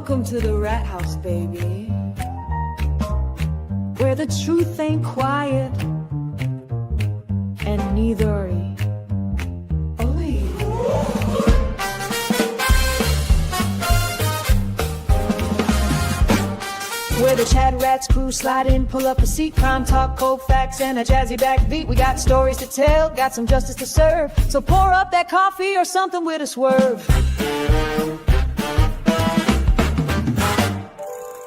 Welcome to the rat house, baby, where the truth ain't quiet, and neither are you. Where the ChatRats crew slide in, pull up a seat, crime talk, cold facts, and a jazzy backbeat. We got stories to tell, got some justice to serve, so pour up that coffee or something with a swerve.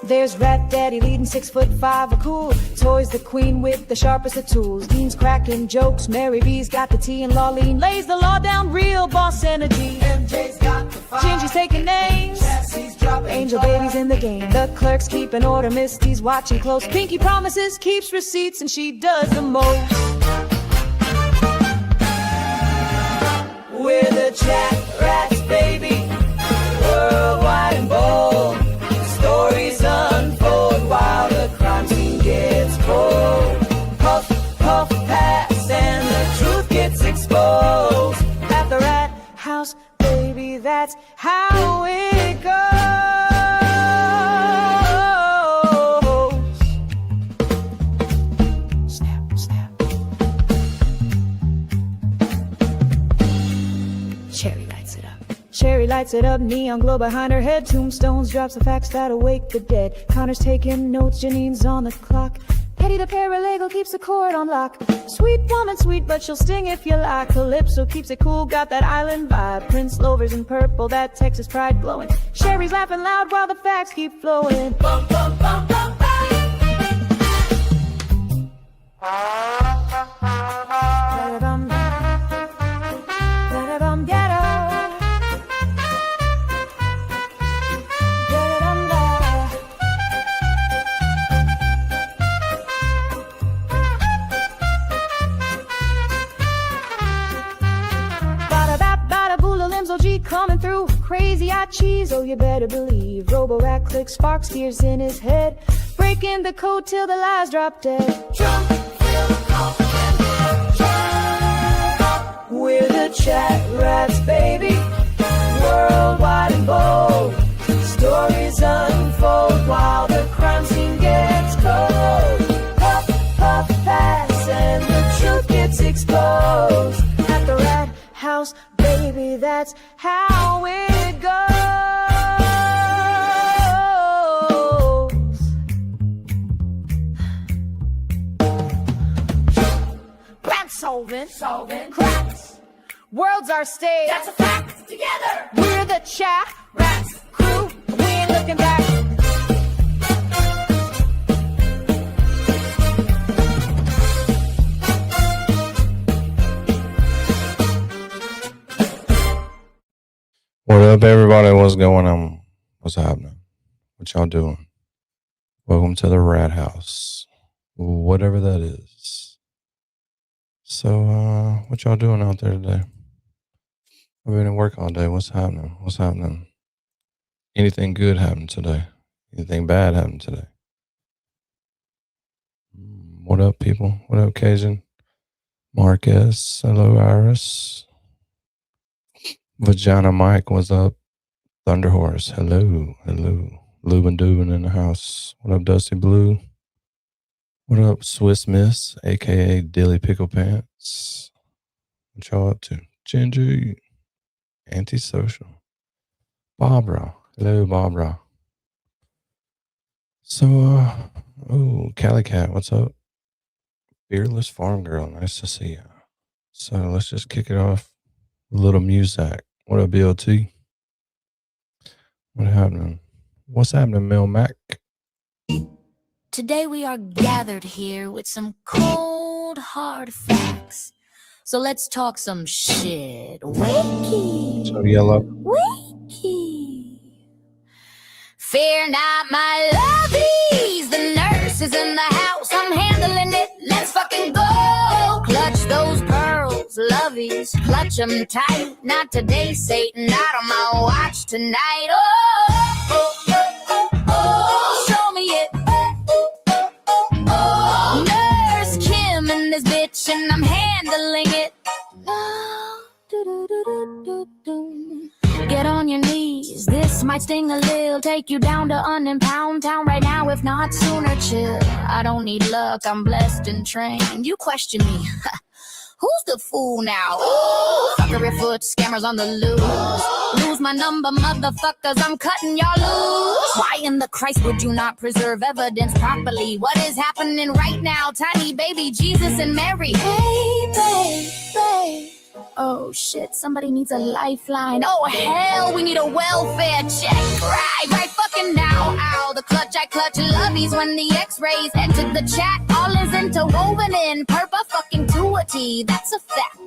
There's Rat Daddy leading 6'5", a cool Toys the queen with the sharpest of tools. Dean's cracking jokes, Mary B's got the tea, and Lawleen lays the law down, real boss energy. MJ's got the fire, Gingy's taking names, Chelsea's dropping Angel Baby's in the game. The clerk's keeping order, Misty's watching close. Pinky promises, keeps receipts, and she does the most. We're the ChatRats, baby, worldwide and bold. Stories unfold while the crime scene gets cold. Puff, puff, pass, and the truth gets exposed. At the rat house, baby, that's how it goes. Snap, snap. Cherry lights it up. Cherry lights it up, neon glow behind her head. Tombstones drops the facts that awake the dead. Connor's taking notes, Janine's on the clock. Petty the paralegal keeps the court on lock. Sweet woman, sweet, but she'll sting if you like. Calypso keeps it cool, got that island vibe. Prince Lover's in purple, that Texas pride glowing. Sherry's laughing loud while the facts keep flowing. Bum, bum, bum, bum, bum. Ba-da-bum, ba-da-bum, ghetto. OG coming through, crazy-eyed cheese, oh you better believe. Robo-rat clicks, sparks, gears in his head, breaking the code till the lies drop dead. Jump, feel the confidence, jump. We're the ChatRats, baby, worldwide and bold. Stories unfold while the crime scene gets cold. Puff, puff, pass, and the truth gets exposed. At the rat house, baby, that's how it goes. Crime solving, cracks. Worlds are stage. That's a fact. Together, we're the ChatRats crew. We ain't looking back. What up, everybody? What's going on? What's happening? What y'all doing? Welcome to the rat house, whatever that is. So, what y'all doing out there today? I've been at work all day. What's happening? What's happening? Anything good happened today? Anything bad happened today? What up, people? What up, Cajun? Marcus. Hello, Iris. Vagina Mike, what's up? Thunder Horse, hello, hello. Lubin Dubin in the house. What up, Dusty Blue? What up, Swiss Miss, aka Dilly Pickle Pants? What y'all up to? Ginger, Antisocial. Barbara, hello, Barbara. So, oh, Cali Cat, what's up? Fearless Farm Girl, nice to see you. So let's just kick it off with a little music. What up, BLT? What happening? What's happening, Mel Mac? Today we are gathered here with some cold, hard facts. So let's talk some shit. Wakey. So yellow. Wakey. Fear not, my lovies. The nurse is in the house. I'm handling it. Let's fucking go. Clutch those pearls, lovies. Clutch them tight. Not today, Satan. Not on my watch tonight. Oh, oh, oh, oh, oh. Show me it. Nurse Kim and this bitch, and I'm handling it. Get on your knees, this might sting a little, take you down to unimpound town right now, if not sooner. Chill, I don't need luck, I'm blessed and trained. You question me, who's the fool now? Ooh, fuckery foot, scammers on the loose. Lose my number, motherfuckers, I'm cutting y'all loose. Why in the Christ would you not preserve evidence properly? What is happening right now? Tiny baby Jesus and Mary. Hey, babe. Oh shit, somebody needs a lifeline. Oh hell, we need a welfare check. Right fucking now. Ow, the clutch I clutch lovies when the x-rays entered the chat. All is interwoven in perpetuity. That's a fact.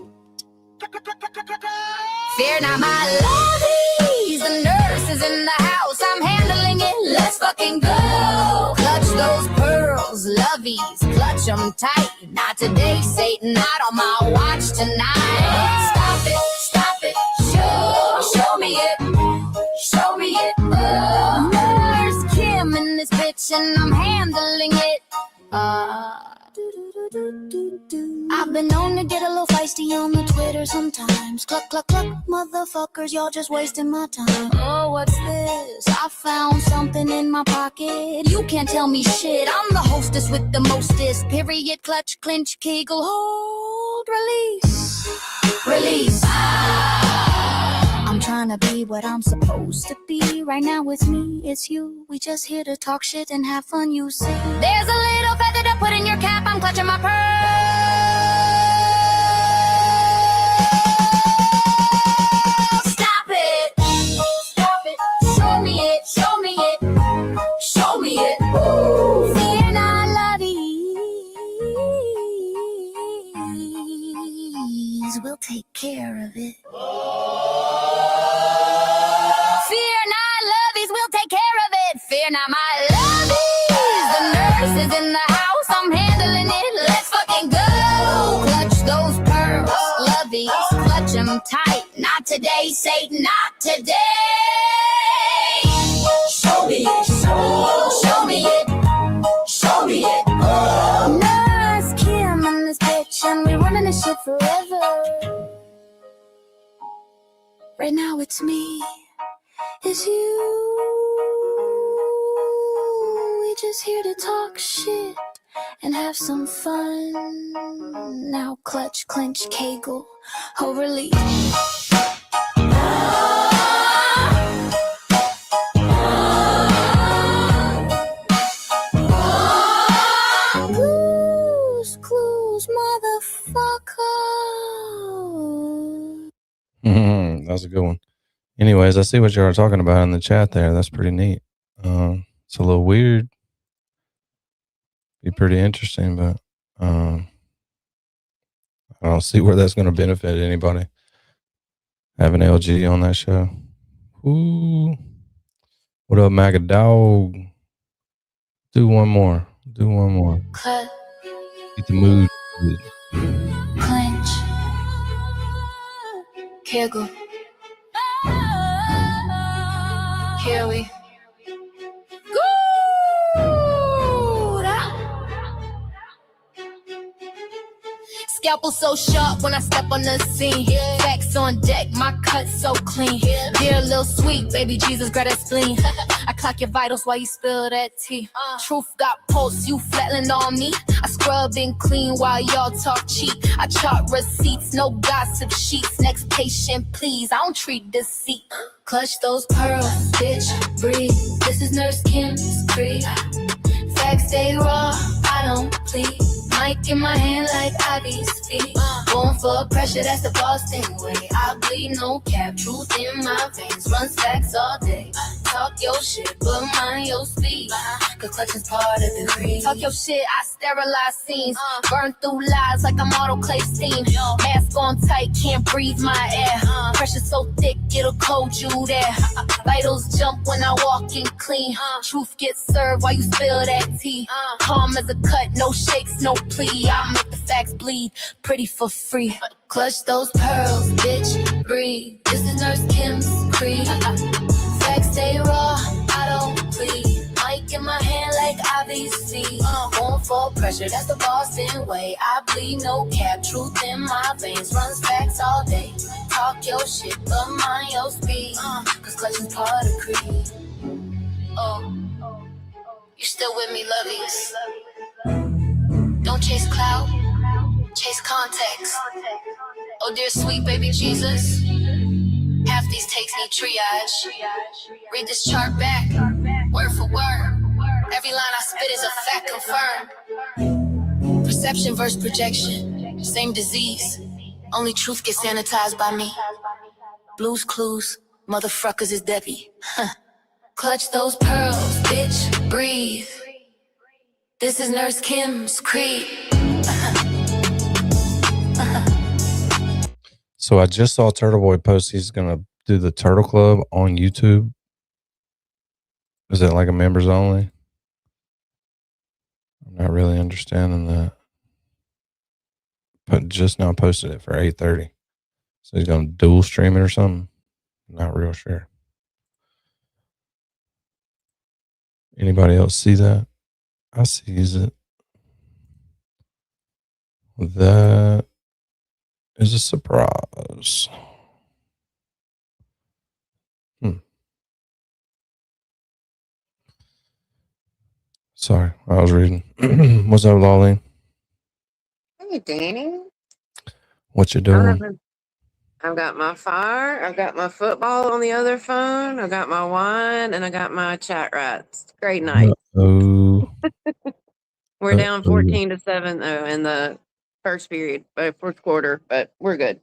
Fear not my lovies, the nurse is in the house, I'm handling it, let's fucking go. Clutch those pearls, lovies, clutch them tight. Not today, Satan, not on my watch tonight. Stop it, show me it. Nurse Kim in this bitch and I'm handling it. I've been known to get a little feisty on the Twitter sometimes. Cluck, motherfuckers, y'all just wasting my time. Oh, what's this? I found something in my pocket. You can't tell me shit, I'm the hostess with the mostest. Period, clutch, clinch, kegel, hold, release. I'm trying to be what I'm supposed to be. Right now it's me, it's you. We just here to talk shit and have fun, you see. There's a little feather to put in your cap, I'm clutching my pearl. Stop it. Show me it. Ooh. Fear not, lovies. We'll take care of it. Fear not, lovies, we'll take care of it. Fear not, my lovies. The nurse is in the house, I'm handling it. Let's fucking go. Clutch those pearls, lovies, clutch them tight. Not today, Satan, not today. Show me it. Nurse Kim in this bitch, and we running this shit forever. Right now it's me, it's you. We just here to talk shit and have some fun. Now clutch, clench, kegel, overly. Clues, motherfucker. That was a good one. Anyways, I see what you are talking about in the chat there. That's pretty neat. It's a little weird. Be pretty interesting, but I don't see where that's going to benefit anybody. Having LG on that show. Ooh. What up, Maga Dog? Do one more. Cut. Get the mood. Clench. Kegel. Here we Scalpel so sharp when I step on the scene. Facts on deck, my cut so clean. Dear little sweet, baby Jesus, grab that spleen. I clock your vitals while you spill that tea. Truth got pulse, you flatlined on me. I scrub and clean while y'all talk cheap. I chart receipts, no gossip sheets. Next patient, please, I don't treat deceit. Clutch those pearls, bitch, breathe. This is Nurse Kim's creed. Facts stay raw, I don't plead. Mic in my hand like Ivy's feet. Going for pressure, that's the Boston way. I bleed, no cap, truth in my veins. Run stacks all day. Talk your shit, but mind your speed. Cause clutch is part of the creed. Talk your shit, I sterilize scenes. Burn through lies like I'm autoclave steam. Mask on tight, can't breathe my air. Pressure so thick, it'll cold you there. Vitals jump when I walk in clean. Truth gets served while you spill that tea. Calm as a cut, no shakes, no plea. I make the facts bleed, pretty for free. Clutch those pearls, bitch, breathe. This is Nurse Kim's creed. Facts stay raw, I don't plead. Mic in my hand like Ivy's feet. Going for pressure, that's the Boston way. I bleed, no cap, truth in my veins. Runs facts all day. Talk talk your shit, but mind your speed. Cause clutch is part of creed. Oh, you still with me, lovies? Don't chase clout, chase context. Oh, dear sweet baby Jesus. Half these takes need triage. Read this chart back, word for word. Every line I spit is a fact confirmed. Perception versus projection, same disease. Only truth gets sanitized by me. Blues Clues, motherfuckers is Debbie. Clutch those pearls, bitch, breathe. This is Nurse Kim's creed. So I just saw Turtle Boy post he's gonna do the Turtle Club on YouTube. Is it like a members only? I'm not really understanding that. But just now posted it for 8:30. So he's gonna dual stream it or something. Not real sure. Anybody else see that? I sees it. That is a surprise. Sorry, I was reading. What's up, Lolly? Hey, Danny. What you doing? I've got my fire. I've got my football on the other phone. I've got my wine, and I got my ChatRats. Great night. Oh, We're down 14-7 though in the first period, fourth quarter, but we're good.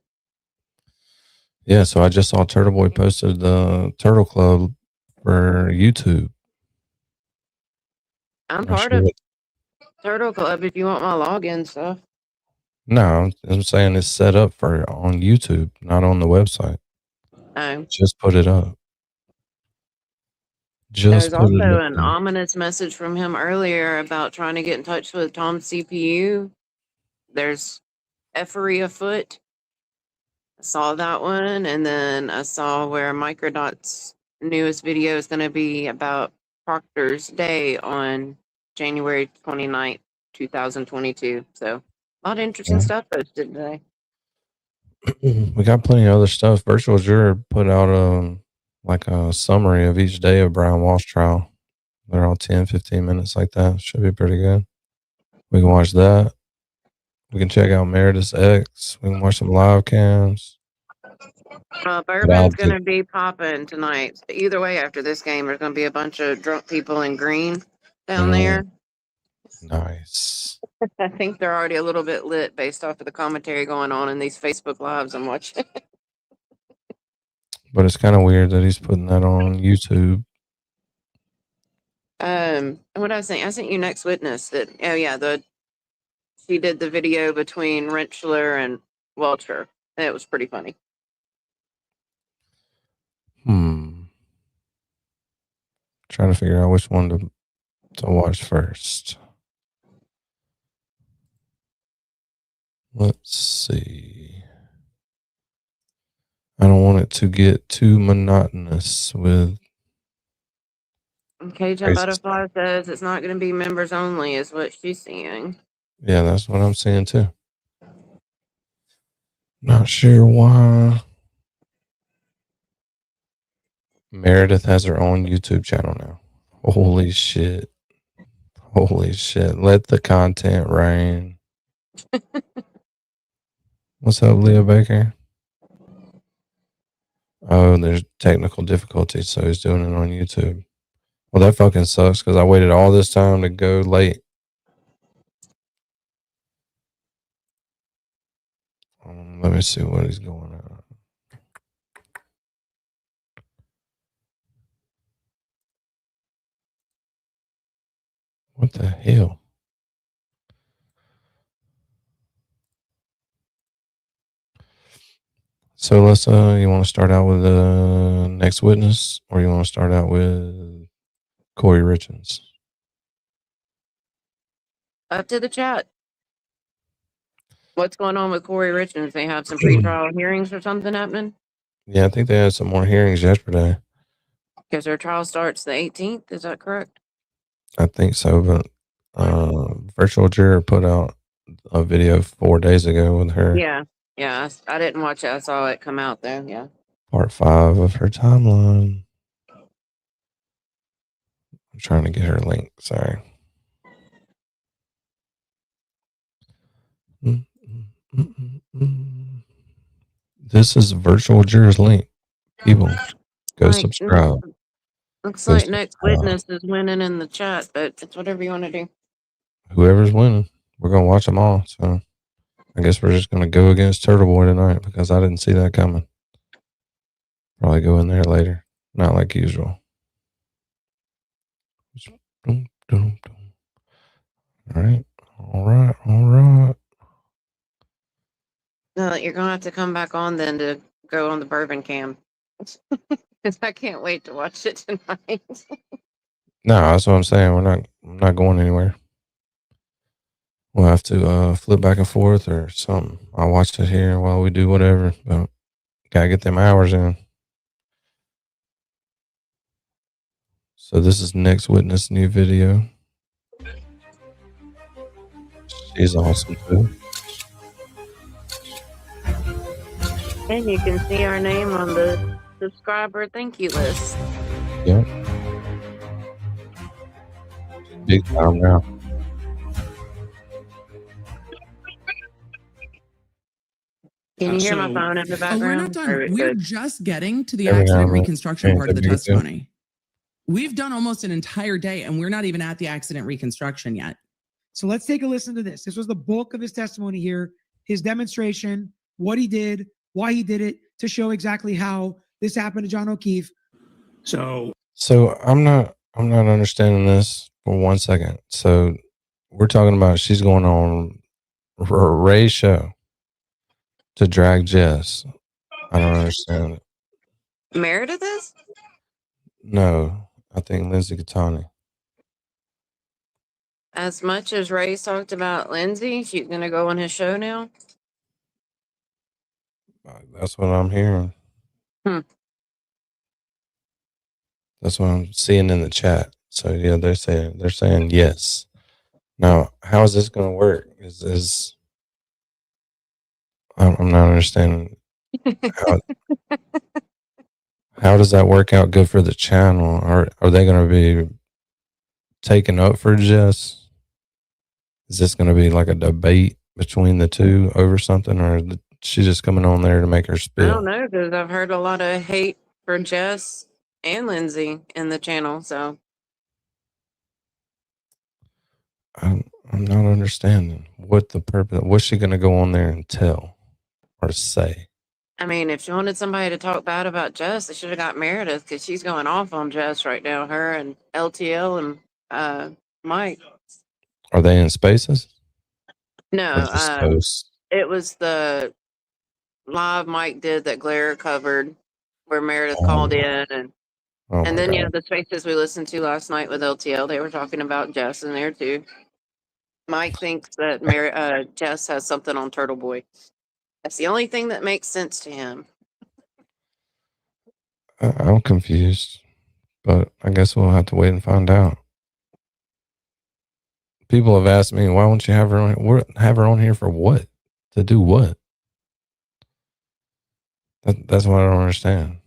yeah. So I just saw Turtle Boy posted the Turtle Club for YouTube. I'm part of Turtle Club if you want my login stuff. No, I'm saying it's set up for on YouTube, not on the website. Oh. Just put it up. There's also an ominous message from him earlier about trying to get in touch with Tom's CPU. There's effery afoot. I saw that one, and then I saw where Microdot's newest video is going to be about Proctor's Day on January 29th, 2022. So a lot of interesting stuff posted today. We got plenty of other stuff. Virtual Juror put out like a summary of each day of Brian Walshe trial. They're all 10, 15 minutes like that. Should be pretty good. We can watch that. We can check out Meredith's X. We can watch some live cams. Bourbon's going to be popping tonight. Either way, after this game, there's going to be a bunch of drunk people in green down there. Nice. I think they're already a little bit lit based off of the commentary going on in these Facebook Lives I'm watching. But it's kind of weird that he's putting that on YouTube. What I sent you Next Witness. She did the video between Rentschler and Welcher. And it was pretty funny. Trying to figure out which one to watch first. Let's see. I don't want it to get too monotonous with. Cajun Butterfly says it's not going to be members only, is what she's seeing. Yeah, that's what I'm seeing too. Not sure why. Meredith has her own YouTube channel now. Holy shit. Holy shit. Let the content rain. What's up, Leah Baker? Oh, there's technical difficulties, so he's doing it on YouTube. Well, that fucking sucks because I waited all this time to go late. Let me see what he's going on. What the hell? So let's you want to start out with the Next Witness, or you want to start out with Kouri Richins? Up to the chat. What's going on with Kouri Richins? They have some pretrial hearings or something happening? Yeah, I think they had some more hearings yesterday. Because their trial starts the 18th, is that correct? I think so, but Virtual Juror put out a video 4 days ago with her. Yeah, Yeah, I didn't watch it. I saw it come out though. Yeah. Part 5 of her timeline. I'm trying to get her link. Sorry. This is Virtual Jurors link. People, go Like, subscribe. looks Go like Next subscribe. Witness is winning in the chat, but it's whatever you want to do. Whoever's winning, we're gonna watch them all. So I guess we're just gonna go against Turtle Boy tonight because I didn't see that coming. Probably go in there later, not like usual. All right. No, you're gonna have to come back on then to go on the bourbon cam. Because I can't wait to watch it tonight. No, that's what I'm saying. I'm not going anywhere. We'll have to flip back and forth or something. I'll watch it here while we do whatever. But gotta get them hours in. So this is Next Witness new video. She's awesome too. And you can see our name on the subscriber thank you list. Yep. Big time now. Can you hear my phone in the background? Oh, we're not done. Or- We're just getting to the Every now accident and then. reconstruction Yeah, part of the that'd be good too. testimony. We've done almost an entire day and we're not even at the accident reconstruction yet. So let's take a listen to this. This was the bulk of his testimony here, his demonstration, what he did, why he did it, to show exactly how this happened to John O'Keefe. So I'm not understanding this for 1 second. So we're talking about she's going on Ray's show to drag Jess. I don't understand it. Meredith is? No, I think Lindsay Catani. As much as Ray's talked about Lindsay, she's gonna go on his show now. That's what I'm hearing. That's what I'm seeing in the chat. So yeah, they're saying yes. Now, how is this going to work? I'm not understanding. How does that work out good for the channel? Are they going to be taking up for Jess? Is this going to be like a debate between the two over something, or is she just coming on there to make her I spill? don't know, because I've heard a lot of hate for Jess and Lindsay in the channel. So I'm not understanding what the purpose. What's she going to go on there and tell or say? I mean, if she wanted somebody to talk bad about Jess, they should have got Meredith, because she's going off on Jess right now. Her and LTL and Mike. Are they in spaces? No, Or just posts? it was the live Mike did that Glare covered, where Meredith Oh. called in, and Oh my then God. the spaces we listened to last night with LTL, they were talking about Jess in there too. Mike thinks that Jess has something on Turtle Boy. That's the only thing that makes sense to him. I'm confused, but I guess we'll have to wait and find out. People have asked me, why won't you have her on? Have her on here for what? To do what? That's what I don't understand.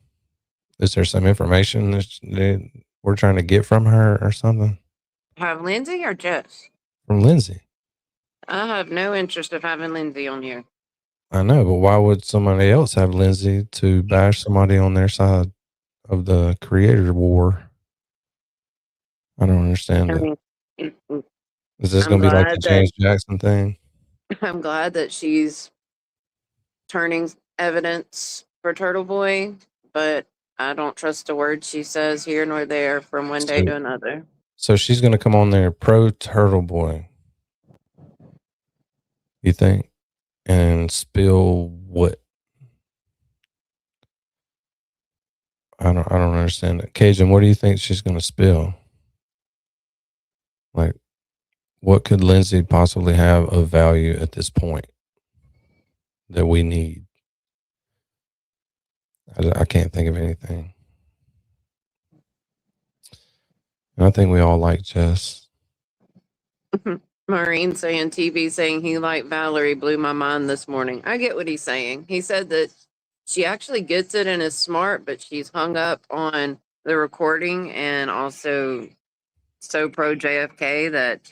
Is there some information that we're trying to get from her or something? Have Lindsay or Jess? From Lindsay. I have no interest of having Lindsay on here. I know, but why would somebody else have Lindsay to bash somebody on their side of the creator war? I don't understand it. Is this going to be like the James Jackson thing? I'm glad that she's turning evidence for Turtle Boy, but I don't trust a word she says here nor there from one day to another. So she's going to come on there pro Turtle Boy, you think, and spill what? I don't understand it. Cajun, what do you think she's going to spill? Like, what could Lindsay possibly have of value at this point that we need? I can't think of anything. And I think we all like Jess. Maureen saying TV saying he liked Valerie blew my mind this morning. I get what he's saying. He said that she actually gets it and is smart, but she's hung up on the recording and also so pro JFK that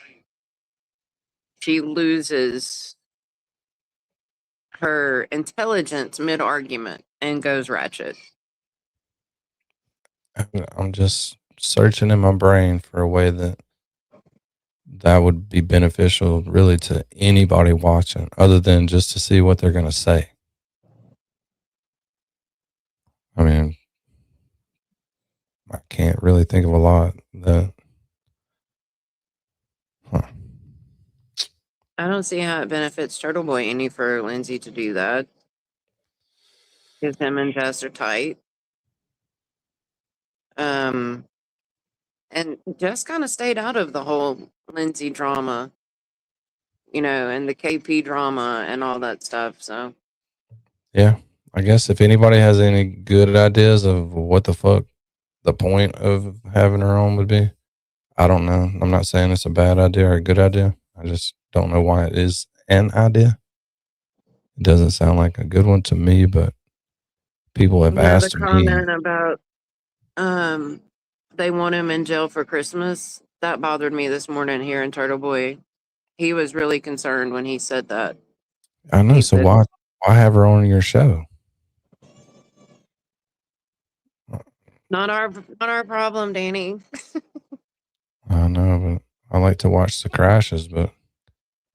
she loses her intelligence mid argument and goes ratchet. I'm just searching in my brain for a way that would be beneficial really to anybody watching other than just to see what they're going to say. I mean, I can't really think of a lot that. I don't see how it benefits Turtle Boy any for Lindsay to do that. Because him and Jess are tight. And Jess kind of stayed out of the whole Lindsay drama, and the KP drama and all that stuff. So, Yeah, I guess if anybody has any good ideas of what the fuck the point of having her on would be, I don't know. I'm not saying it's a bad idea or a good idea. I just don't know why it is an idea. It doesn't sound like a good one to me, but people have asked the me. comment about they want him in jail for Christmas, that bothered me this morning here in Turtle Boy. He was really concerned when he said that. I know. So why have her on your show? Not our problem, Danny. I know, but I like to watch the crashes, but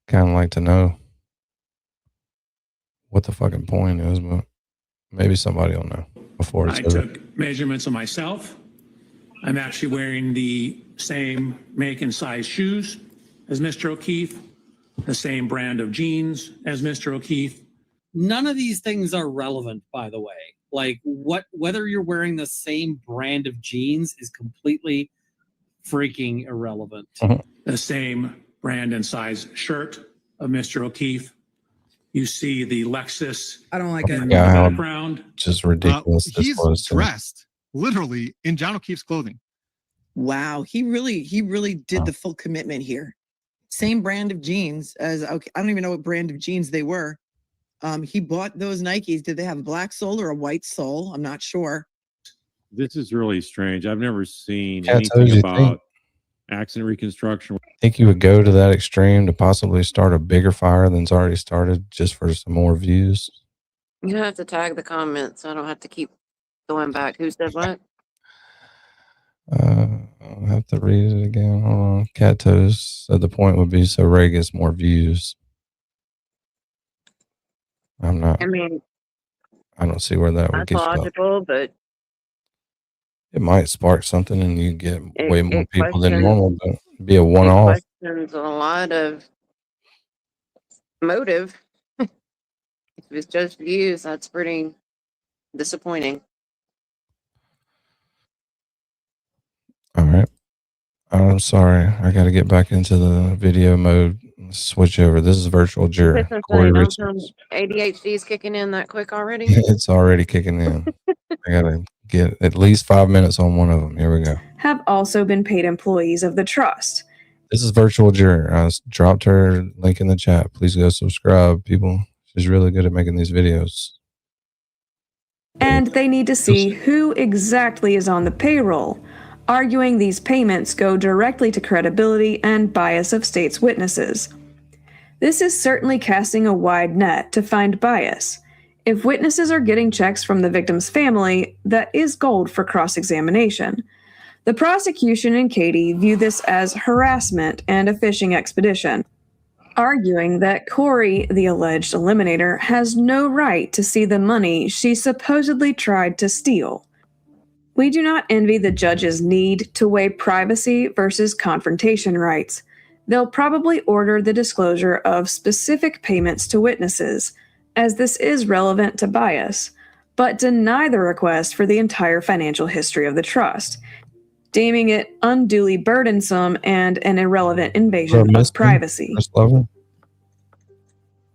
kind of like to know what the fucking point is, but maybe somebody will know before it's over. I took measurements of myself. I'm actually wearing the same make and size shoes as Mr. O'Keefe, the same brand of jeans as Mr. O'Keefe. None of these things are relevant, by the way. Like whether you're wearing the same brand of jeans is completely freaking irrelevant. The same brand and size shirt of Mr. O'Keefe. You see the Lexus. I don't like it. in the background. Just ridiculous. He's dressed literally in John O'Keefe's clothing. Wow, he really did the full commitment here. Same brand of jeans as, okay, I don't even know what brand of jeans they were. He bought those Nikes. Did they have a black sole or a white sole? I'm not sure. This is really strange. I've never seen anything about accident reconstruction. Think you would go to that extreme to possibly start a bigger fire than's already started just for some more views? You have to tag the comments so I don't have to keep going back. Who said what? I'll have to read it again. Hold on. Cat Toes said the point would be so Ray gets more views. I mean, I don't see where that would that's get logical, but it might spark something and you get way more people than normal, but it'd be a one-off. Questions a lot of motive. If it's just views, that's pretty disappointing. All right. I'm sorry. I got to get back into the video mode. Switch over. This is virtual jury. Kouri Richins. ADHD's kicking in that quick already? It's already kicking in. I got to get at least 5 minutes on one of them. Here we go. Have also been paid employees of the trust. This is virtual jury. I dropped her link in the chat. Please go subscribe, people. She's really good at making these videos. And they need to see who exactly is on the payroll, arguing these payments go directly to credibility and bias of state's witnesses. This is certainly casting a wide net to find bias. If witnesses are getting checks from the victim's family, that is gold for cross-examination. The prosecution and Katie view this as harassment and a fishing expedition, arguing that Kouri, the alleged eliminator, has no right to see the money she supposedly tried to steal. We do not envy the judge's need to weigh privacy versus confrontation rights. They'll probably order the disclosure of specific payments to witnesses, as this is relevant to bias, but deny the request for the entire financial history of the trust, deeming it unduly burdensome and an irrelevant invasion of privacy.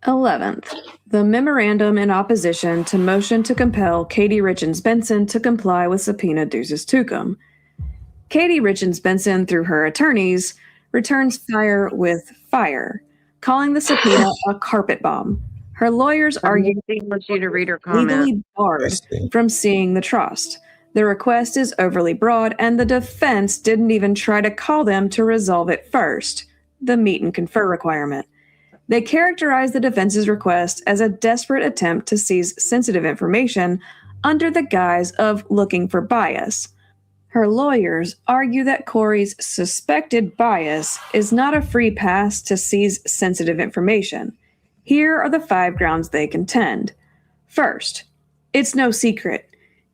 11th, the memorandum in opposition to motion to compel Katie Richins Benson to comply with subpoena duces tecum. Katie Richins Benson, through her attorneys, returns fire with fire, calling the subpoena a carpet bomb. Her lawyers argue She wants you to read her comment. legally barred from seeing the trust. The request is overly broad, and the defense didn't even try to call them to resolve it first, the meet and confer requirement. They characterize the defense's request as a desperate attempt to seize sensitive information under the guise of looking for bias. Her lawyers argue that Kouri's suspected bias is not a free pass to seize sensitive information. Here are the 5 grounds they contend. First, it's no secret.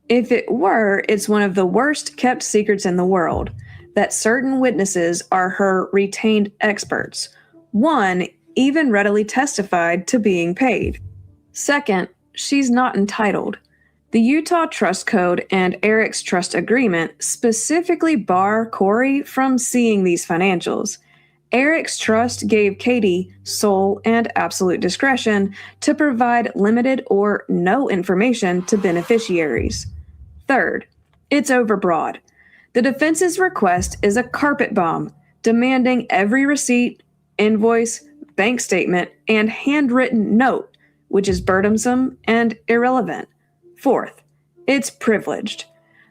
If it were, it's one of the worst kept secrets in the world, that certain witnesses are her retained experts. One even readily testified to being paid. Second, she's not entitled. The Utah Trust Code and Eric's trust agreement specifically bar Kouri from seeing these financials. Eric's trust gave Katie sole and absolute discretion to provide limited or no information to beneficiaries. Third, it's overbroad. The defense's request is a carpet bomb, demanding every receipt, invoice, bank statement, and handwritten note, which is burdensome and irrelevant. Fourth, it's privileged.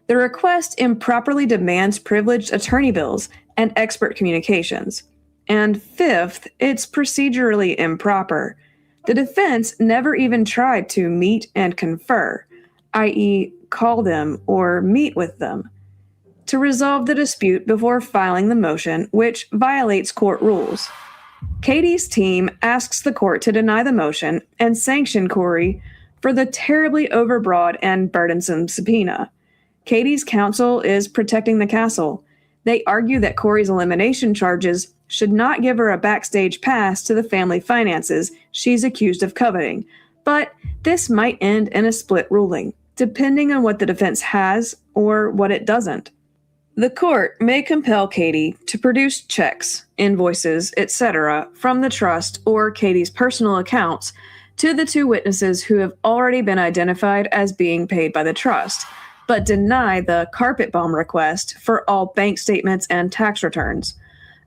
The request improperly demands privileged attorney bills and expert communications. And fifth, it's procedurally improper. The defense never even tried to meet and confer, i.e., call them or meet with them, to resolve the dispute before filing the motion, which violates court rules. Katie's team asks the court to deny the motion and sanction Kouri for the terribly overbroad and burdensome subpoena. Katie's counsel is protecting the castle. They argue that Kouri's elimination charges should not give her a backstage pass to the family finances she's accused of coveting, but this might end in a split ruling, depending on what the defense has or what it doesn't. The court may compel Katie to produce checks, invoices, etc. from the trust or Katie's personal accounts to the 2 witnesses who have already been identified as being paid by the trust, but deny the carpet bomb request for all bank statements and tax returns.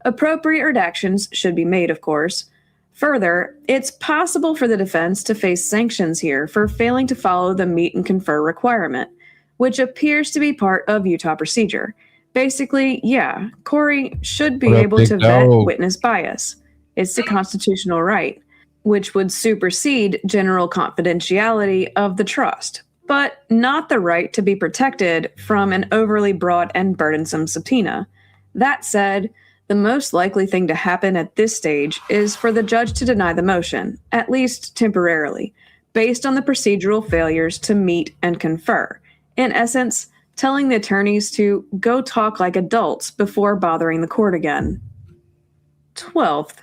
Appropriate redactions should be made, of course. Further, it's possible for the defense to face sanctions here for failing to follow the meet and confer requirement, which appears to be part of Utah procedure. Basically, yeah, Kouri should be able to vet witness bias. It's the constitutional right, which would supersede general confidentiality of the trust, but not the right to be protected from an overly broad and burdensome subpoena. That said, the most likely thing to happen at this stage is for the judge to deny the motion, at least temporarily, based on the procedural failures to meet and confer. In essence, telling the attorneys to go talk like adults before bothering the court again. 12th,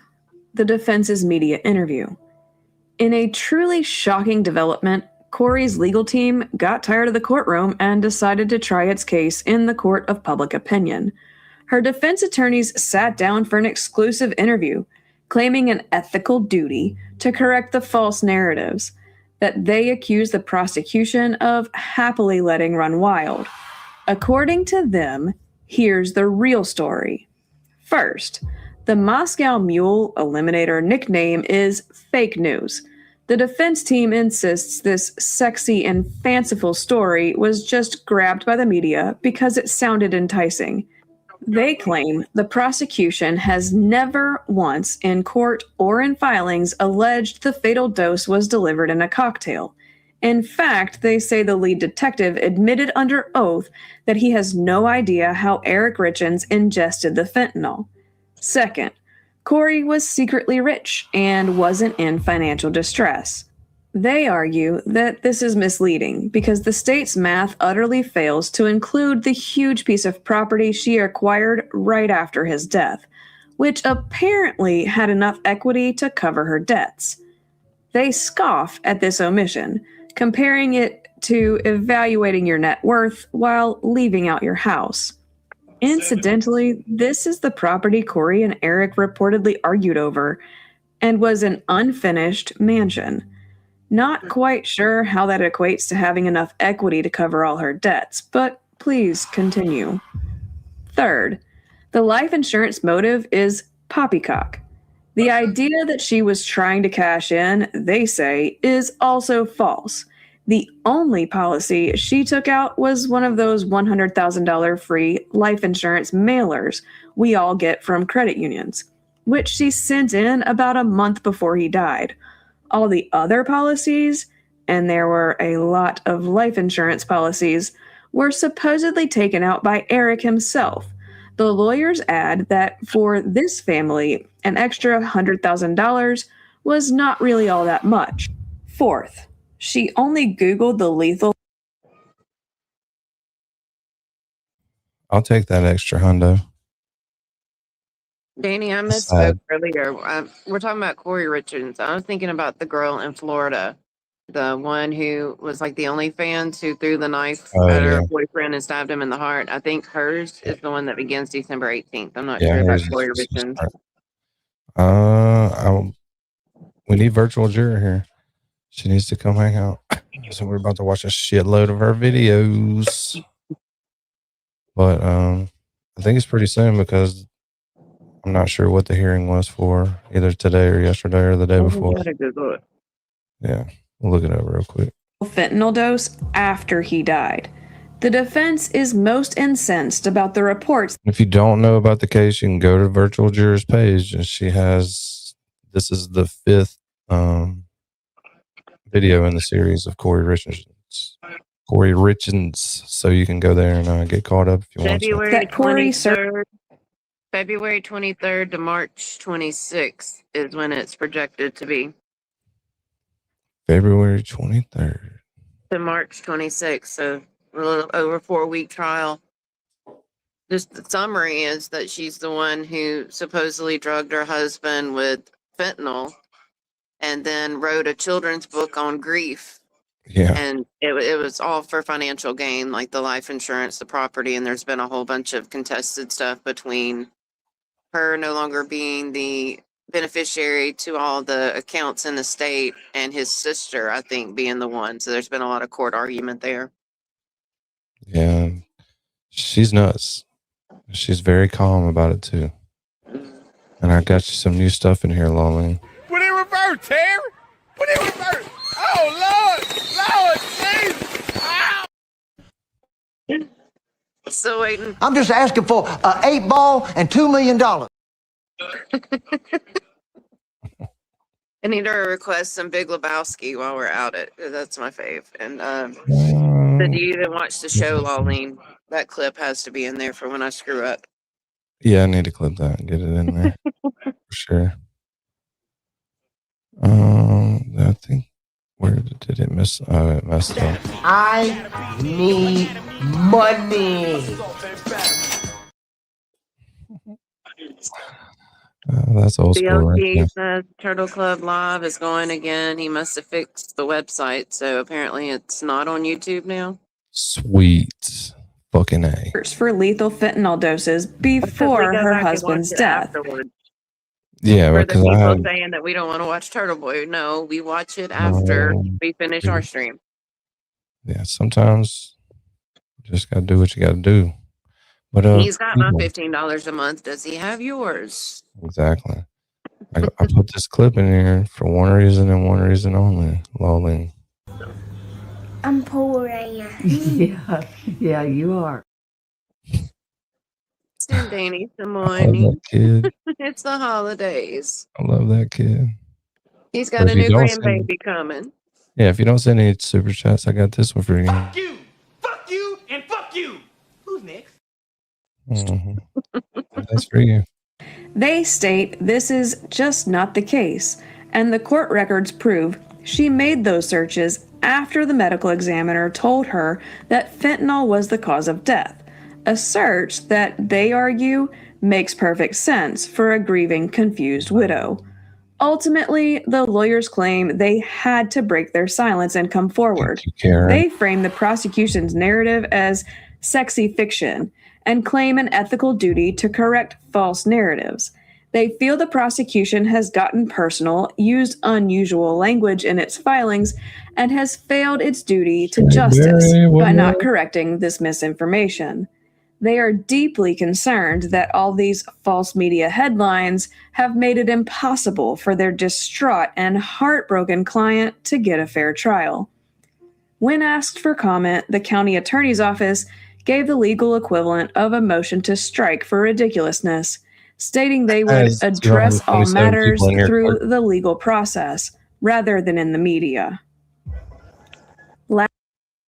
the defense's media interview. In a truly shocking development, Kouri's legal team got tired of the courtroom and decided to try its case in the court of public opinion. Her defense attorneys sat down for an exclusive interview, claiming an ethical duty to correct the false narratives that they accused the prosecution of happily letting run wild. According to them, here's the real story. First, the Moscow Mule Eliminator nickname is fake news. The defense team insists this sexy and fanciful story was just grabbed by the media because it sounded enticing. They claim the prosecution has never once in court or in filings alleged the fatal dose was delivered in a cocktail. In fact, they say the lead detective admitted under oath that he has no idea how Eric Richins ingested the fentanyl. Second, Kouri was secretly rich and wasn't in financial distress. They argue that this is misleading because the state's math utterly fails to include the huge piece of property she acquired right after his death, which apparently had enough equity to cover her debts. They scoff at this omission, comparing it to evaluating your net worth while leaving out your house. Incidentally, this is the property Kouri and Eric reportedly argued over, and was an unfinished mansion. Not quite sure how that equates to having enough equity to cover all her debts, but please continue. Third, the life insurance motive is poppycock. The idea that she was trying to cash in, they say, is also false. The only policy she took out was one of those $100,000 free life insurance mailers we all get from credit unions, which she sent in about a month before he died. All the other policies, and there were a lot of life insurance policies, were supposedly taken out by Eric himself. The lawyers add that for this family, an extra $100,000 was not really all that much. Fourth, she only Googled the lethal. I'll take that extra hundo. Danny, I That's misspoke sad. earlier. We're talking about Kouri Richins. I was thinking about the girl in Florida, the one who was like the OnlyFans who threw the knife Oh, at her yeah. boyfriend and stabbed him in the heart. I think hers is the one that begins December 18th. I'm not Yeah, sure about hers Kouri is Richins. we need virtual juror here. She needs to come hang out. So we're about to watch a shitload of her videos. But I think it's pretty soon because I'm not sure what the hearing was for, either today or yesterday or the day before. Gotta Google it. Yeah, we'll look it up real quick. Fentanyl dose after he died. The defense is most incensed about the reports. If you don't know about the case, you can go to virtual juror's page, and she has. This is the 5th video in the series of Kouri Richins. So you can go there and get caught up if you want to. February That Kouri 23rd, February 23rd to March 26th is when it's projected to be. February 23rd. To March 26th, so a little over 4-week trial. Just the summary is that she's the one who supposedly drugged her husband with fentanyl and then wrote a children's book on grief. Yeah. And it was all for financial gain, like the life insurance, the property, and there's been a whole bunch of contested stuff between her no longer being the beneficiary to all the accounts in the state and his sister, I think, being the one. So there's been a lot of court argument there. Yeah. She's nuts. She's very calm about it too. And I got you some new stuff in here, Lolling. Put it in reverse, Terry. Put it in reverse. Oh, Lord, Jesus. Ow. Still waiting. I'm just asking for an 8-ball and $2 million. I need to request some Big Lebowski while we're out it. That's my fave. And did you even watch the show, Lolene? That clip has to be in there for when I screw up. Yeah, I need to clip that and get it in there for sure. I think where did it miss? Oh, it messed up. I need money. That's old school, right? BLT says Turtle Club Live is going again. He must have fixed the website, so apparently it's not on YouTube now. Sweet. Fucking A. For lethal fentanyl doses before her husband's death. Yeah, For the because people saying that we don't want to watch Turtle Boy, no, we watch it after we finish our stream. Yeah, sometimes you just gotta do what you gotta do. But He's got my $15 a month. Does he have yours? Exactly. I put this clip in here for one reason and one reason only. Lolling. I'm poor. Yeah, you are. Send Danny some I love money. that kid. It's the holidays. I love that kid. He's But got if a you new don't send- grandbaby coming. Yeah, if you don't send any super chats, I got this one for you. Fuck you, and fuck you. Who's next? Mhm. That's for you. They state this is just not the case, and the court records prove she made those searches after the medical examiner told her that fentanyl was the cause of death, a search that they argue makes perfect sense for a grieving, confused widow. Ultimately, the lawyers claim they had to break their silence and come forward. Karen. They frame the prosecution's narrative as sexy fiction and claim an ethical duty to correct false narratives. They feel the prosecution has gotten personal, used unusual language in its filings, and has failed its duty to justice by not correcting this misinformation. They are deeply concerned that all these false media headlines have made it impossible for their distraught and heartbroken client to get a fair trial. When asked for comment, the county attorney's office gave the legal equivalent of a motion to strike for ridiculousness, stating they would Has address all 227 matters people in here, through Clark. the legal process rather than in the media.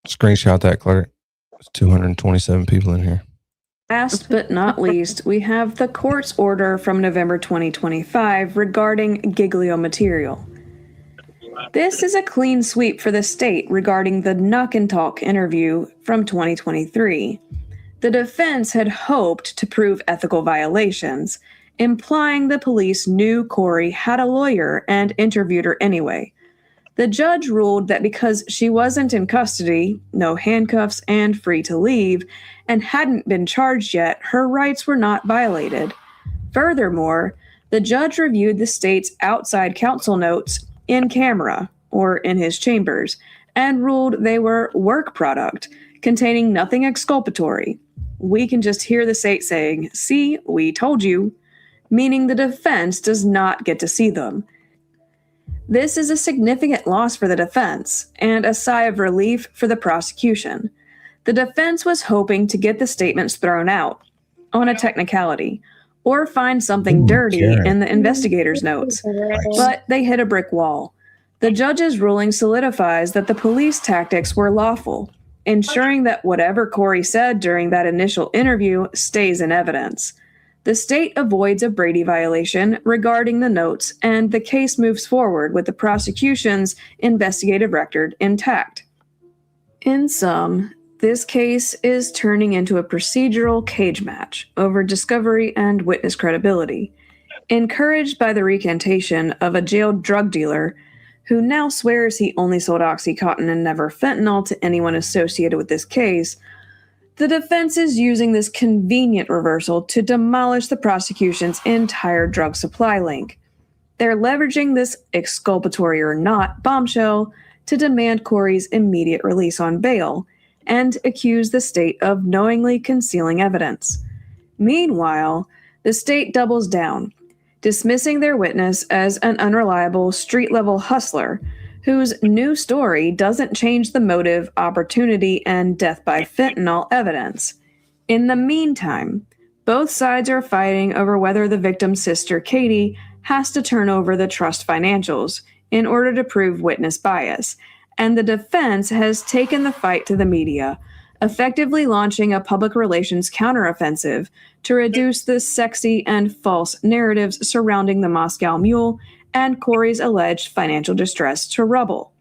Screenshot that, Clark. There's 227 people in here. Last but not least, we have the court's order from November 2025 regarding Giglio material. This is a clean sweep for the state regarding the Knock and Talk interview from 2023. The defense had hoped to prove ethical violations, implying the police knew Kouri had a lawyer and interviewed her anyway. The judge ruled that because she wasn't in custody, no handcuffs, and free to leave, and hadn't been charged yet, her rights were not violated. Furthermore, the judge reviewed the state's outside counsel notes in camera, or in his chambers, and ruled they were work product, containing nothing exculpatory. We can just hear the state saying, "See, we told you," meaning the defense does not get to see them. This is a significant loss for the defense, and a sigh of relief for the prosecution. The defense was hoping to get the statements thrown out, on a technicality, or find something dirty in the investigator's notes, but they hit a brick wall. The judge's ruling solidifies that the police tactics were lawful, ensuring that whatever Kouri said during that initial interview stays in evidence. The state avoids a Brady violation regarding the notes, and the case moves forward with the prosecution's investigative record intact. In sum, this case is turning into a procedural cage match over discovery and witness credibility, encouraged by the recantation of a jailed drug dealer who now swears he only sold OxyContin and never fentanyl to anyone associated with this case. The defense is using this convenient reversal to demolish the prosecution's entire drug supply link. They're leveraging this exculpatory or not bombshell to demand Kouri's immediate release on bail and accuse the state of knowingly concealing evidence. Meanwhile, the state doubles down, dismissing their witness as an unreliable street-level hustler whose new story doesn't change the motive, opportunity, and death by fentanyl evidence. In the meantime, both sides are fighting over whether the victim's sister, Katie, has to turn over the trust financials in order to prove witness bias, and the defense has taken the fight to the media, effectively launching a public relations counteroffensive to reduce the sexy and false narratives surrounding the Moscow Mule and Kouri's alleged financial distress to rubble.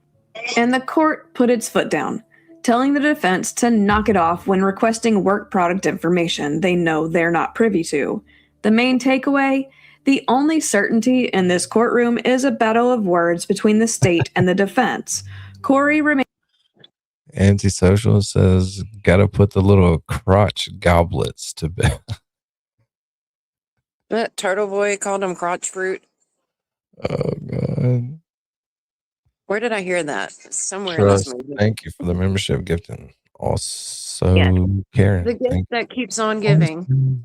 And the court put its foot down, telling the defense to knock it off when requesting work product information they know they're not privy to. The main takeaway? The only certainty in this courtroom is a battle of words between the state and the defense. Kouri remains. Antisocial says, gotta put the little crotch goblets to bed. That Turtle Boy called him crotch fruit. Oh, God. Where did I hear that? Somewhere in this Trust. movie. Thank you for the membership gifting. Also, Yeah. Karen. The gift that keeps on giving.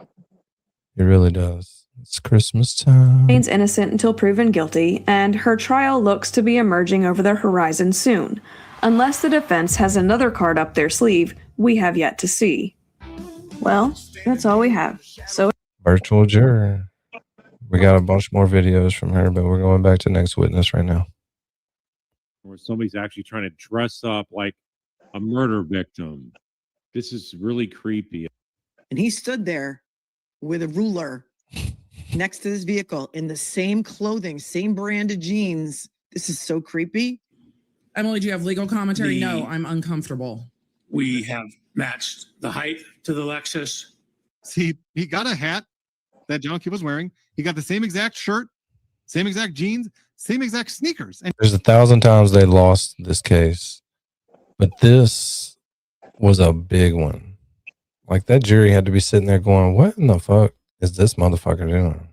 It really does. It's Christmas time. Remains innocent until proven guilty, and her trial looks to be emerging over the horizon soon. Unless the defense has another card up their sleeve, we have yet to see. Well, that's all we have. So, Virtual juror. We got a bunch more videos from her, but we're going back to next witness right now. Where somebody's actually trying to dress up like a murder victim. This is really creepy. And he stood there with a ruler next to his vehicle in the same clothing, same brand of jeans. This is so creepy. Emily, do you have legal commentary? No, I'm uncomfortable. We have matched the height to the Lexus. See, he got a hat that John Q was wearing. He got the same exact shirt, same exact jeans, same exact sneakers. And There's 1,000 times they lost this case, but this was a big one. Like, that jury had to be sitting there going, what in the fuck is this motherfucker doing?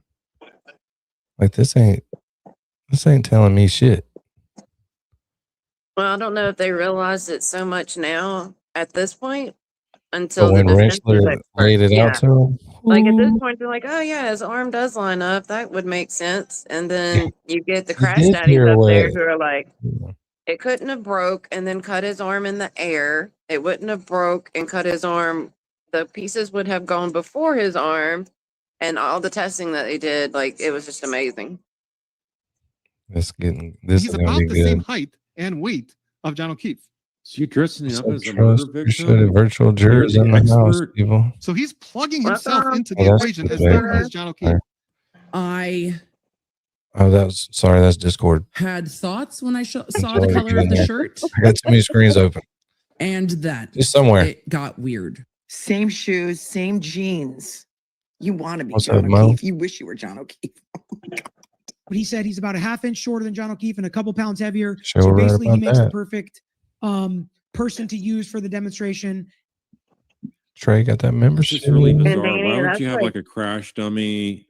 Like, this ain't telling me shit. Well, I don't know if they realize it so much now at this point, until But the when defense Rentschler expert. laid it out Yeah. to him, Like at this point, they're like, oh yeah, his arm does line up. That would make sense. And then you get the he crash did daddies up there pirouette. who are like, it couldn't have broke and then cut his arm in the air. It wouldn't have broke and cut his arm. The pieces would have gone before his arm, and all the testing that they did, like it was just amazing. This He's is gonna about be the same good. height and weight of John O'Keefe. So you're dressing What's up up, as a murder trust? Appreciate it. victim? Virtual You're jurors the in the house, expert? people. So he's plugging himself Welcome. into the Oh, that's equation the as though big he's John O'Keefe. I Oh, that's Discord. had thoughts when I saw Until the you color get of in the there. shirt, I got too many screens open. and that Just somewhere. it got weird. Same shoes, same jeans. You want to be What's John up, Mo? O'Keefe. You wish you were John O'Keefe. But he said he's about a half inch shorter than John O'Keefe and a couple pounds heavier. Sure, so we're right basically, he about makes the that. perfect person to use for the demonstration. Trey got that This membership. is really And bizarre. Danny, Why would that's you have like like a crash dummy?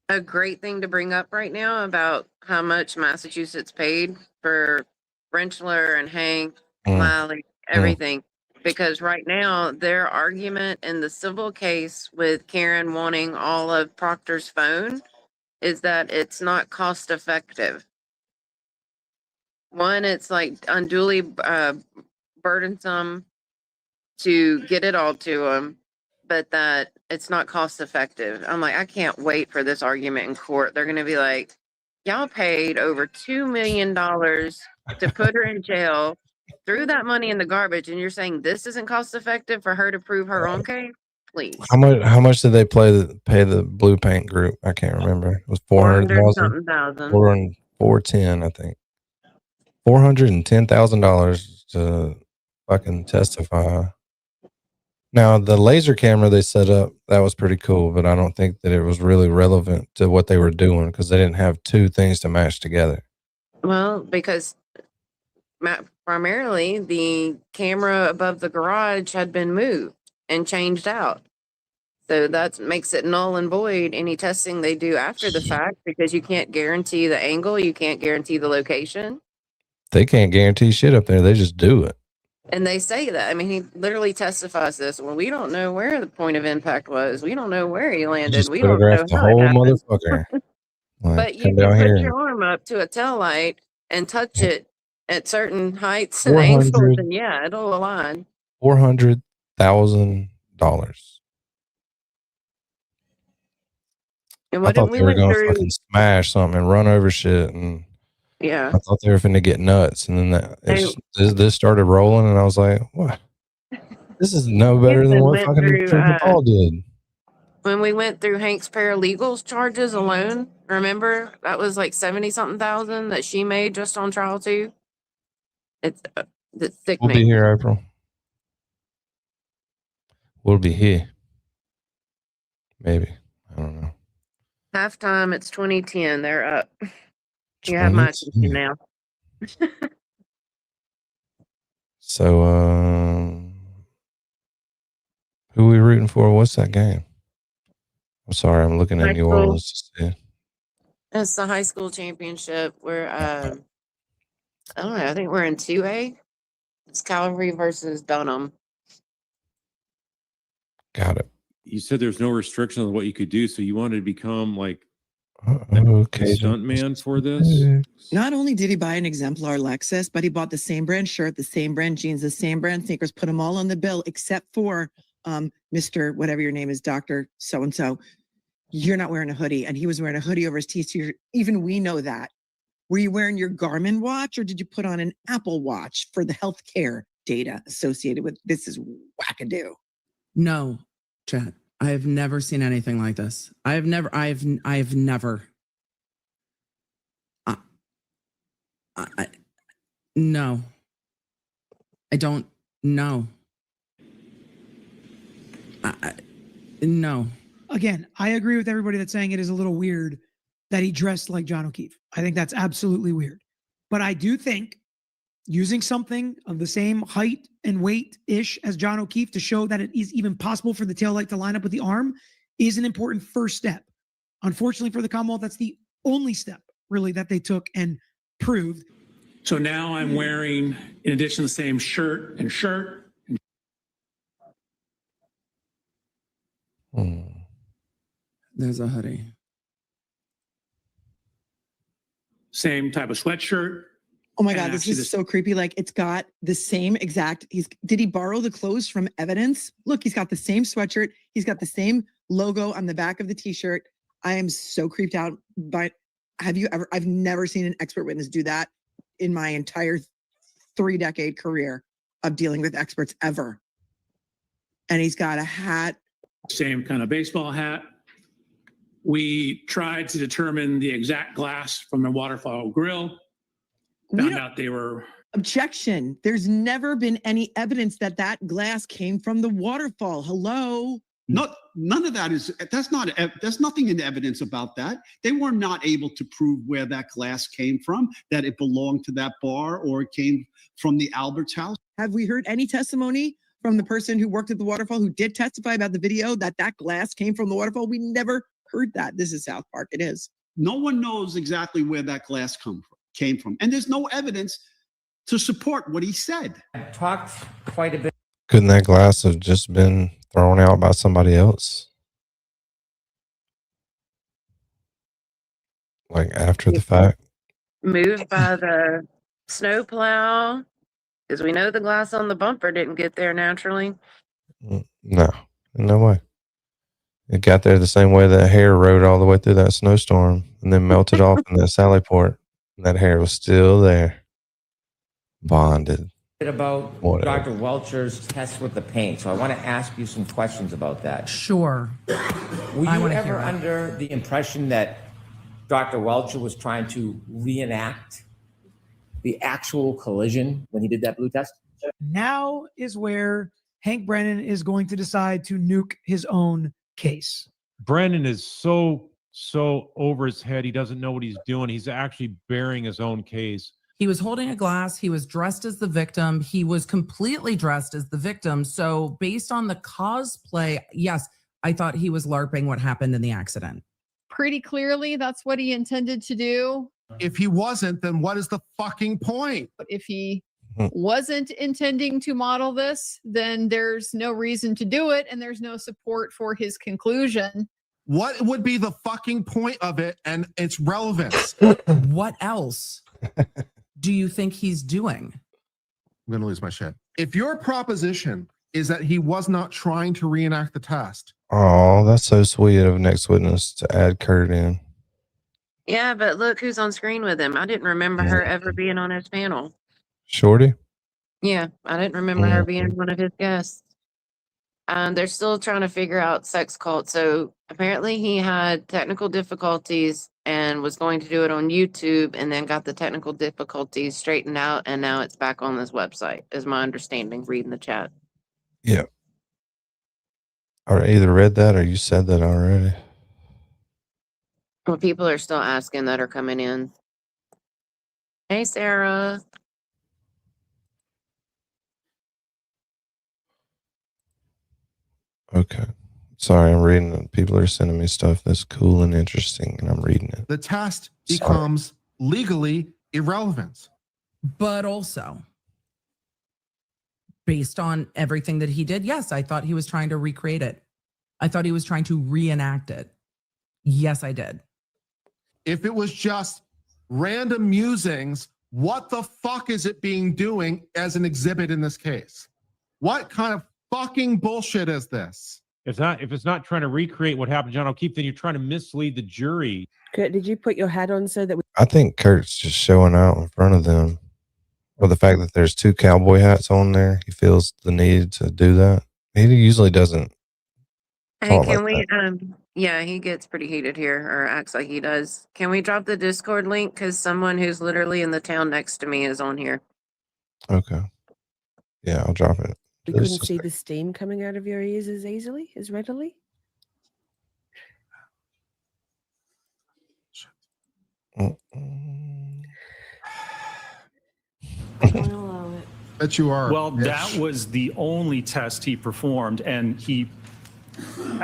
a great thing to bring up right now about how much Massachusetts paid for Rentschler and Hank, Miley, everything. Because right now, their argument in the civil case with Karen wanting all of Proctor's phone is that it's not cost effective. One, it's like unduly burdensome to get it all to them, but that it's not cost effective. I'm like, I can't wait for this argument in court. They're going to be like, y'all paid over $2 million to put her in jail, threw that money in the garbage, and you're saying this isn't cost effective for her to prove her own case? Please. How much did they pay the blue paint group? I can't remember. It was 400 400,000. something thousand. 410, I think. $410,000 to fucking testify. Now the laser camera they set up, that was pretty cool, but I don't think that it was really relevant to what they were doing because they didn't have two things to match together. Well, because primarily the camera above the garage had been moved and changed out. So that makes it null and void any testing they do after the fact because you can't guarantee the angle, you can't guarantee the location. They can't guarantee shit up there. They just do it. And they say that. I mean, he literally testifies this. Well, we don't know where the point of impact was. We don't know where he You landed. just We don't know photographed the how it whole happened. motherfucker. Like, But you come can down put here. your arm up to a tail light and touch it at certain heights and 400 angles, and yeah, it'll align. $400,000. And I what thought we they were went gonna through, fucking smash something and run over shit, and yeah. I thought they were finna get nuts, and then this started rolling, and I was like, "What? This is no better than even what went fucking through, Triple Paul did." when we went through Hank's paralegals charges alone, remember that was like 70 something thousand that she made just on trial too. It's We'll be sickening. here, April. We'll be here. Maybe. I don't know. Halftime, it's 2010. They're up. You have my attention now. So, who are we rooting for? What's that game? I'm sorry, I'm looking at New Orleans. It's the high school championship. We're I don't know. I think we're in 2A. It's Calvary versus Dunham. Got it. You said there's no restriction on what you could do, so you wanted to become like okay, a stuntman for this? Not only did he buy an exemplar Lexus, but he bought the same brand shirt, the same brand jeans, the same brand sneakers, put them all on the bill, except for Mr. whatever your name is, Dr. So-and-so. You're not wearing a hoodie. And he was wearing a hoodie over his t-shirt. Even we know that. Were you wearing your Garmin watch or did you put on an Apple Watch for the healthcare data associated with this? Is wackadoo. No, chat. I have never seen anything like this. I've never. No. I don't know. No. Again, I agree with everybody that's saying it is a little weird that he dressed like John O'Keefe. I think that's absolutely weird. But I do think using something of the same height and weight-ish as John O'Keefe to show that it is even possible for the taillight to line up with the arm is an important first step. Unfortunately for the Commonwealth, that's the only step really that they took and proved. So now I'm wearing, in addition to the same shirt, There's a hoodie. Same type of sweatshirt. Oh my And God, this actually is so creepy. Like it's got the same exact, did he borrow the clothes from evidence? Look, he's got the same sweatshirt. He's got the same logo on the back of the t-shirt. I am so creeped out by, I've never seen an expert witness do that in my entire 3-decade career of dealing with experts ever. And he's got a hat. Same kind of baseball hat. We tried to determine the exact glass from the waterfall grill. Found out they were. Objection. There's never been any evidence that that glass came from the waterfall. Hello. None of that is, there's nothing in evidence about that. They were not able to prove where that glass came from, that it belonged to that bar or it came from the Albert's house. Have we heard any testimony from the person who worked at the waterfall who did testify about the video that that glass came from the waterfall? We never heard that. This is South Park. It is. No one knows exactly where that glass came from. And there's no evidence to support what he said. Talked quite a bit. Couldn't that glass have just been thrown out by somebody else? Like after the fact? Moved by the snowplow, because we know the glass on the bumper didn't get there naturally. No, no way. It got there the same way that hair rode all the way through that snowstorm and then melted off in that Sally Port. And that hair was still there. Bonded. About Whatever. Dr. Welcher's test with the paint, so I want to ask you some questions about that. Sure. Were you ever under the impression that Dr. Welcher was trying to reenact the actual collision when he did that blue test? Now is where Hank Brennan is going to decide to nuke his own case. Brennan is so over his head. He doesn't know what he's doing. He's actually burying his own case. He was holding a glass. He was dressed as the victim. He was completely dressed as the victim. So based on the cosplay, yes, I thought he was LARPing what happened in the accident. Pretty clearly, that's what he intended to do. If he wasn't, then what is the fucking point? If he wasn't intending to model this, then there's no reason to do it, and there's no support for his conclusion. What would be the fucking point of it and its relevance? What else do you think he's doing? I'm going to lose my shit. If your proposition is that he was not trying to reenact the test. Oh, that's so sweet of Next Witness to add Kurt in. Yeah, but look who's on screen with him. I didn't remember her ever being on his panel. Shorty? Yeah, I didn't remember her being one of his guests. They're still trying to figure out sex cult. So apparently he had technical difficulties and was going to do it on YouTube and then got the technical difficulties straightened out. And now it's back on this website, is my understanding, reading the chat. Yeah. I either read that or you said that already. Well, people are still asking that are coming in. Hey, Sarah. Okay. Sorry, I'm reading it. People are sending me stuff that's cool and interesting, and I'm reading it. The test becomes legally irrelevant. But also, based on everything that he did, yes, I thought he was trying to recreate it. I thought he was trying to reenact it. Yes, I did. If it was just random musings, what the fuck is it being doing as an exhibit in this case? What kind of fucking bullshit is this? If it's not trying to recreate what happened to John O'Keefe, then you're trying to mislead the jury. Kurt, did you put your hat on so that we... I think Kurt's just showing out in front of them. Or the fact that there's 2 cowboy hats on there. He feels the need to do that. He usually doesn't. Hey, can we, yeah, he gets pretty heated here, or acts like he does. Can we drop the Discord link? Because someone who's literally in the town next to me is on here. Okay. Yeah, I'll drop it. We couldn't see the steam coming out of your ears as easily, as readily? Bet you are. Well, that was the only test he performed, and he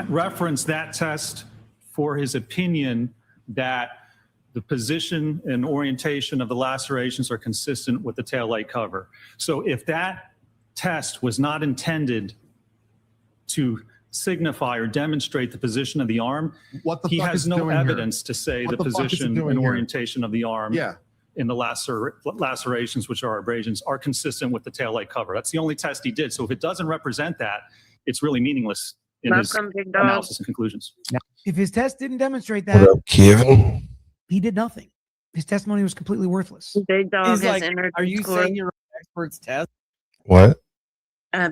referenced that test for his opinion that the position and orientation of the lacerations are consistent with the taillight cover. So if that test was not intended to signify or demonstrate the position of the arm. What the He fuck has is it no doing here? evidence to say What the the fuck is it position doing and here? orientation of the arm Yeah. in the lacerations, which are abrasions, are consistent with the tail light cover. That's the only test he did. So if it doesn't represent that, it's really meaningless in his Welcome, big dog. analysis and conclusions. If his test didn't demonstrate What that, up, Kevin? he did nothing. His testimony was completely worthless. Big dog He's has like, entered are you Discord. saying your expert's test? What?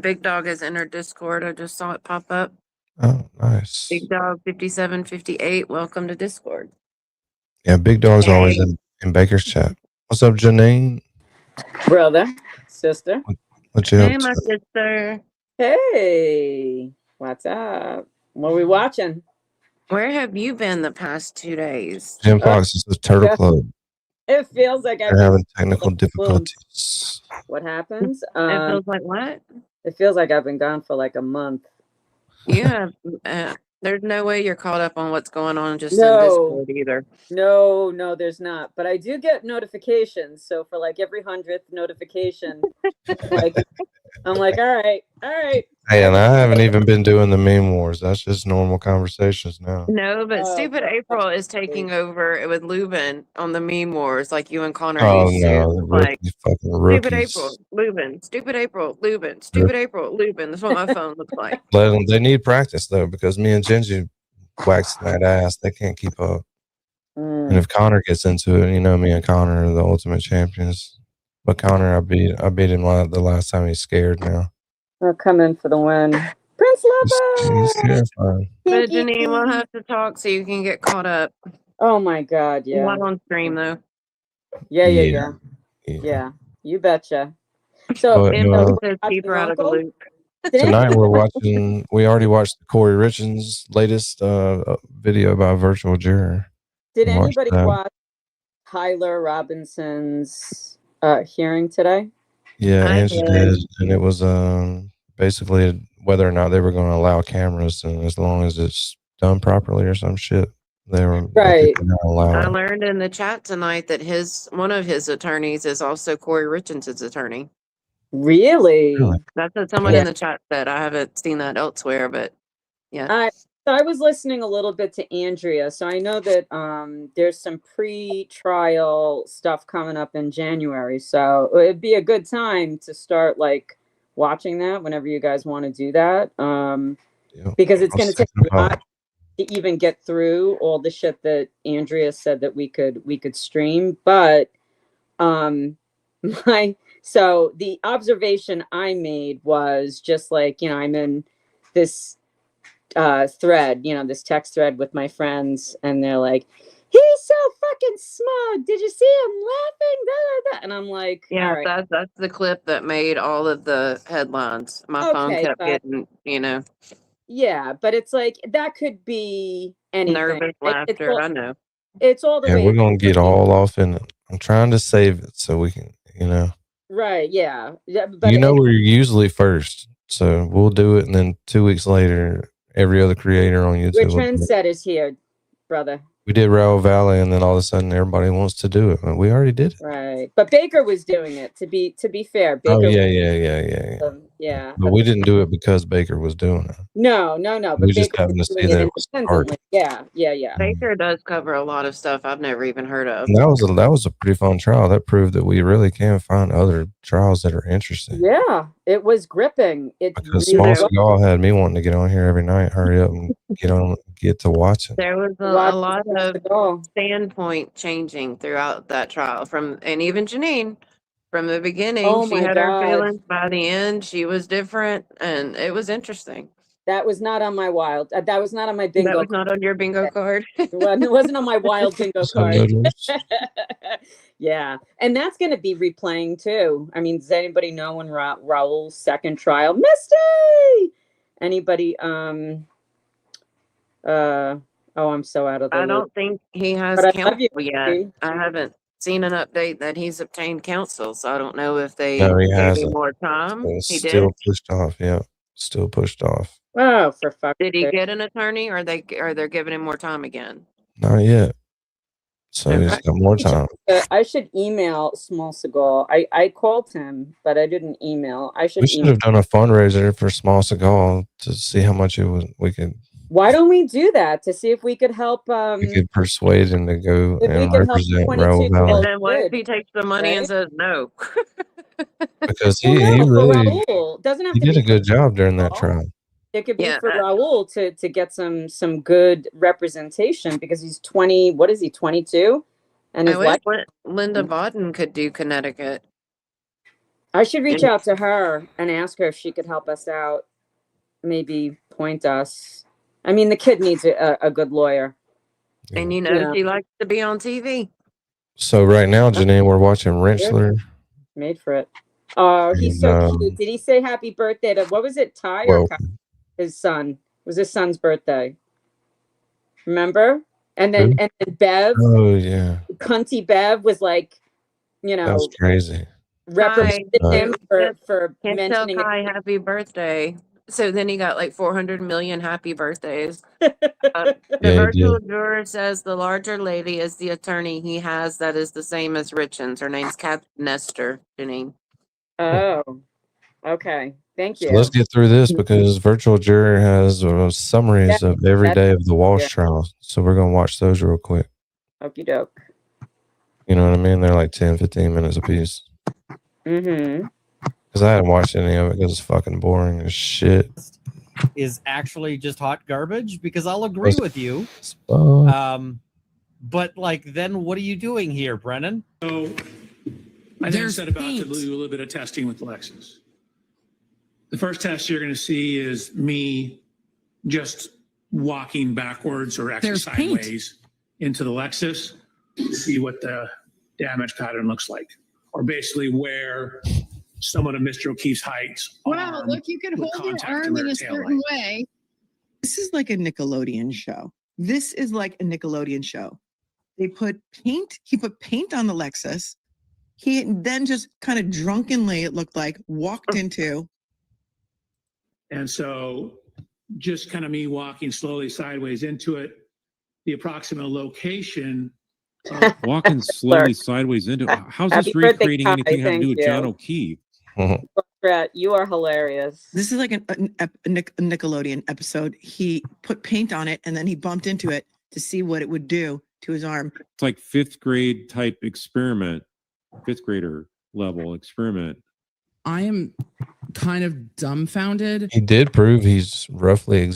Big dog has entered Discord. I just saw it pop up. Oh, nice. Big dog 5758. Welcome to Discord. Yeah, Big Dog's always Hey. in Baker's chat. What's up, Janine? Brother, sister. What you up Hey, my to? sister. Hey, what's up? What are we watching? Where have you been the past 2 days? Jim Fox is the Turtle Club. It feels like I've They're been having technical gone for difficulties. what happens? It feels like what? It feels like I've been gone for like a month. You have. There's no way you're caught up on what's going on just in No. Discord either. No, there's not. But I do get notifications. So for like every 100th notification, like I'm like, all right. Hey, and I haven't even been doing the meme wars. That's just normal conversations now. No, but Oh, Stupid God. April is taking over with Lubin on the meme wars like you and Connor Oh used no, to. the Like, fucking Stupid rookies. April, Lubin, Stupid April, Lubin, Stupid April, Lubin. That's what my phone looks like. They need practice though, because me and Gingy waxing that ass. They can't keep up. And if Connor gets into it, you know, me and Connor are the ultimate champions. But Connor, I beat him the last time. He's scared now. I'll come in for the win. Prince He's Lover. terrifying. But Janine, we'll have to talk so you can get caught up. Oh my God, yeah. Not on stream though. Yeah. You betcha. So But, Info says keep her out of the loop. tonight we already watched the Kouri Richins' latest video about virtual juror. Did Watched anybody that. watch Tyler Robinson's hearing today? Yeah, I Angie did. did, and it was basically whether or not they were going to allow cameras, and as long as it's done properly or some shit, they were Right. going to allow I it. learned in the chat tonight that one of his attorneys is also Kouri Richins' attorney. Really? That's what someone in the chat said. I haven't seen that elsewhere, but yeah. I was listening a little bit to Andrea, so I know that there's some pre-trial stuff coming up in January. So it'd be a good time to start like watching that whenever you guys want to do that, because it's going to take a lot to even get through all the shit that Andrea said that we could stream. But so the observation I made was just like, you know, I'm in this thread, you know, this text thread with my friends, and they're like, he's so fucking smug. Did you see him laughing? Da, da, da. And I'm like, Yeah, all right. that's the clip that made all of the headlines. My phone Okay, kept but- getting, Yeah, but it's like that could be anything. nervous Right? It's laughter. all- I know. It's all the Yeah, way. we're going to get all off in it. I'm trying to save it so we can, you know. Right. Yeah. But You know, we're usually first, so we'll do it, and then 2 weeks later, every other creator on YouTube. we're will do it. trendsetters here, brother. We did Raoul Valley, and then all of a sudden, everybody wants to do it. But we already did it. Right. But Baker was doing it. To be fair, Baker. Oh yeah. Yeah. But we didn't do it because Baker was doing it. No. But We just Baker happened was to see doing that it it was hard. independently. Yeah. Baker does cover a lot of stuff I've never even heard of. And that was a pretty fun trial. That proved that we really can find other trials that are interesting. Yeah, it was gripping. It Because really Small was. Seagal had me wanting to get on here every night. Hurry up and get to watching. There was a lot of standpoint changing throughout that trial, and even Janine, from the beginning, Oh she my had her God. feelings. By the end, she was different, and it was interesting. That was not on my wild. That was not on my bingo. That was not on your bingo card. It wasn't on my wild bingo Some card. noodles. Yeah, and that's going to be replaying too. I mean, does anybody know when Raul's second trial? Misty. Anybody? Oh, I'm so out of the I loop. don't think he has But I love counsel you, yet. Misty. I haven't seen an update that he's obtained counsel, so I don't know if they No, he gave him hasn't. more time. It's He still did. pushed off. Yeah, still pushed off. Oh, for fuck's Did he sake. get an attorney, or they're giving him more time again? Not yet. So he's got more time. I should email Small Seagal. I called him, but I didn't email. I should We should email. have done a fundraiser for Small Seagal to see how much it was. We could Why don't we do that to see if we could help? we could persuade him to go If we and could help represent 22 Raoul And Valley then what if he takes the money and right? says no? because Well, he no, for really Raul. Doesn't have he to did be a good job during that Raul. trial. It could be Yeah, for Raul to get some good representation because he's 20. What is he? 22, and I his wish life. Linda Bodden could do Connecticut. I should reach And- out to her and ask her if she could help us out. Maybe point us. I mean, the kid needs a good lawyer. And you know, she likes to be on TV. So right now, Janine, we're watching Wrenchler. Made for it. Oh, he's And, so cute. Did he say happy birthday to what was it? Ty or well- Kai? His son? It was his son's birthday. Remember? And then Who? and then Bev, Oh yeah, cunty Bev was like, you that know, was crazy. represented Kai. him for Can't tell mentioning Kai it. happy birthday. So then he got like 400 million happy birthdays. The Yeah, he virtual did. juror says the larger lady is the attorney he has that is the same as Richins. Her name's Kat Nestor, Janine. Oh, okay. Thank So you. let's get through this because virtual juror has summaries Yeah, of every that's- day of the Walshe yeah. trial. So we're gonna watch those real quick. Okie doke. You know what I mean? They're like 10, 15 minutes a piece. Mm-hmm. Because I hadn't watched any of it because it's fucking boring as shit. Is actually just hot garbage because I'll agree Yes. with you. Uh, But like, then what are you doing here, Brennan? So I then There's set about to paint. do a little bit of testing with Lexus. The first test you're going to see is me just walking backwards or actually There's paint. sideways into the Lexus to see what the damage pattern looks like, or basically where someone of Mr. O'Keefe's height. Wow, look, you could would hold your contact the arm in rear a tail certain light. way. This is like a Nickelodeon show. This is like a Nickelodeon show. They put paint, he put paint on the Lexus. He then just kind of drunkenly, it looked like, walked into. And so just kind of me walking slowly sideways into it, the approximate location. Walking slowly sideways into it. How's Happy this birthday, recreating Kai. anything having to do Thank with John you. O'Keefe? Brett, you are hilarious. This is like a Nickelodeon episode. He put paint on it and then he bumped into it to see what it would do to his arm. It's like fifth grade type experiment, fifth grader level experiment. I am kind of dumbfounded. he did prove he's roughly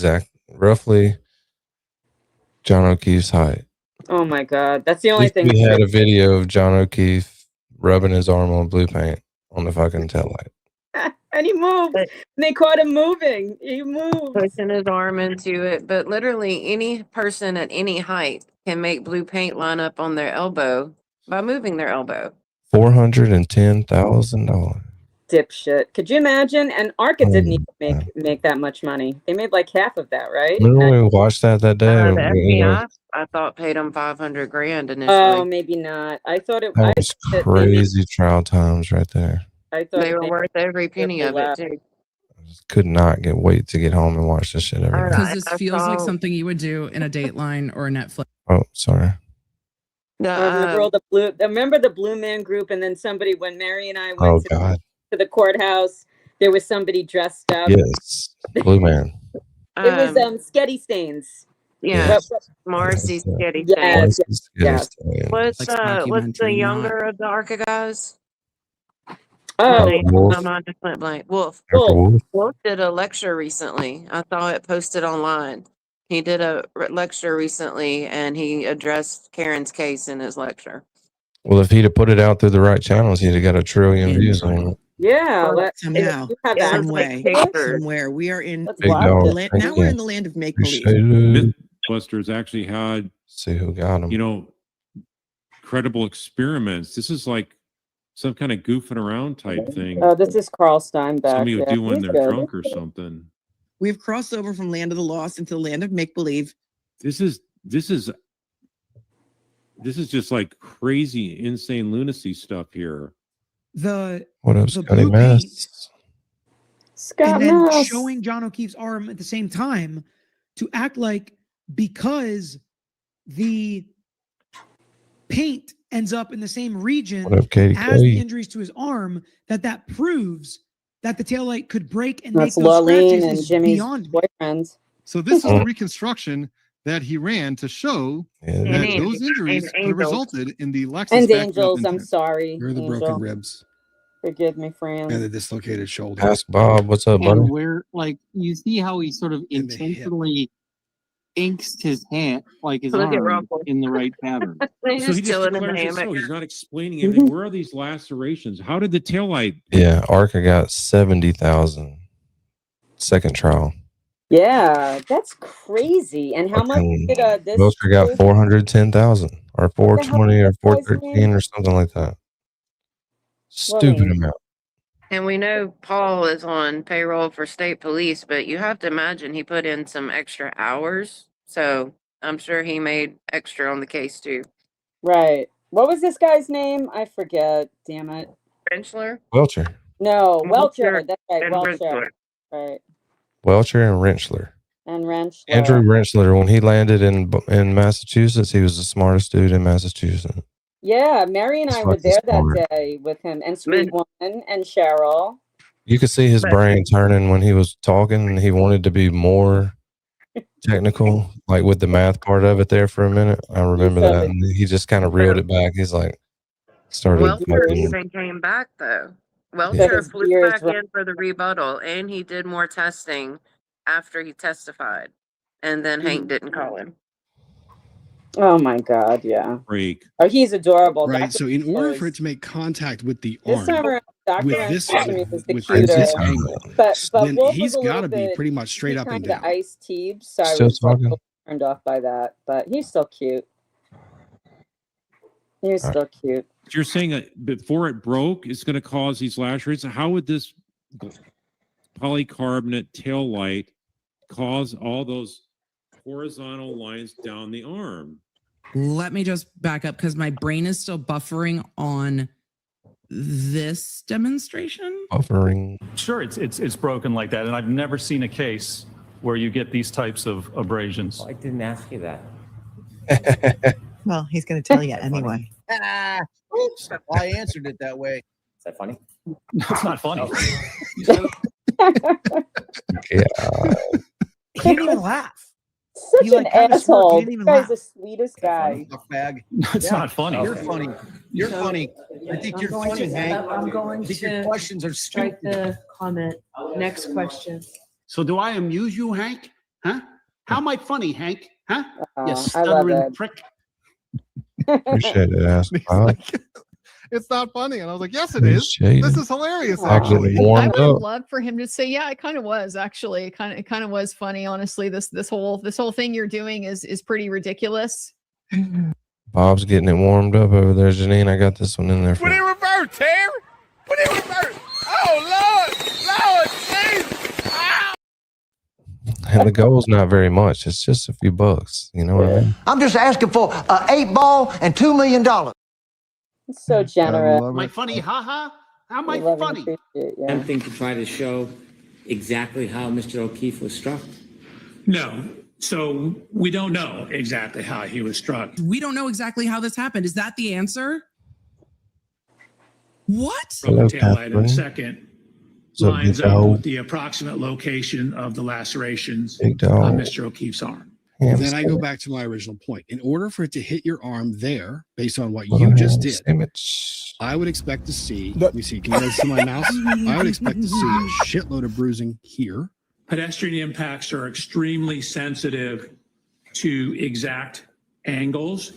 John O'Keefe's height. Oh my God, that's the At only least thing. we had a video of John O'Keefe rubbing his arm on blue paint on the fucking taillight. And he moved. And they caught him moving. He moved. Pushing his arm into it. But literally any person at any height can make blue paint line up on their elbow by moving their elbow. $410,000. Dipshit. Could you imagine? And Arca Oh, didn't even make that much money. They made like half of that, right? Remember when we watched that day? The You know, FBI, I thought, paid him 500 grand initially. Oh, maybe not. I thought it. that was crazy trial times right there. I thought They it were made- worth every penny of it, left. too. Could not wait to get home and watch this shit every All day. Because this I feels like saw- something you would do in a Dateline or a Netflix. Oh, sorry. Remember the blue? Remember the Blue Man Group? And then somebody, when Mary and I went Oh, to, God. to the courthouse, there was somebody dressed up. Yes. Blue Man. It was Sketty Stains. Yeah, Yes. Marcy's Sketty Yes, Stains. yes. What's Like what's the documentary, younger of the Arca guys? Oh, Name? Wolf. I'm not just went blank. Wolf. Dr. Wolf. Wolf did a lecture recently. I saw it posted online. He did a lecture recently, and he addressed Karen's case in his lecture. Well, if he'd have put it out through the right channels, he'd have got 1 trillion views on it. Yeah. Somehow, You have some that. way, papers. somewhere. We are in That's Big wild. dog. the land, now we're Yeah. in the land of make believe. Appreciate it. Mythbusters actually had, See who got him. you know, credible experiments. This is like some kind of goofing around type thing. Oh, this is Carl Steinbeck. Somebody would Yeah, do when he's they're good. drunk or something. We've crossed over from land of the lost into the land of make believe. This is just like crazy, insane lunacy stuff here. The What up, the Scotty blue Mass? paint Scott and then Mouse. showing John O'Keefe's arm at the same time to act like because the paint ends up in the same region What up, Katie as the K? injuries to his arm, that proves that the taillight could break and That's make those Lurleen scratches and is Jimmy's beyond me. boyfriends. So this is the reconstruction that he ran to show that those injuries could have resulted in the Lexus And backing up Angels, into I'm it. sorry. Where are the Angel. broken ribs Forgive me, friend. and the dislocated shoulder? Ask Bob. What's up, buddy? And where, like, you see how he sort of And the hip. intentionally inks his hand, like his Look at arm, Ruffle. in the right pattern. He's So he just just chilling in the declares it hammock. so. He's not explaining anything. Where are these lacerations? How did the taillight? Yeah, Arca got 70,000. Second trial. Yeah, that's crazy. And how much And did this? Wilshire got do? 410,000 or What the hell 420 or is this guy's 413 name? or something like that. Stupid Lurleen. amount. And we know Paul is on payroll for state police, but you have to imagine he put in some extra hours. So I'm sure he made extra on the case too. Right. What was this guy's name? I forget. Damn it. Rentschler? Welcher. No, Welcher Welcher. That's right. and Welcher. Rentschler. Right. Welcher and Rentschler. And Wrench. Andrew Rentschler, when he landed in Massachusetts, he was the smartest dude in Massachusetts. Yeah, Mary and He's I were fucking there smart. that day with him and Sweet One and Cheryl. You could see his brain turning when he was talking, and he wanted to be more technical, like with the math part of it there for a minute. I remember that. And he just kind of reeled it back. He's like, started Welcher fucking, even came back though. Because Welcher his flew ears back were- in for the rebuttal, and he did more testing after he testified. And then Hank didn't call him. Oh my God, yeah. Break. Oh, he's adorable. Right. Dr. So in order was- for it to make contact with the this arm, time around, Dr. with Wrench this to me was the with cuter. this angle, But then Wolf he's was a got little to be bit- pretty much straight up and kind down. of ice teebs, so I Still was like, talking? turned off by that. But he's still cute. He's still cute. You're saying that before it broke, it's going to cause these lacerations. How would this polycarbonate tail light cause all those horizontal lines down the arm? Let me just back up because my brain is still buffering on this demonstration. Buffering. Sure, it's broken like that, and I've never seen a case where you get these types of abrasions. I didn't ask you that. Well, he's going to tell you anyway. Oops, I answered it that way. Is that funny? It's not funny. Yeah. He can't even laugh. Such He, like, an kinda smirked, asshole. he didn't even This guy's laugh. the sweetest guy. Bag. It's not funny. You're funny. You're funny. I think you're funny, Hank. I'm going I think your to questions are strike stupid. the comment. Next question. So do I amuse you, Hank? Huh? How am I funny, Hank? Huh? You I love stuttering it. prick. Appreciate it, ask Bob. It's not funny. And I was like, yes, it is. Appreciate This it. is hilarious, I'm getting actually. I warmed would have up. loved for him to say, "Yeah, it kind of was actually. It kind of was funny. Honestly, this whole thing you're doing is pretty ridiculous." Bob's getting it warmed up over there, Janine. I got this one in there for Put it you. in reverse, Terry. Put it in reverse. Oh, Lord, Jesus. Ow. And the goal's not very much. It's just a few bucks. You know what I mean? I'm just asking for an 8-ball and $2 million. He's so generous. Am I funny? Ha ha. How am I We love and funny? appreciate you. Attempting to try to show exactly how Mr. O'Keefe was struck. No. So we don't know exactly how he was struck. We don't know exactly how this happened. Is that the answer? What? From the Hello, tail light, and Catherine. the second So, lines big up dog. with the approximate location of the lacerations Big on dog. Mr. O'Keefe's arm. Then I go back to my original point. In order for it to hit your arm there, based on what you just did, I would expect to see, let me see, can you guys see my mouse? I would expect to see a shitload of bruising here. Pedestrian impacts are extremely sensitive to exact angles.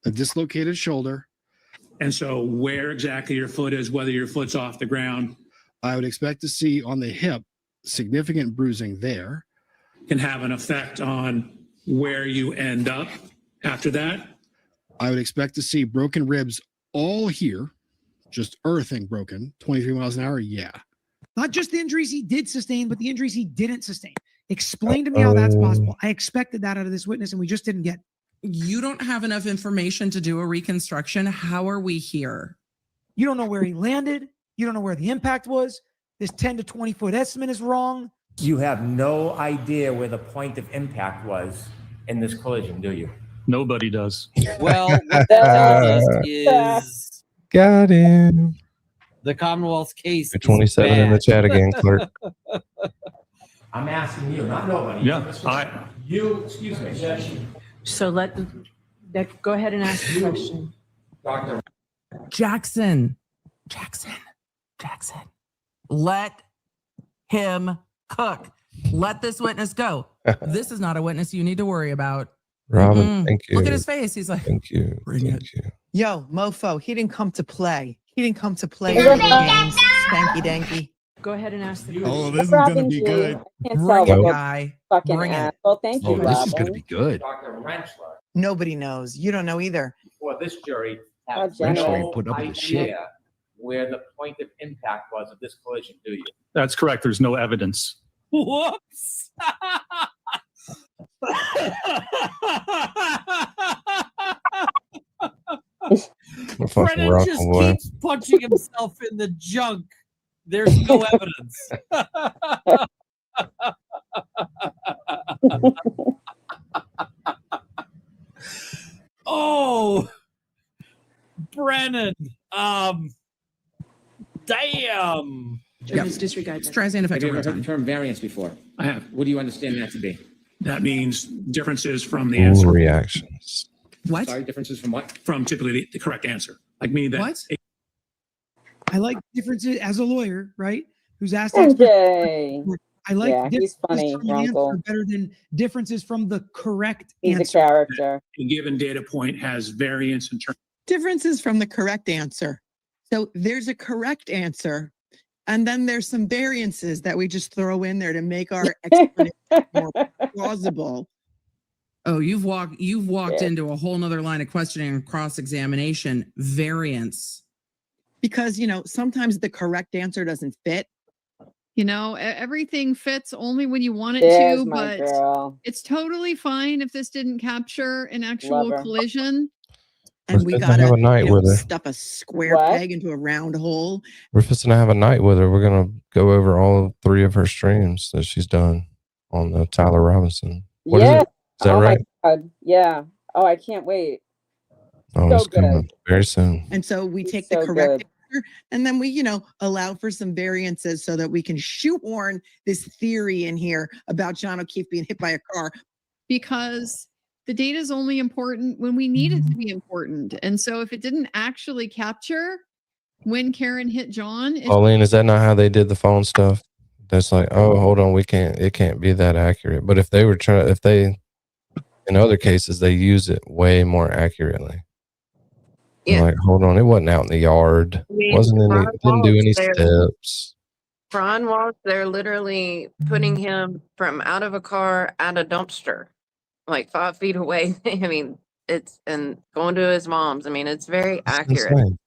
A dislocated shoulder. And so where exactly your foot is, whether your foot's off the ground, I would expect to see on the hip significant bruising there. can have an effect on where you end up after that. I would expect to see broken ribs all here, just earthing broken, 23 miles an hour. Yeah. Not just the injuries he did sustain, but the injuries he didn't sustain. Explain to me how that's possible. I expected that out of this witness, and we just didn't get it. You don't have enough information to do a reconstruction. How are we here? You don't know where he landed. You don't know where the impact was. This 10 to 20 foot estimate is wrong. You have no idea where the point of impact was in this collision, do you? Nobody does. Well, what that tells us is Got him. the Commonwealth's case is 27 in the bad. chat again, clerk. I'm asking you, not nobody. Yeah, You, excuse me. So go ahead and ask the question. Dr. Jackson. Let him cook. Let this witness go. This is not a witness you need to worry about. Robin, thank you. Look at his face. He's like, thank you. Bring it. Yo, mofo, he didn't come to play. He didn't come to play Bring video it. games. Spanky danky. Go ahead and ask the question. Oh, this is gonna be good. I can't Bring tell it, what guy. fucking Bring ass. it. Well, thank you, Oh, this is gonna Robin. be good. Dr. Rentschler, Nobody knows. You don't know either. before this jury, Oh, have Jennifer. no Put up with the shit. idea where the point of impact was of this collision, do you? that's correct. There's no evidence. Whoops. Brennan just keeps punching himself in the junk. There's no evidence. Oh, Brennan. Damn. Judges disregard that. Try Have you ineffective ever heard the overtime. term variance before? I have. What do you understand that to be? That means differences from the answer, Reactions. What? Sorry, differences from what? from typically the correct answer. Like meaning that What? I like differences as a lawyer, right? Who's asked MJ. I like Yeah, he's differences funny, from the answer Runkle. better than differences from the correct He's answer. a character. a given data point has variance in terms. Differences from the correct answer. So there's a correct answer, and then there's some variances that we just throw in there to make our explanation more plausible. Oh, you've walked Yeah. into a whole nother line of questioning and cross-examination. Variance. Because, sometimes the correct answer doesn't fit. Everything fits only when you want it There's to, my but girl. it's totally fine if this didn't capture an actual Love her. collision. And we We're gotta have a night with her. stuff a square What? peg into a round hole. We're fixing to have a night with her. We're gonna go over all 3 of her streams that she's done on the Tyler Robinson. What is Yeah. it? Is that Oh right? my God. Yeah. Oh, I can't wait. Oh, So it's coming good. very soon. And so we He's take the so correct good. answer and then we, allow for some variances so that we can shoehorn this theory in here about John O'Keefe being hit by a car. Because the data is only important when we need it to be important. And so if it didn't actually capture when Karen hit John, it's Pauline, is that not how they did the phone stuff? That's like, oh, hold on, it can't be that accurate. But if they in other cases they use it way more accurately. Yeah. Like, hold on, it wasn't out in the yard. Wasn't any, didn't do any steps. Ron Walsh, they're literally putting him from out of a car at a dumpster, like 5 feet away. I mean, and going to his mom's. I mean, it's very accurate. Insane.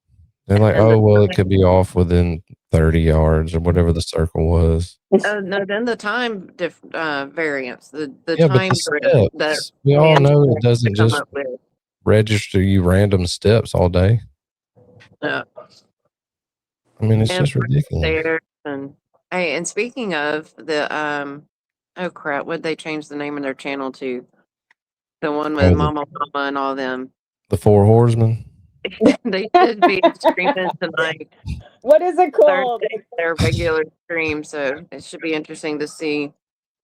They're like, And oh, the well, it time- could be off within 30 yards or whatever the circle was. No, then the time variance, the Yeah, but time the drift that steps, we all Nancy know has it doesn't to come just up with. register you random steps all day. Yeah. I mean, it's And just ridiculous. stairs and hey, and speaking of the oh crap, what'd they change the name of their channel to? The one with Oh, Mama and all them. The Four Horsemen. They should be streaming tonight. What is it called? Thursday, their regular stream, so it should be interesting to see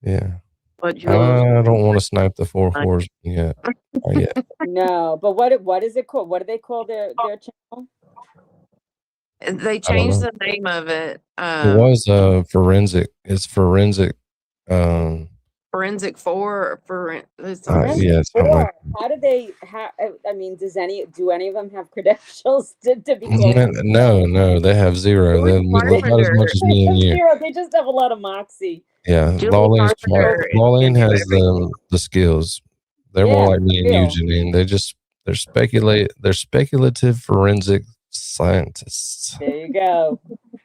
Yeah. what you I don't want to snipe the Four Horsemen yet. Not yet. No, but what is it called? What do they call their channel? They changed the name of it. It was forensic. It's forensic. Forensic 4 or Yeah, something like How do they? I mean, do any of them have credentials to be? No, they have zero. They're about as much as me and you. Zero. They just have a lot of moxie. Yeah, Julie Pauline has the skills. They're more like me and you, Janine. They're speculative forensic scientists. There you go.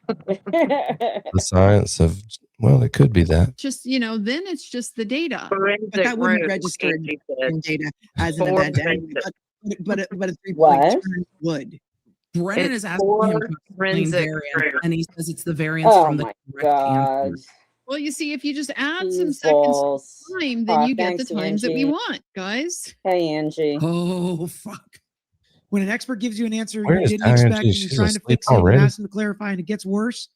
The science of, well, it could be that. just, then it's just the data. But that wouldn't register in data as an event. But a 3-point turn would. Brennan It's is asking him to explain forensic variance, prayer. and he says it's the variance Oh from the my correct God. answer. Well, you see, if you just add some Cheese seconds balls. of time, then you get the Thanks, times that we Angie. want, guys. Hey, Angie. Oh, fuck. When an expert gives you an answer Where you is didn't Diane expect G? and you're She's trying to asleep fix it, you already? ask them to clarify and it gets worse.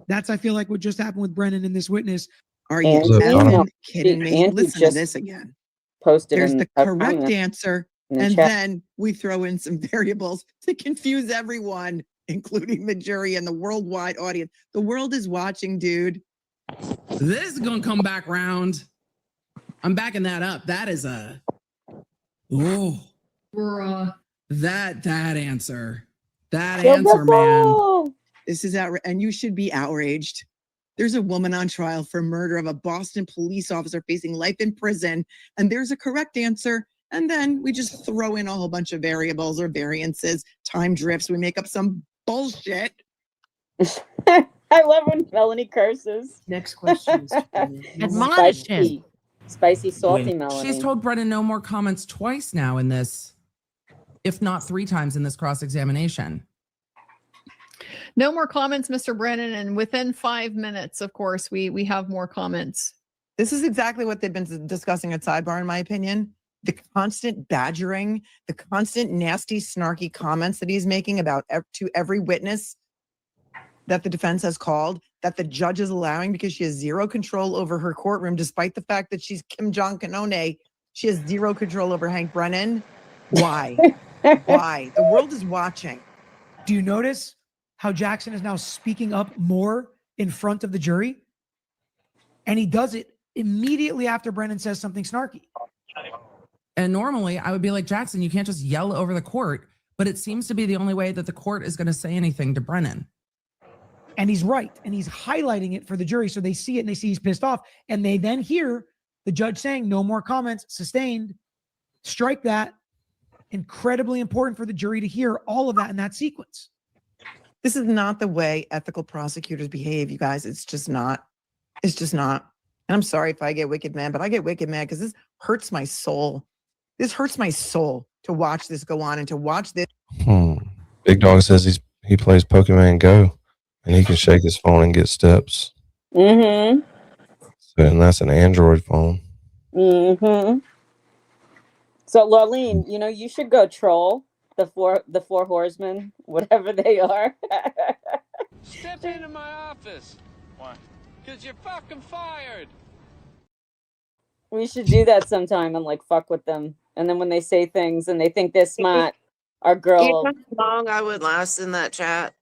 That's, I feel like, what just happened with Brennan and this witness. Are you Angie, effing kidding me? Angie Listen to just this again. Posted There's in the a correct comment answer, in the and chat. then we throw in some variables to confuse everyone, including the jury and the worldwide audience. The world is watching, dude. This is gonna come back round. I'm backing that up. That is a that answer. That answer, man. This is and you should be outraged. There's a woman on trial for murder of a Boston police officer facing life in prison, and there's a correct answer. And then we just throw in a whole bunch of variables or variances, time drifts. We make up some bullshit. I love when Melanie curses. Next question. Admonish him. Spicy, salty Melanie. She's told Brennan no more comments twice now in this, if not 3 times in this cross-examination. No more comments, Mr. Brennan. And within 5 minutes, of course, we have more comments. This is exactly what they've been discussing at sidebar, in my opinion. The constant badgering, the constant nasty, snarky comments that he's making about to every witness that the defense has called, that the judge is allowing because she has zero control over her courtroom, despite the fact that she's Kim Jong-un. She has zero control over Hank Brennan. Why? Why? The world is watching. Do you notice how Jackson is now speaking up more in front of the jury? And he does it immediately after Brennan says something snarky. And normally I would be like, Jackson, you can't just yell over the court, but it seems to be the only way that the court is going to say anything to Brennan. And he's right. And he's highlighting it for the jury. So they see it and they see he's pissed off. And they then hear the judge saying, no more comments, sustained, strike that. Incredibly important for the jury to hear all of that in that sequence. This is not the way ethical prosecutors behave, you guys. It's just not. It's just not. And I'm sorry if I get wicked mad, but I get wicked mad because this hurts my soul. This hurts my soul to watch this go on and to watch this. Big Dog says he plays Pokemon Go and he can shake his phone and get steps. Mm-hmm. So, and that's an Android phone. Mm-hmm. So, Laurleen, you should go troll the four horsemen, whatever they are. Step into my office. Why? Because you're fucking fired. We should do that sometime and fuck with them. And then when they say things and they think they're smart, our girl. You know how long I would last in that chat?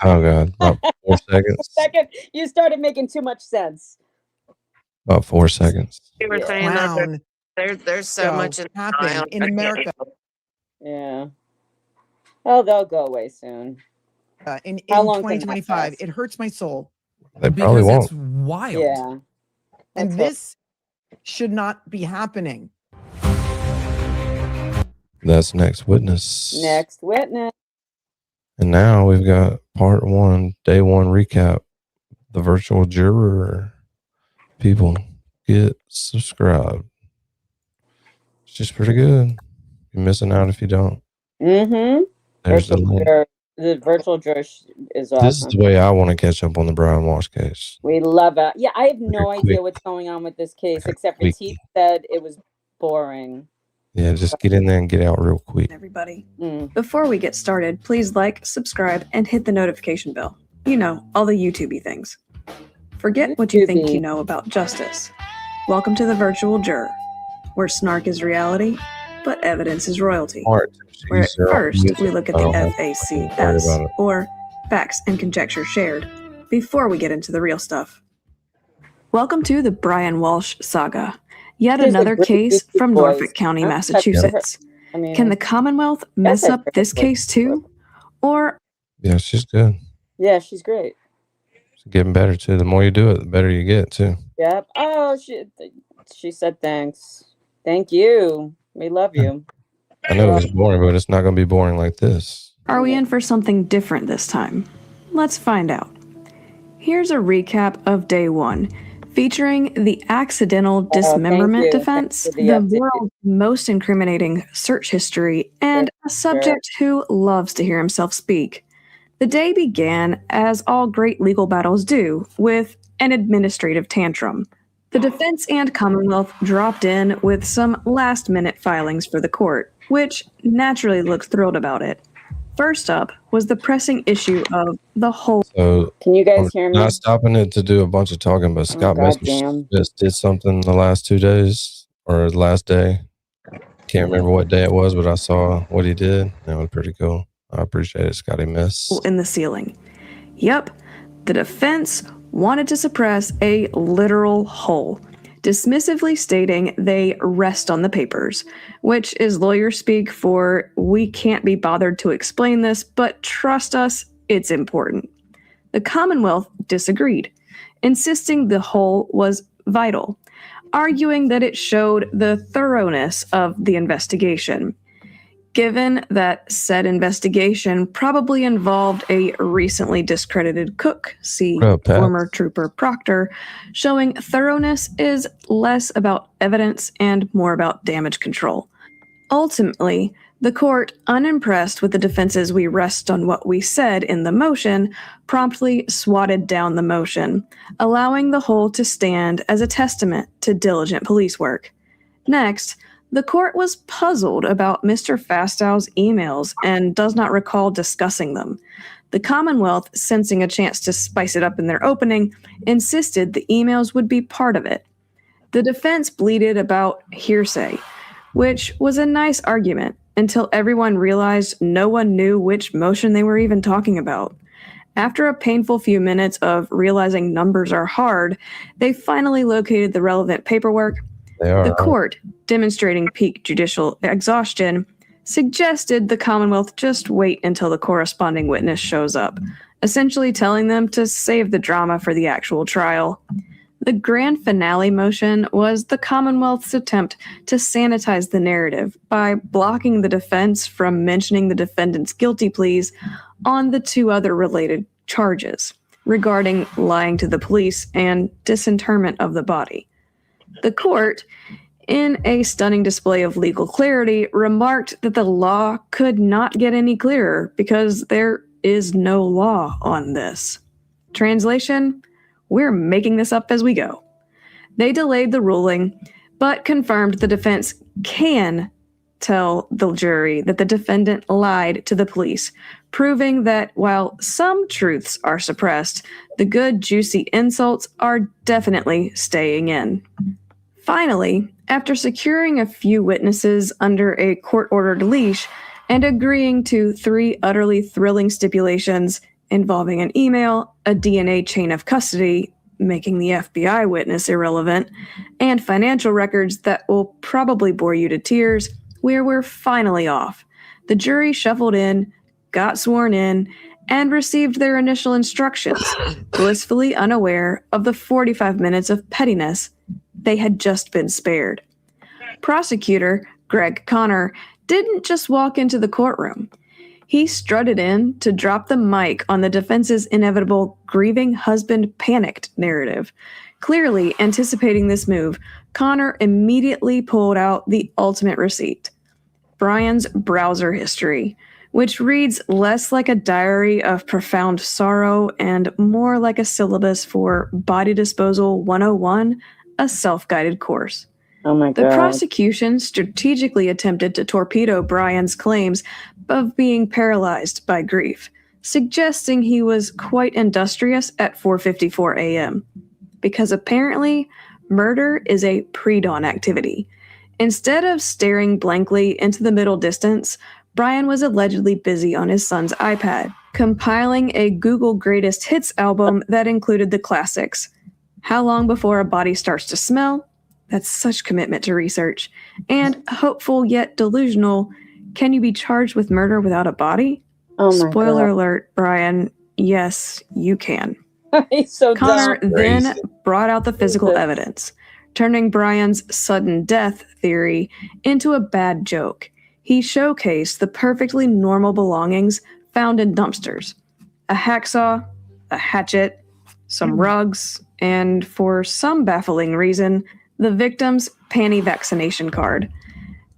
Oh God, about 4 seconds. Second, you started making too much sense. About 4 seconds. You were saying that there's so much in America. Yeah. Oh, they'll go away soon. In How long can that 2025, last? it hurts my soul. They probably won't. It's wild. Yeah. And this should not be happening. That's next witness. Next witness. And now we've got part 1, day 1 recap. The virtual juror. People, get subscribed. It's just pretty good. You're missing out if you don't. Mm-hmm. There's the link. The virtual juror is awesome. This is the way I want to catch up on the Brian Walsh case. We love it. Yeah, I have no Very idea quick. what's going on with this case, except for Quick. Teeth said it was boring. Yeah, just get in there and get out real quick. Everybody. Before we get started, please like, subscribe, and hit the notification bell. You know, all the YouTubey things. Forget what you think you know about justice. Welcome to the virtual juror, where snark is reality, but evidence is royalty. Where at first we look at the FACS, or facts and conjecture shared, before we get into the real stuff. Welcome to the Brian Walsh saga. Yet Here's another the case British from boys. Norfolk County, I'm Massachusetts. I mean, Can the Commonwealth mess that's up this case too? Or Yeah, she's good. Yeah, she's great. She's getting better too. The more you do it, the better you get too. Yep. Oh, she said thanks. Thank you. We love you. I know it was boring, but it's not going to be boring like this. are we in for something different this time? Let's find out. Here's a recap of day 1, featuring the accidental dismemberment you. defense, Thanks for the the update. world's most incriminating search history, and a subject who loves to hear himself speak. The day began, as all great legal battles do, with an administrative tantrum. The defense and Commonwealth dropped in with some last-minute filings for the court, which naturally looked thrilled about it. First up was the pressing issue of the whole. So Can you guys I'm hear me? not stopping it to do a bunch of talking, but Scott goddamn. just did something the last 2 days or the last day. Can't remember what day it was, but I saw what he did. That was pretty cool. I appreciate it, Scotty Miss. In the ceiling. Yep, the defense wanted to suppress a literal hole, dismissively stating they rest on the papers, which is lawyer speak for we can't be bothered to explain this, but trust us, it's important. The Commonwealth disagreed, insisting the hole was vital, arguing that it showed the thoroughness of the investigation. Given that said investigation probably involved a recently discredited cook, see former Trooper Proctor, showing thoroughness is less about evidence and more about damage control. Ultimately, the court, unimpressed with the defense's "we rest on what we said" in the motion, promptly swatted down the motion, allowing the whole to stand as a testament to diligent police work. Next, the court was puzzled about Mr. Fastow's emails and does not recall discussing them. The Commonwealth, sensing a chance to spice it up in their opening, insisted the emails would be part of it. The defense bleated about hearsay, which was a nice argument until everyone realized no one knew which motion they were even talking about. After a painful few minutes of realizing numbers are hard, they finally located the relevant paperwork. The court, demonstrating peak judicial exhaustion, suggested the Commonwealth just wait until the corresponding witness shows up, essentially telling them to save the drama for the actual trial. The grand finale motion was the Commonwealth's attempt to sanitize the narrative by blocking the defense from mentioning the defendant's guilty pleas on the two other related charges regarding lying to the police and disinterment of the body. The court, in a stunning display of legal clarity, remarked that the law could not get any clearer because there is no law on this. Translation: we're making this up as we go. They delayed the ruling, but confirmed the defense can tell the jury that the defendant lied to the police, proving that while some truths are suppressed, the good, juicy insults are definitely staying in. Finally, after securing a few witnesses under a court-ordered leash and agreeing to 3 utterly thrilling stipulations involving an email, a DNA chain of custody, making the FBI witness irrelevant, and financial records that will probably bore you to tears, we're finally off. The jury shuffled in, got sworn in, and received their initial instructions, blissfully unaware of the 45 minutes of pettiness they had just been spared. Prosecutor Greg Connor didn't just walk into the courtroom. He strutted in to drop the mic on the defense's inevitable grieving husband panicked narrative. Clearly anticipating this move, Connor immediately pulled out the ultimate receipt: Brian's browser history, which reads less like a diary of profound sorrow and more like a syllabus for Body Disposal 101, a self-guided course. Oh my God. The prosecution strategically attempted to torpedo Brian's claims of being paralyzed by grief, suggesting he was quite industrious at 4:54 a.m. Because apparently, murder is a pre-dawn activity. Instead of staring blankly into the middle distance, Brian was allegedly busy on his son's iPad, compiling a Google Greatest Hits album that included the classics: How Long Before a Body Starts to Smell? That's such commitment to research. And hopeful yet delusional, Can You Be Charged with Murder Without a Body? Oh my Spoiler God. alert, Brian. Yes, you can. He's so Connor dumb. then brought out the physical evidence, turning Brian's sudden death theory into a bad joke. He showcased the perfectly normal belongings found in dumpsters: a hacksaw, a hatchet, some rugs, and for some baffling reason, the victim's panty vaccination card.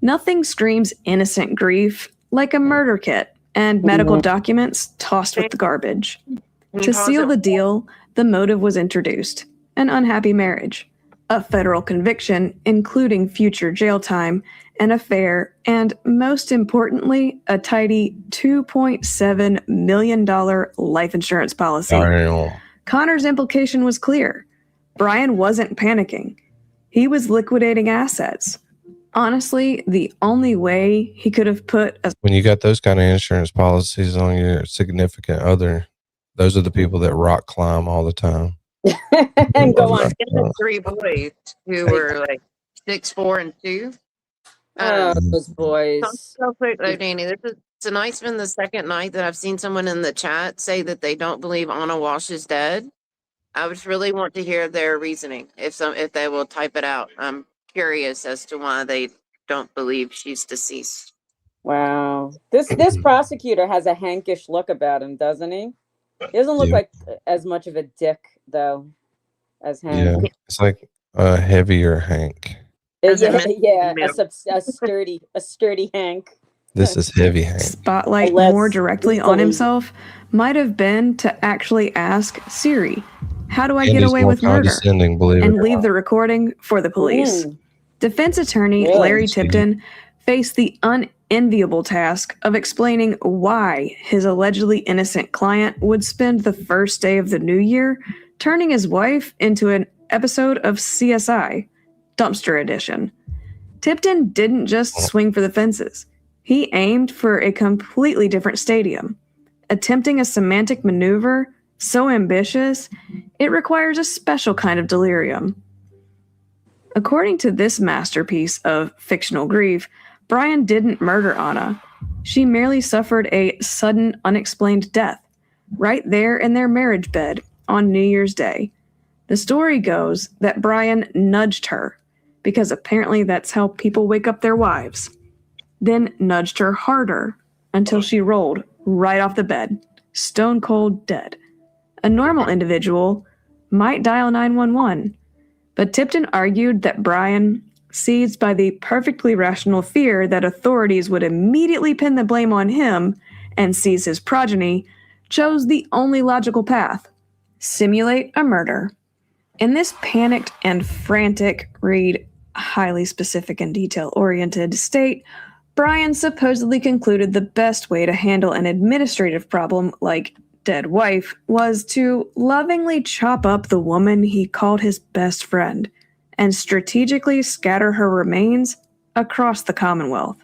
Nothing screams innocent grief like a murder kit and medical documents tossed with the garbage. To seal the deal, the motive was introduced: an unhappy marriage, a federal conviction, including future jail time, an affair, and most importantly, a tidy $2.7 million life insurance policy. Damn. Connor's implication was clear. Brian wasn't panicking. He was liquidating assets. Honestly, the only way he could have put a When you got those kind of insurance policies on your significant other, those are the people that rock climb all the time. And go on. Get the 3 boys who were like 6, 4, and 2. Oh, those boys. So quick though, Danny. Tonight's been the second night that I've seen someone in the chat say that they don't believe Anna Walshe is dead. I would really want to hear their reasoning if they will type it out. I'm curious as to why they don't believe she's deceased. Wow. This prosecutor has a hankish look about him, doesn't he? He doesn't look like as much of a dick though as Hank. Yeah, it's like a heavier Hank. Yeah, a sturdy Hank. This is heavy Hank. Spotlight more directly on himself might have been to actually ask Siri, how do I get away with murder? And leave the recording for the police. Defense attorney Larry Tipton faced the unenviable task of explaining why his allegedly innocent client would spend the first day of the new year turning his wife into an episode of CSI, Dumpster Edition. Tipton didn't just swing for the fences. He aimed for a completely different stadium, attempting a semantic maneuver so ambitious, it requires a special kind of delirium. According to this masterpiece of fictional grief, Brian didn't murder Anna. She merely suffered a sudden, unexplained death, right there in their marriage bed on New Year's Day. The story goes that Brian nudged her, because apparently that's how people wake up their wives, then nudged her harder until she rolled right off the bed, stone cold dead. A normal individual might dial 911, but Tipton argued that Brian, seized by the perfectly rational fear that authorities would immediately pin the blame on him and seize his progeny, chose the only logical path: simulate a murder. In this panicked and frantic, read highly specific and detail-oriented state, Brian supposedly concluded the best way to handle an administrative problem like dead wife was to lovingly chop up the woman he called his best friend and strategically scatter her remains across the Commonwealth.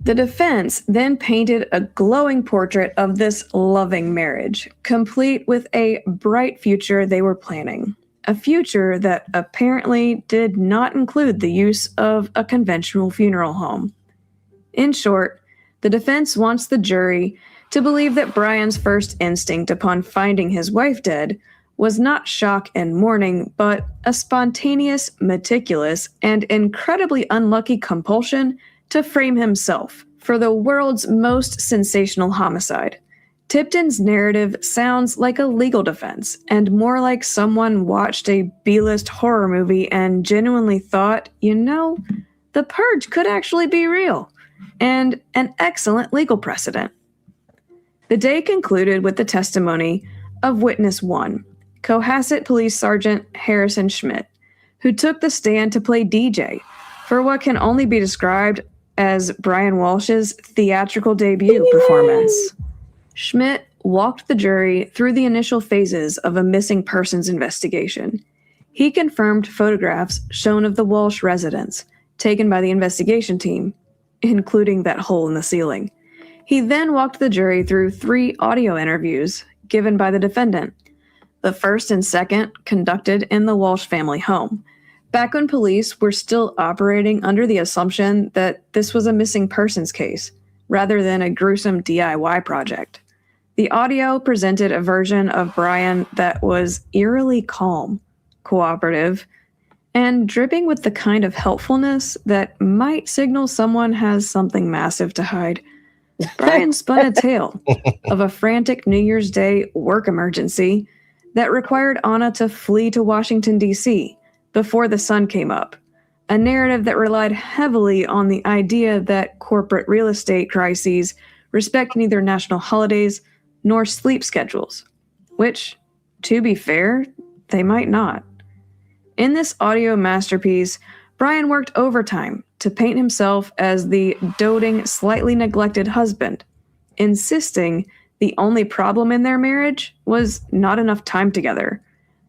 The defense then painted a glowing portrait of this loving marriage, complete with a bright future they were planning. A future that apparently did not include the use of a conventional funeral home. In short, the defense wants the jury to believe that Brian's first instinct upon finding his wife dead was not shock and mourning, but a spontaneous, meticulous, and incredibly unlucky compulsion to frame himself for the world's most sensational homicide. Tipton's narrative sounds like a legal defense, and more like someone watched a B-list horror movie and genuinely thought, the purge could actually be real, and an excellent legal precedent. The day concluded with the testimony of Witness 1, Cohasset Police Sergeant Harrison Schmidt, who took the stand to play DJ for what can only be described as Brian Walsh's theatrical debut performance. Schmidt walked the jury through the initial phases of a missing persons investigation. He confirmed photographs shown of the Walshe residence, taken by the investigation team, including that hole in the ceiling. He then walked the jury through 3 audio interviews given by the defendant. The first and second conducted in the Walshe family home, back when police were still operating under the assumption that this was a missing persons case, rather than a gruesome DIY project. The audio presented a version of Brian that was eerily calm, cooperative, and dripping with the kind of helpfulness that might signal someone has something massive to hide. Brian spun a tale of a frantic New Year's Day work emergency that required Anna to flee to Washington, D.C. before the sun came up, a narrative that relied heavily on the idea that corporate real estate crises respect neither national holidays nor sleep schedules, which, to be fair, they might not. In this audio masterpiece, Brian worked overtime to paint himself as the doting, slightly neglected husband, insisting the only problem in their marriage was not enough time together,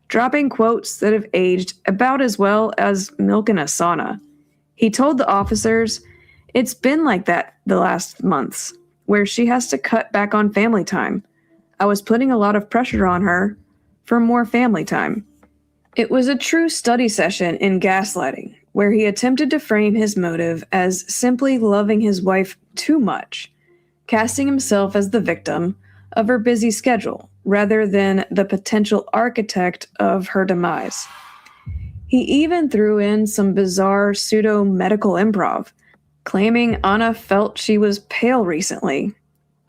dropping quotes that have aged about as well as milk in a sauna. He told the officers, "It's been like that the last months, where she has to cut back on family time. I was putting a lot of pressure on her for more family time." It was a true study session in gaslighting, where he attempted to frame his motive as simply loving his wife too much, casting himself as the victim of her busy schedule rather than the potential architect of her demise. He even threw in some bizarre pseudo-medical improv, claiming Anna felt she was pale recently,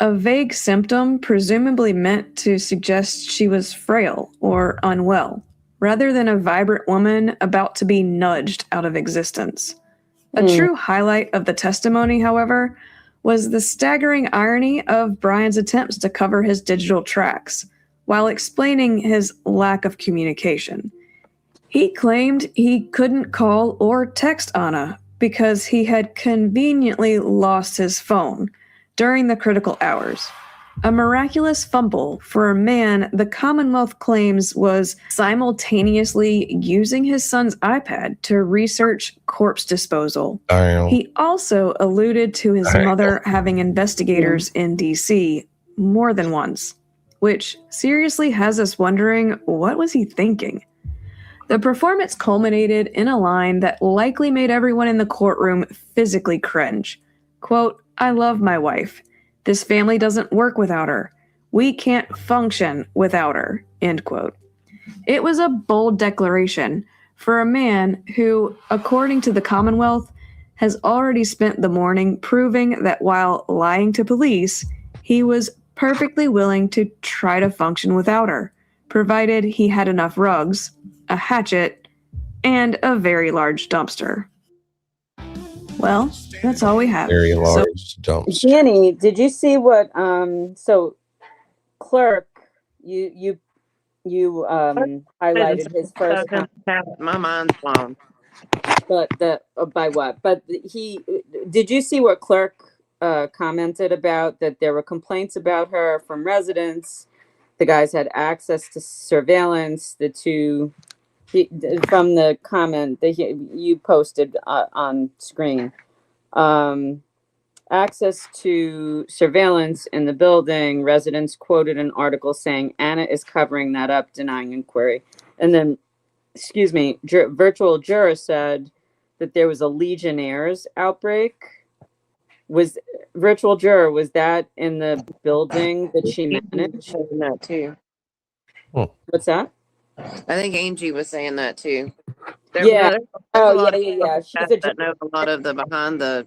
a vague symptom presumably meant to suggest she was frail or unwell, rather than a vibrant woman about to be nudged out of existence. A true highlight of the testimony, however, was the staggering irony of Brian's attempts to cover his digital tracks, while explaining his lack of communication. He claimed he couldn't call or text Anna because he had conveniently lost his phone during the critical hours. A miraculous fumble for a man the Commonwealth claims was simultaneously using his son's iPad to research corpse disposal. He also alluded to his mother having investigators in D.C. more than once, which seriously has us wondering, what was he thinking? The performance culminated in a line that likely made everyone in the courtroom physically cringe. Quote, "I love my wife. This family doesn't work without her. We can't function without her," end quote. It was a bold declaration for a man who, according to the Commonwealth, has already spent the morning proving that while lying to police, he was perfectly willing to try to function without her, provided he had enough rugs, a hatchet, and a very large dumpster. Well, that's all we have. Very large dumpster. Danny, did you see what so clerk you highlighted his first my mind's blown. but the by what? But did you see what clerk commented about, that there were complaints about her from residents? The guys had access to surveillance. The two from the comment that you posted on screen. Access to surveillance in the building. Residents quoted an article saying Anna is covering that up, denying inquiry. And then, virtual juror said that there was a Legionnaires outbreak. Was virtual juror, was that in the building that she managed? That too. What's that? I think Angie was saying that too. Yeah. Yeah. She's that know a lot of the behind the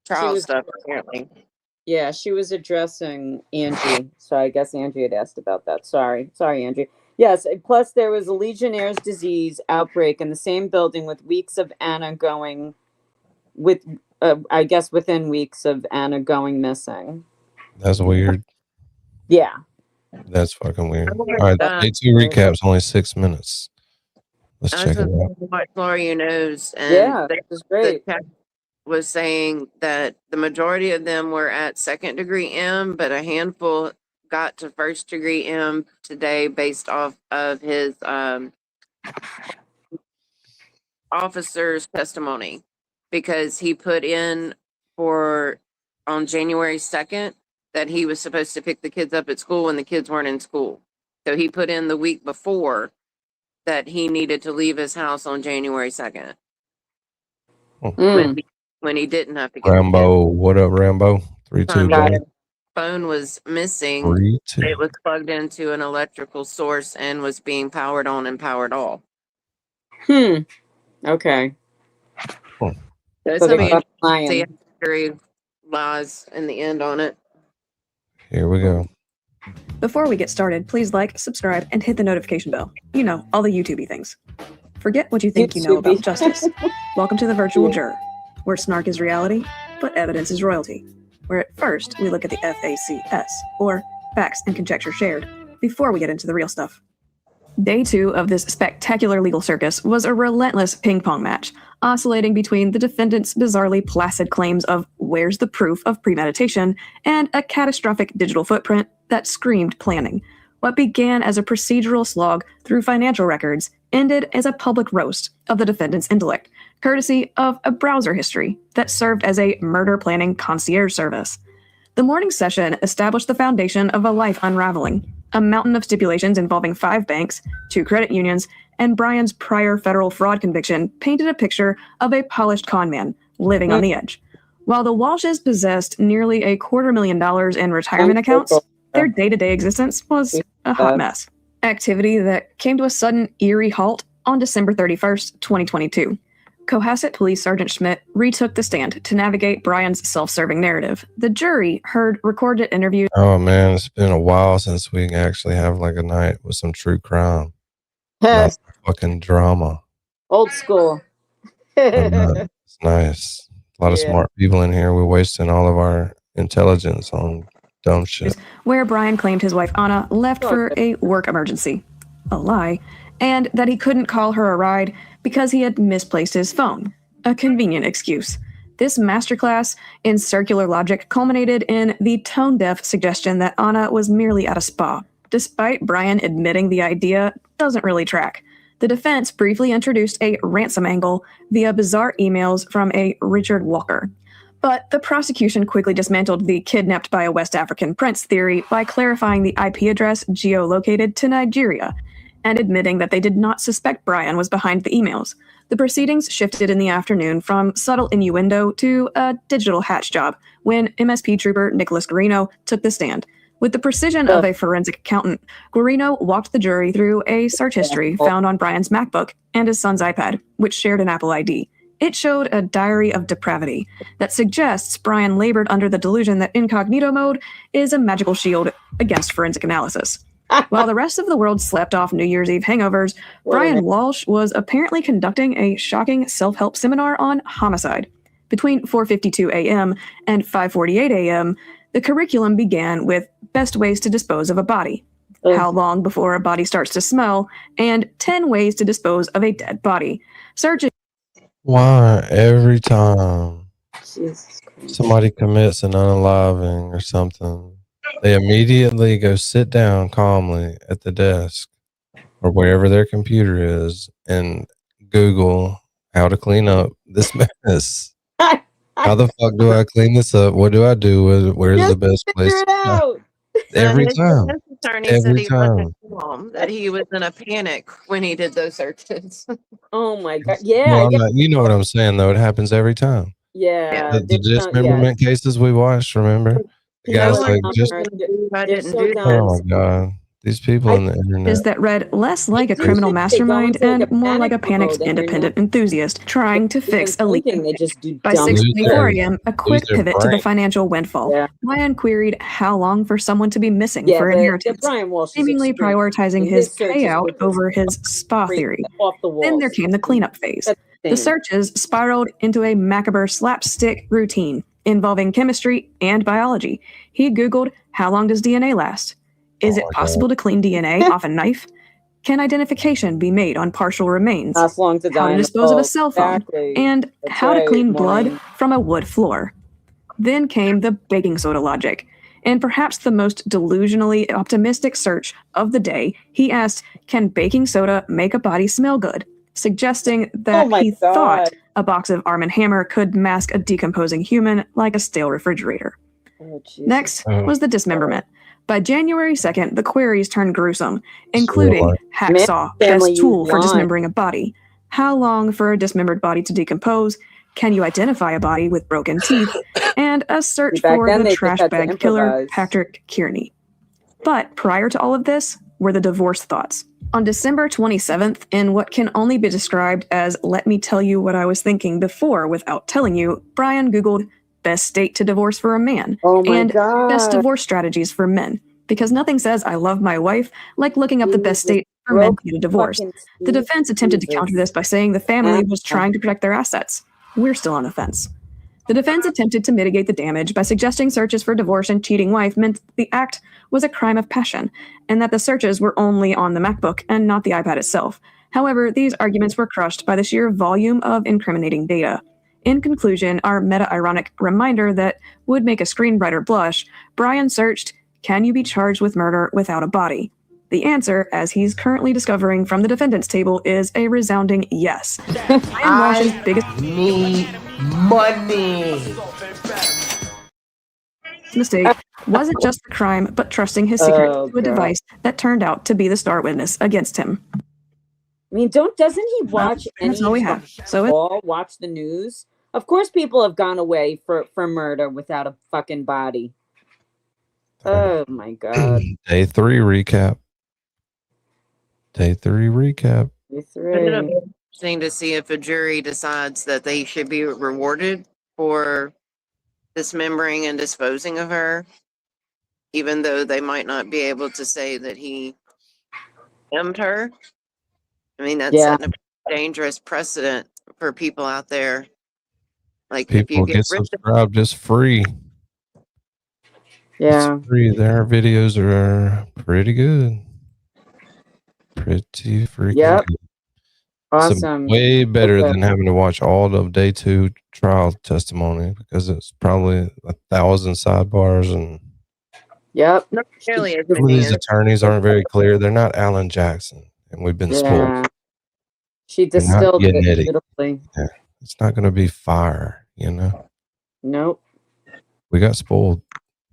trial stuff apparently. Yeah, she was addressing Angie. So I guess Angie had asked about that. Sorry, Angie. Yes. Plus, there was a Legionnaire's disease outbreak in the same building with weeks of Anna going with. I guess within weeks of Anna going missing. That's weird. Yeah. That's fucking weird. All right, day 2 recap's only 6 minutes. Let's check it out. Watch Gloria Knows, and yeah, that was great. The chat was saying that the majority of them were at 2nd degree M, but a handful got to 1st degree M today based off of his officer's testimony, because he put in on January 2nd that he was supposed to pick the kids up at school when the kids weren't in school. So he put in the week before that he needed to leave his house on January 2nd. When he didn't have to get Rambo, what up, Rambo? 3-2, buddy. Phone was missing. 3-2. It was plugged into an electrical source and was being powered on and powered off. Okay. So it's going to be jury lies in the end on it. Here we go. Before we get started, please like, subscribe, and hit the notification bell. You know, all the YouTubey things. Forget what you think you know about justice. Welcome to the virtual juror, where snark is reality, but evidence is royalty. Where at first we look at the FACS, or facts and conjecture shared, before we get into the real stuff. Day 2 of this spectacular legal circus was a relentless ping-pong match, oscillating between the defendant's bizarrely placid claims of where's the proof of premeditation and a catastrophic digital footprint that screamed planning. What began as a procedural slog through financial records ended as a public roast of the defendant's intellect, courtesy of a browser history that served as a murder planning concierge service. The morning session established the foundation of a life unraveling, a mountain of stipulations involving 5 banks, 2 credit unions, and Brian's prior federal fraud conviction painted a picture of a polished con man living on the edge. While the Walshes possessed nearly $250,000 in retirement accounts, their day-to-day existence was a hot mess. Activity that came to a sudden, eerie halt on December 31st, 2022. Cohasset Police Sergeant Schmidt retook the stand to navigate Brian's self-serving narrative. The jury heard recorded interviews. Oh man, it's been a while since we actually have like a night with some true crime. Not fucking drama. Old school. It's nice. A lot of smart people in here. We're wasting all of our intelligence on dumb shit. Where Brian claimed his wife Anna left for a work emergency. A lie. And that he couldn't call her a ride because he had misplaced his phone. A convenient excuse. This masterclass in circular logic culminated in the tone-deaf suggestion that Anna was merely at a spa. Despite Brian admitting the idea doesn't really track, the defense briefly introduced a ransom angle via bizarre emails from a Richard Walker. But the prosecution quickly dismantled the kidnapped by a West African prince theory by clarifying the IP address geolocated to Nigeria and admitting that they did not suspect Brian was behind the emails. The proceedings shifted in the afternoon from subtle innuendo to a digital hatch job when MSP trooper Nicholas Guarino took the stand. With the precision of a forensic accountant, Guarino walked the jury through a search history found on Brian's MacBook and his son's iPad, which shared an Apple ID. It showed a diary of depravity that suggests Brian labored under the delusion that incognito mode is a magical shield against forensic analysis. While the rest of the world slept off New Year's Eve hangovers, Brian Walshe was apparently conducting a shocking self-help seminar on homicide. Between 4:52 a.m. and 5:48 a.m., the curriculum began with best ways to dispose of a body, how long before a body starts to smell, and 10 ways to dispose of a dead body. Searching. Why every time somebody commits an unaliving or something, they immediately go sit down calmly at the desk or wherever their computer is and Google how to clean up this mess. How the fuck do I clean this up? What do I do? Where's the best place? Every time. Every time. That he was in a panic when he did those searches. Oh my god! Yeah, No, not, you know what I'm saying though. It happens every time. yeah. The dismemberment cases we watched. Remember, the guys like just. Oh my god, these people on the internet. That read less like a criminal mastermind and more like a panicked independent enthusiast trying to fix a leak. By 6:24 a.m., a quick pivot to the financial windfall. Brian queried how long for someone to be missing for inheritance, seemingly prioritizing his payout over his spa theory. Then there came the cleanup phase. The searches spiraled into a macabre slapstick routine involving chemistry and biology. He Googled, how long does DNA last? Is it possible to clean DNA off a knife? Can identification be made on partial remains? How to dispose of a cell phone? And how to clean blood from a wood floor. Then came the baking soda logic. And perhaps the most delusionally optimistic search of the day, he asked, can baking soda make a body smell good? Suggesting that he thought a box of Arm & Hammer could mask a decomposing human like a stale refrigerator. Next was the dismemberment. By January 2nd, the queries turned gruesome, including hacksaw, best tool for dismembering a body, how long for a dismembered body to decompose, can you identify a body with broken teeth, and a search for the trash bag killer, Patrick Kearney. But prior to all of this were the divorce thoughts. On December 27th, in what can only be described as let me tell you what I was thinking before without telling you, Brian Googled best state to divorce for a man and best divorce strategies for men. Because nothing says I love my wife like looking up the best state for men to get a divorce. The defense attempted to counter this by saying the family was trying to protect their assets. We're still on the fence. The defense attempted to mitigate the damage by suggesting searches for divorce and cheating wife meant the act was a crime of passion, and that the searches were only on the MacBook and not the iPad itself. However, these arguments were crushed by the sheer volume of incriminating data. In conclusion, our meta-ironic reminder that would make a screenwriter blush, Brian searched, "Can you be charged with murder without a body?" The answer, as he's currently discovering from the defendant's table, is a resounding yes. Brian Walsh's biggest money. mistake wasn't just the crime, but trusting his secret to a device that turned out to be the star witness against him. I mean, doesn't he watch that's all we have. So watch the news? Of course people have gone away for murder without a fucking body. Oh my God. Day 3 recap. Day 3 recap. It'll be interesting to see if a jury decides that they should be rewarded for dismembering and disposing of her, even though they might not be able to say that he hemmed her. I mean, that's setting a dangerous precedent for people out there. Like, People if you get rid of subscribed just free. Yeah. It's free. Their videos are pretty good. Pretty freaking good. Awesome. Way better than having to watch all of day 2 trial testimony, because it's probably 1,000 sidebars and not nearly as some of many these as attorneys aren't very clear. They're not Alan Jackson, and we've been spoiled. She They're not distilled it Yannetti. beautifully. Yeah. It's not going to be fire, you know. Nope. We got spoiled.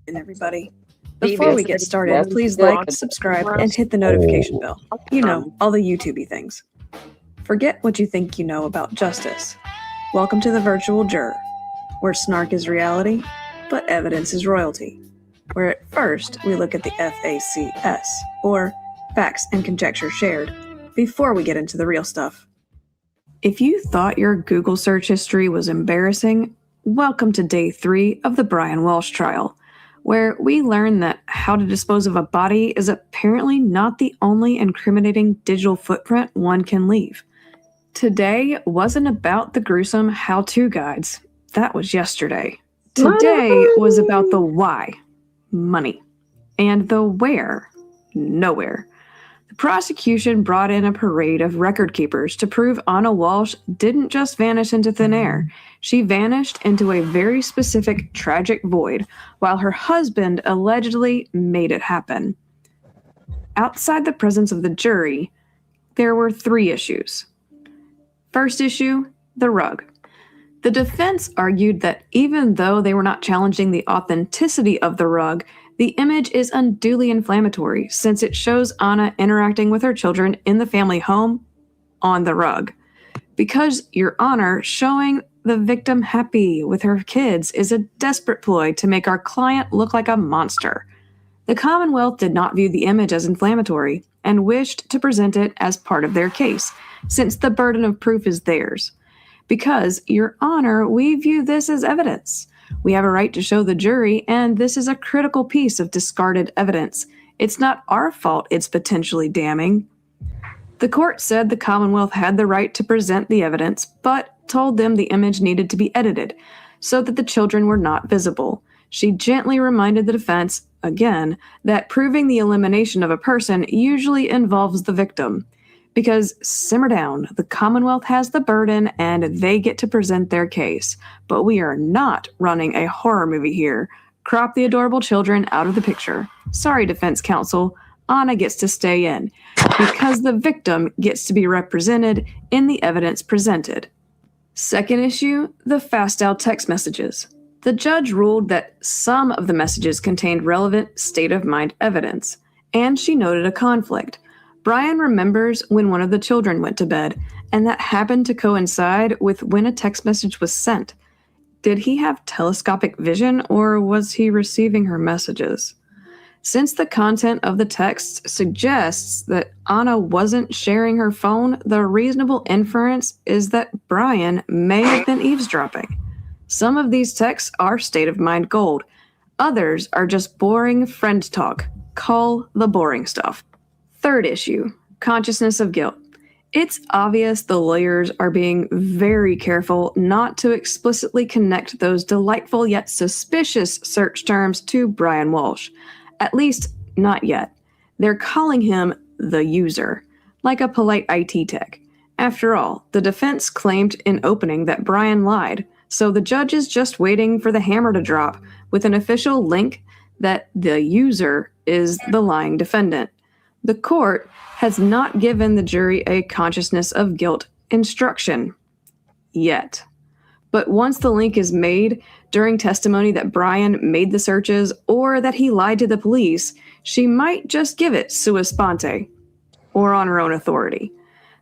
And everybody. Before we get started, please like, subscribe, and hit the notification bell. You know, all the YouTubey things. Forget what you think you know about justice. Welcome to the virtual juror, where snark is reality, but evidence is royalty. Where at first we look at the FACS, or facts and conjecture shared, before we get into the real stuff. If you thought your Google search history was embarrassing, welcome to day 3 of the Brian Walshe trial, where we learn that how to dispose of a body is apparently not the only incriminating digital footprint one can leave. Today wasn't about the gruesome how-to guides. That was yesterday. Today was about the why, money, and the where, nowhere. The prosecution brought in a parade of record keepers to prove Anna Walshe didn't just vanish into thin air. She vanished into a very specific tragic void, while her husband allegedly made it happen. Outside the presence of the jury, there were 3 issues. First issue, the rug. The defense argued that even though they were not challenging the authenticity of the rug, the image is unduly inflammatory since it shows Anna interacting with her children in the family home on the rug. Because, Your Honor, showing the victim happy with her kids is a desperate ploy to make our client look like a monster. The Commonwealth did not view the image as inflammatory and wished to present it as part of their case, since the burden of proof is theirs. Because, Your Honor, we view this as evidence. We have a right to show the jury, and this is a critical piece of discarded evidence. It's not our fault it's potentially damning. The court said the Commonwealth had the right to present the evidence, but told them the image needed to be edited so that the children were not visible. She gently reminded the defense, again, that proving the elimination of a person usually involves the victim. Because, simmer down, the Commonwealth has the burden and they get to present their case. But we are not running a horror movie here. Crop the adorable children out of the picture. Sorry, defense counsel, Anna gets to stay in. Because the victim gets to be represented in the evidence presented. Second issue, the fast-out text messages. The judge ruled that some of the messages contained relevant state-of-mind evidence, and she noted a conflict. Brian remembers when one of the children went to bed, and that happened to coincide with when a text message was sent. Did he have telescopic vision, or was he receiving her messages? Since the content of the text suggests that Anna wasn't sharing her phone, the reasonable inference is that Brian may have been eavesdropping. Some of these texts are state-of-mind gold. Others are just boring friend talk. Call the boring stuff. Third issue, consciousness of guilt. It's obvious the lawyers are being very careful not to explicitly connect those delightful yet suspicious search terms to Brian Walshe. At least, not yet. They're calling him the user, like a polite IT tech. After all, the defense claimed in opening that Brian lied, so the judge is just waiting for the hammer to drop with an official link that the user is the lying defendant. The court has not given the jury a consciousness of guilt instruction yet. But once the link is made during testimony that Brian made the searches or that he lied to the police, she might just give it sua sponte, or on her own authority.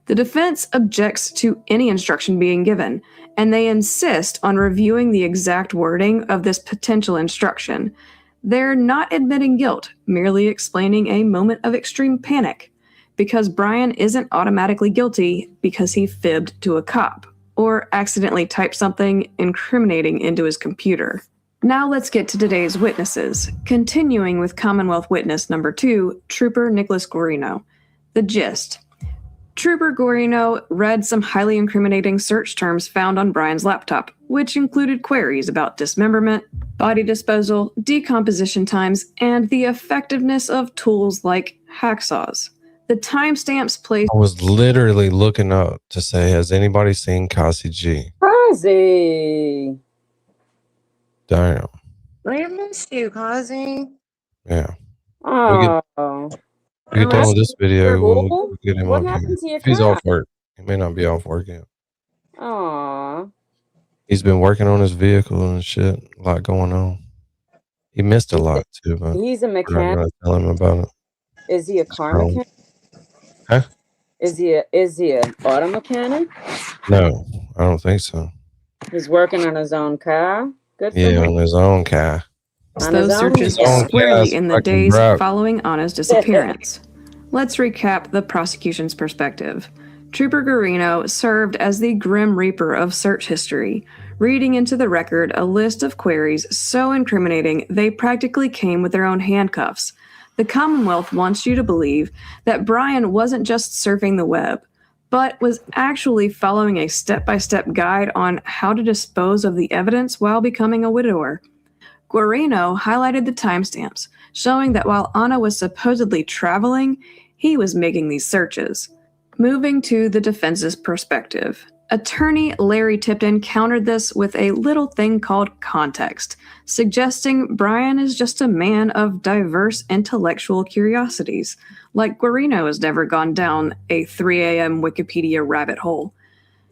The defense objects to any instruction being given, and they insist on reviewing the exact wording of this potential instruction. They're not admitting guilt, merely explaining a moment of extreme panic, because Brian isn't automatically guilty because he fibbed to a cop or accidentally typed something incriminating into his computer. Now let's get to today's witnesses, continuing with Commonwealth Witness number 2, Trooper Nicholas Guarino. The gist. Trooper Guarino read some highly incriminating search terms found on Brian's laptop, which included queries about dismemberment, body disposal, decomposition times, and the effectiveness of tools like hacksaws. The timestamps placed... I was literally looking up to say, has anybody seen Kasi G? Crazy. Damn. I missed you, Kazi. Yeah. Oh. We get done with this video. Cool. We'll get him What up happened here. to your If he's cat? off work. He may not be off work yet. Aw. He's been working on his vehicle and shit. A lot going on. He missed a lot too, but He's a we're not mechanic. gonna tell him about it. Is he a car So, mechanic? huh? Is he an auto mechanic? No, I don't think so. He's working on his own car. Good for Yeah, him. on his own car. On his those own searches car. squarely in the fucking days drop. following Anna's disappearance. Let's recap the prosecution's perspective. Trooper Guarino served as the Grim Reaper of search history, reading into the record a list of queries so incriminating they practically came with their own handcuffs. The Commonwealth wants you to believe that Brian wasn't just surfing the web, but was actually following a step-by-step guide on how to dispose of the evidence while becoming a widower. Guarino highlighted the timestamps, showing that while Anna was supposedly traveling, he was making these searches. Moving to the defense's perspective, attorney Larry Tipton countered this with a little thing called context, suggesting Brian is just a man of diverse intellectual curiosities, like Guarino has never gone down a 3 a.m. Wikipedia rabbit hole.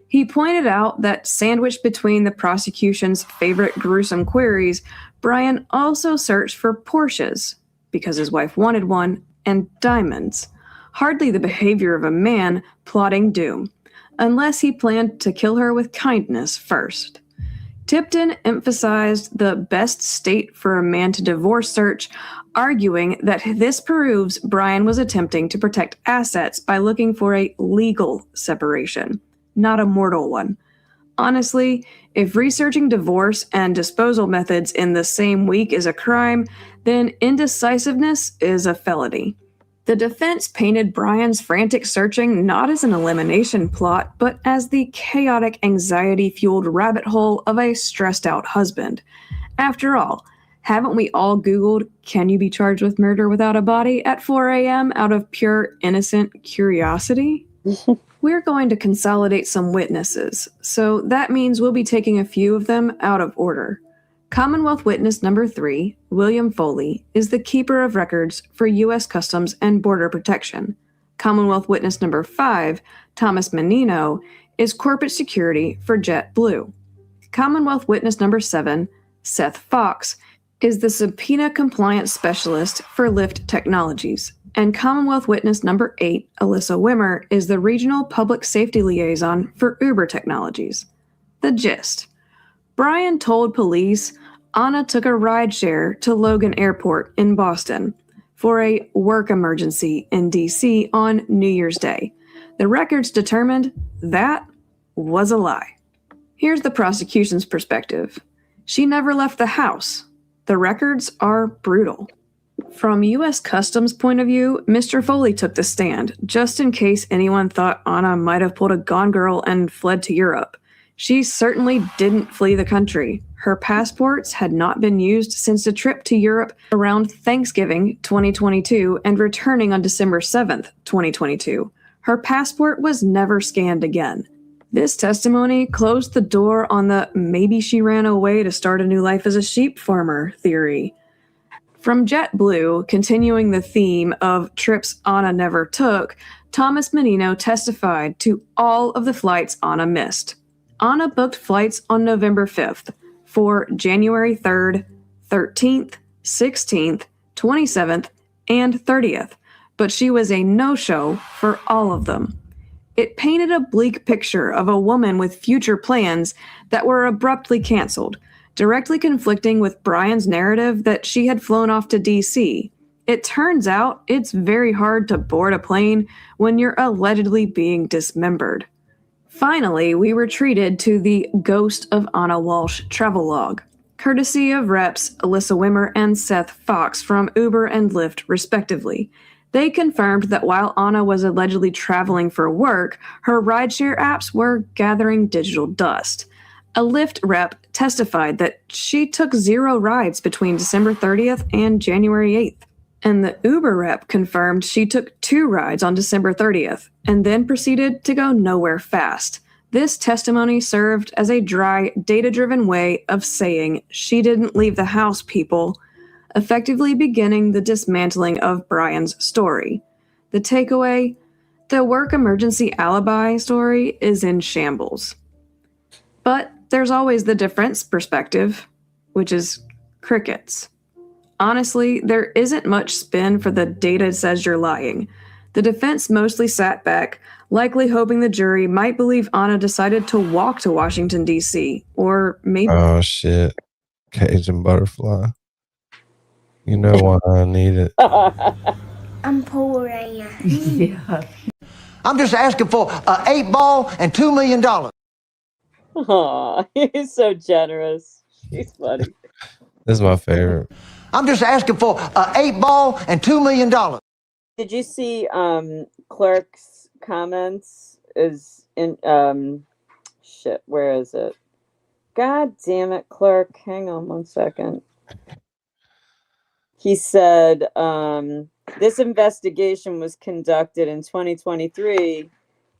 He pointed out that sandwiched between the prosecution's favorite gruesome queries, Brian also searched for Porsches, because his wife wanted one, and diamonds. Hardly the behavior of a man plotting doom, unless he planned to kill her with kindness first. Tipton emphasized the best state for a man to divorce search, arguing that this proves Brian was attempting to protect assets by looking for a legal separation, not a mortal one. Honestly, if researching divorce and disposal methods in the same week is a crime, then indecisiveness is a felony. The defense painted Brian's frantic searching not as an elimination plot, but as the chaotic, anxiety-fueled rabbit hole of a stressed-out husband. After all, haven't we all Googled, can you be charged with murder without a body at 4 a.m. out of pure, innocent curiosity? We're going to consolidate some witnesses, so that means we'll be taking a few of them out of order. Commonwealth Witness number 3, William Foley, is the keeper of records for U.S. Customs and Border Protection. Commonwealth Witness number 5, Thomas Menino, is corporate security for JetBlue. Commonwealth Witness number 7, Seth Fox, is the subpoena compliance specialist for Lyft Technologies. And Commonwealth Witness number 8, Alyssa Wimmer, is the regional public safety liaison for Uber Technologies. The gist. Brian told police Anna took a rideshare to Logan Airport in Boston for a work emergency in D.C. on New Year's Day. The records determined that was a lie. Here's the prosecution's perspective. She never left the house. The records are brutal. From U.S. Customs' point of view, Mr. Foley took the stand, just in case anyone thought Anna might have pulled a Gone Girl and fled to Europe. She certainly didn't flee the country. Her passports had not been used since a trip to Europe around Thanksgiving 2022 and returning on December 7th, 2022. Her passport was never scanned again. This testimony closed the door on the maybe she ran away to start a new life as a sheep farmer theory. From JetBlue, continuing the theme of trips Anna never took, Thomas Menino testified to all of the flights Anna missed. Anna booked flights on November 5th for January 3rd, 13th, 16th, 27th, and 30th, but she was a no-show for all of them. It painted a bleak picture of a woman with future plans that were abruptly canceled, directly conflicting with Brian's narrative that she had flown off to D.C. It turns out it's very hard to board a plane when you're allegedly being dismembered. Finally, we were treated to the Ghost of Anna Walshe travelogue, courtesy of reps Alyssa Wimmer and Seth Fox from Uber and Lyft, respectively. They confirmed that while Anna was allegedly traveling for work, her rideshare apps were gathering digital dust. A Lyft rep testified that she took 0 rides between December 30th and January 8th. And the Uber rep confirmed she took 2 rides on December 30th and then proceeded to go nowhere fast. This testimony served as a dry, data-driven way of saying she didn't leave the house, people, effectively beginning the dismantling of Brian's story. The takeaway: the work emergency alibi story is in shambles. But there's always the difference perspective, which is crickets. Honestly, there isn't much spin for the data says you're lying. The defense mostly sat back, likely hoping the jury might believe Anna decided to walk to Washington, D.C., or maybe... Oh, shit. Cajun butterfly. You know why I need it. I'm poor right now. Yeah. I'm just asking for an 8 ball and $2 million. Aw, he's so generous. She's funny. This is my favorite. I'm just asking for an 8 ball and $2 million. Did you see Clerk's comments? Is in shit, where is it? God damn it, Clerk. Hang on 1 second. He said, this investigation was conducted in 2023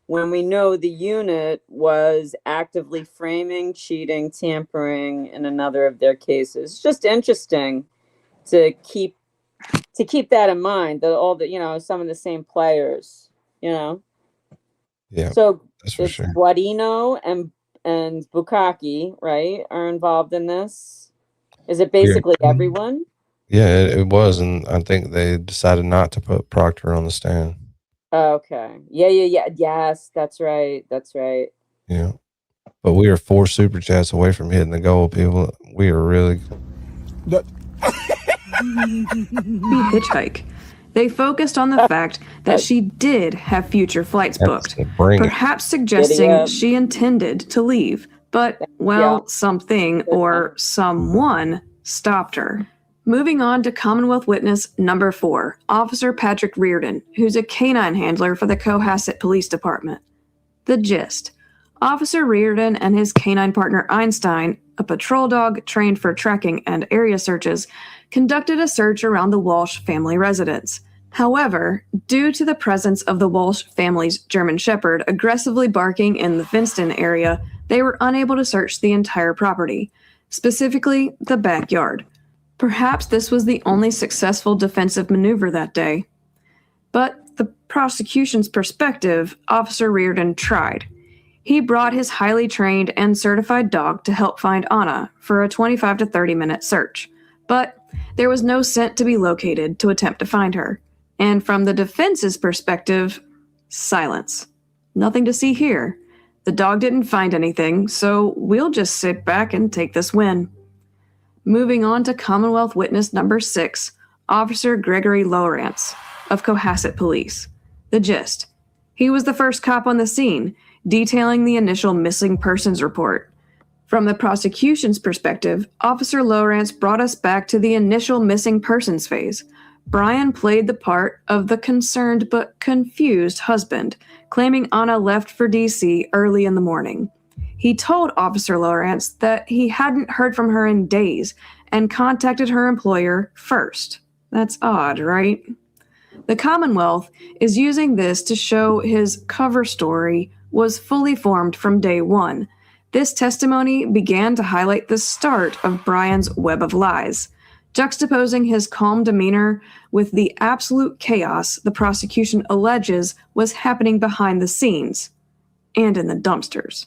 when we know the unit was actively framing, cheating, tampering in another of their cases. It's just interesting to keep that in mind, that all the, some of the same players, Yeah, So that's for it's sure. Guarino and Bukaki, right, are involved in this. Is it basically everyone? Yeah, it was, and I think they decided not to put Proctor on the stand. Okay. Yeah. Yes, that's right. Yeah. But we are 4 super chats away from hitting the goal, people. We are really... hitchhike. They focused on the fact that she did have future flights booked, perhaps suggesting she intended to leave, but, well, something or someone stopped her. Moving on to Commonwealth witness number 4, Officer Patrick Reardon, who's a canine handler for the Cohasset Police Department. The gist: Officer Reardon and his canine partner Einstein, a patrol dog trained for tracking and area searches, conducted a search around the Walshe family residence. However, due to the presence of the Walshe family's German Shepherd aggressively barking in the fenced-in area, they were unable to search the entire property, specifically the backyard. Perhaps this was the only successful defensive maneuver that day. But the prosecution's perspective, Officer Reardon tried. He brought his highly trained and certified dog to help find Anna for a 25 to 30 minute search. But there was no scent to be located to attempt to find her. And from the defense's perspective, silence. Nothing to see here. The dog didn't find anything, so we'll just sit back and take this win. Moving on to Commonwealth witness number 6, Officer Gregory Lawrence of Cohasset Police. The gist: he was the first cop on the scene, detailing the initial missing persons report. From the prosecution's perspective, Officer Lawrence brought us back to the initial missing persons phase. Brian played the part of the concerned but confused husband, claiming Anna left for DC early in the morning. He told Officer Lawrence that he hadn't heard from her in days and contacted her employer first. That's odd, right? The Commonwealth is using this to show his cover story was fully formed from day one. This testimony began to highlight the start of Brian's web of lies, juxtaposing his calm demeanor with the absolute chaos the prosecution alleges was happening behind the scenes and in the dumpsters.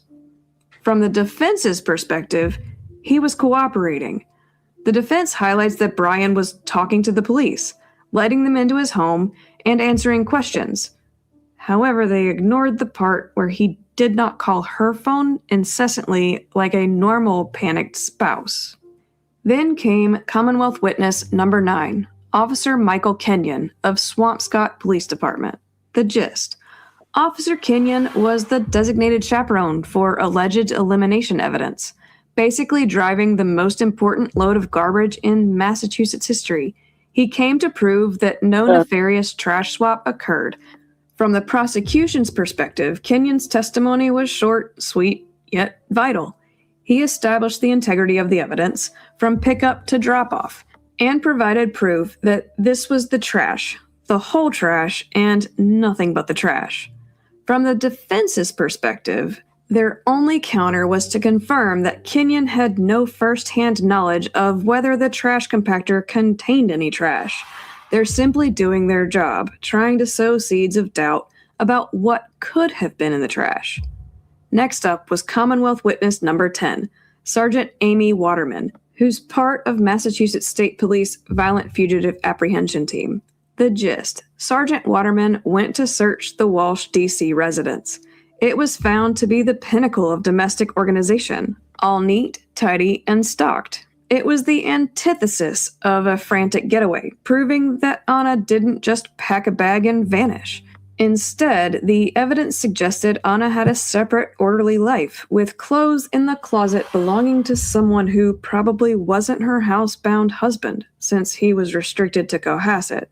From the defense's perspective, he was cooperating. The defense highlights that Brian was talking to the police, letting them into his home, and answering questions. However, they ignored the part where he did not call her phone incessantly like a normal panicked spouse. Then came Commonwealth Witness number 9, Officer Michael Kenyon of Swampscott Police Department. The gist. Officer Kenyon was the designated chaperone for alleged elimination evidence, basically driving the most important load of garbage in Massachusetts history. He came to prove that no nefarious trash swap occurred. From the prosecution's perspective, Kenyon's testimony was short, sweet, yet vital. He established the integrity of the evidence from pickup to drop-off and provided proof that this was the trash, the whole trash, and nothing but the trash. From the defense's perspective, their only counter was to confirm that Kenyon had no first-hand knowledge of whether the trash compactor contained any trash. They're simply doing their job, trying to sow seeds of doubt about what could have been in the trash. Next up was Commonwealth Witness number 10, Sergeant Amy Waterman, who's part of Massachusetts State Police Violent Fugitive Apprehension Team. The gist. Sergeant Waterman went to search the Walshe, D.C. residence. It was found to be the pinnacle of domestic organization, all neat, tidy, and stocked. It was the antithesis of a frantic getaway, proving that Anna didn't just pack a bag and vanish. Instead, the evidence suggested Anna had a separate, orderly life, with clothes in the closet belonging to someone who probably wasn't her housebound husband, since he was restricted to Cohasset.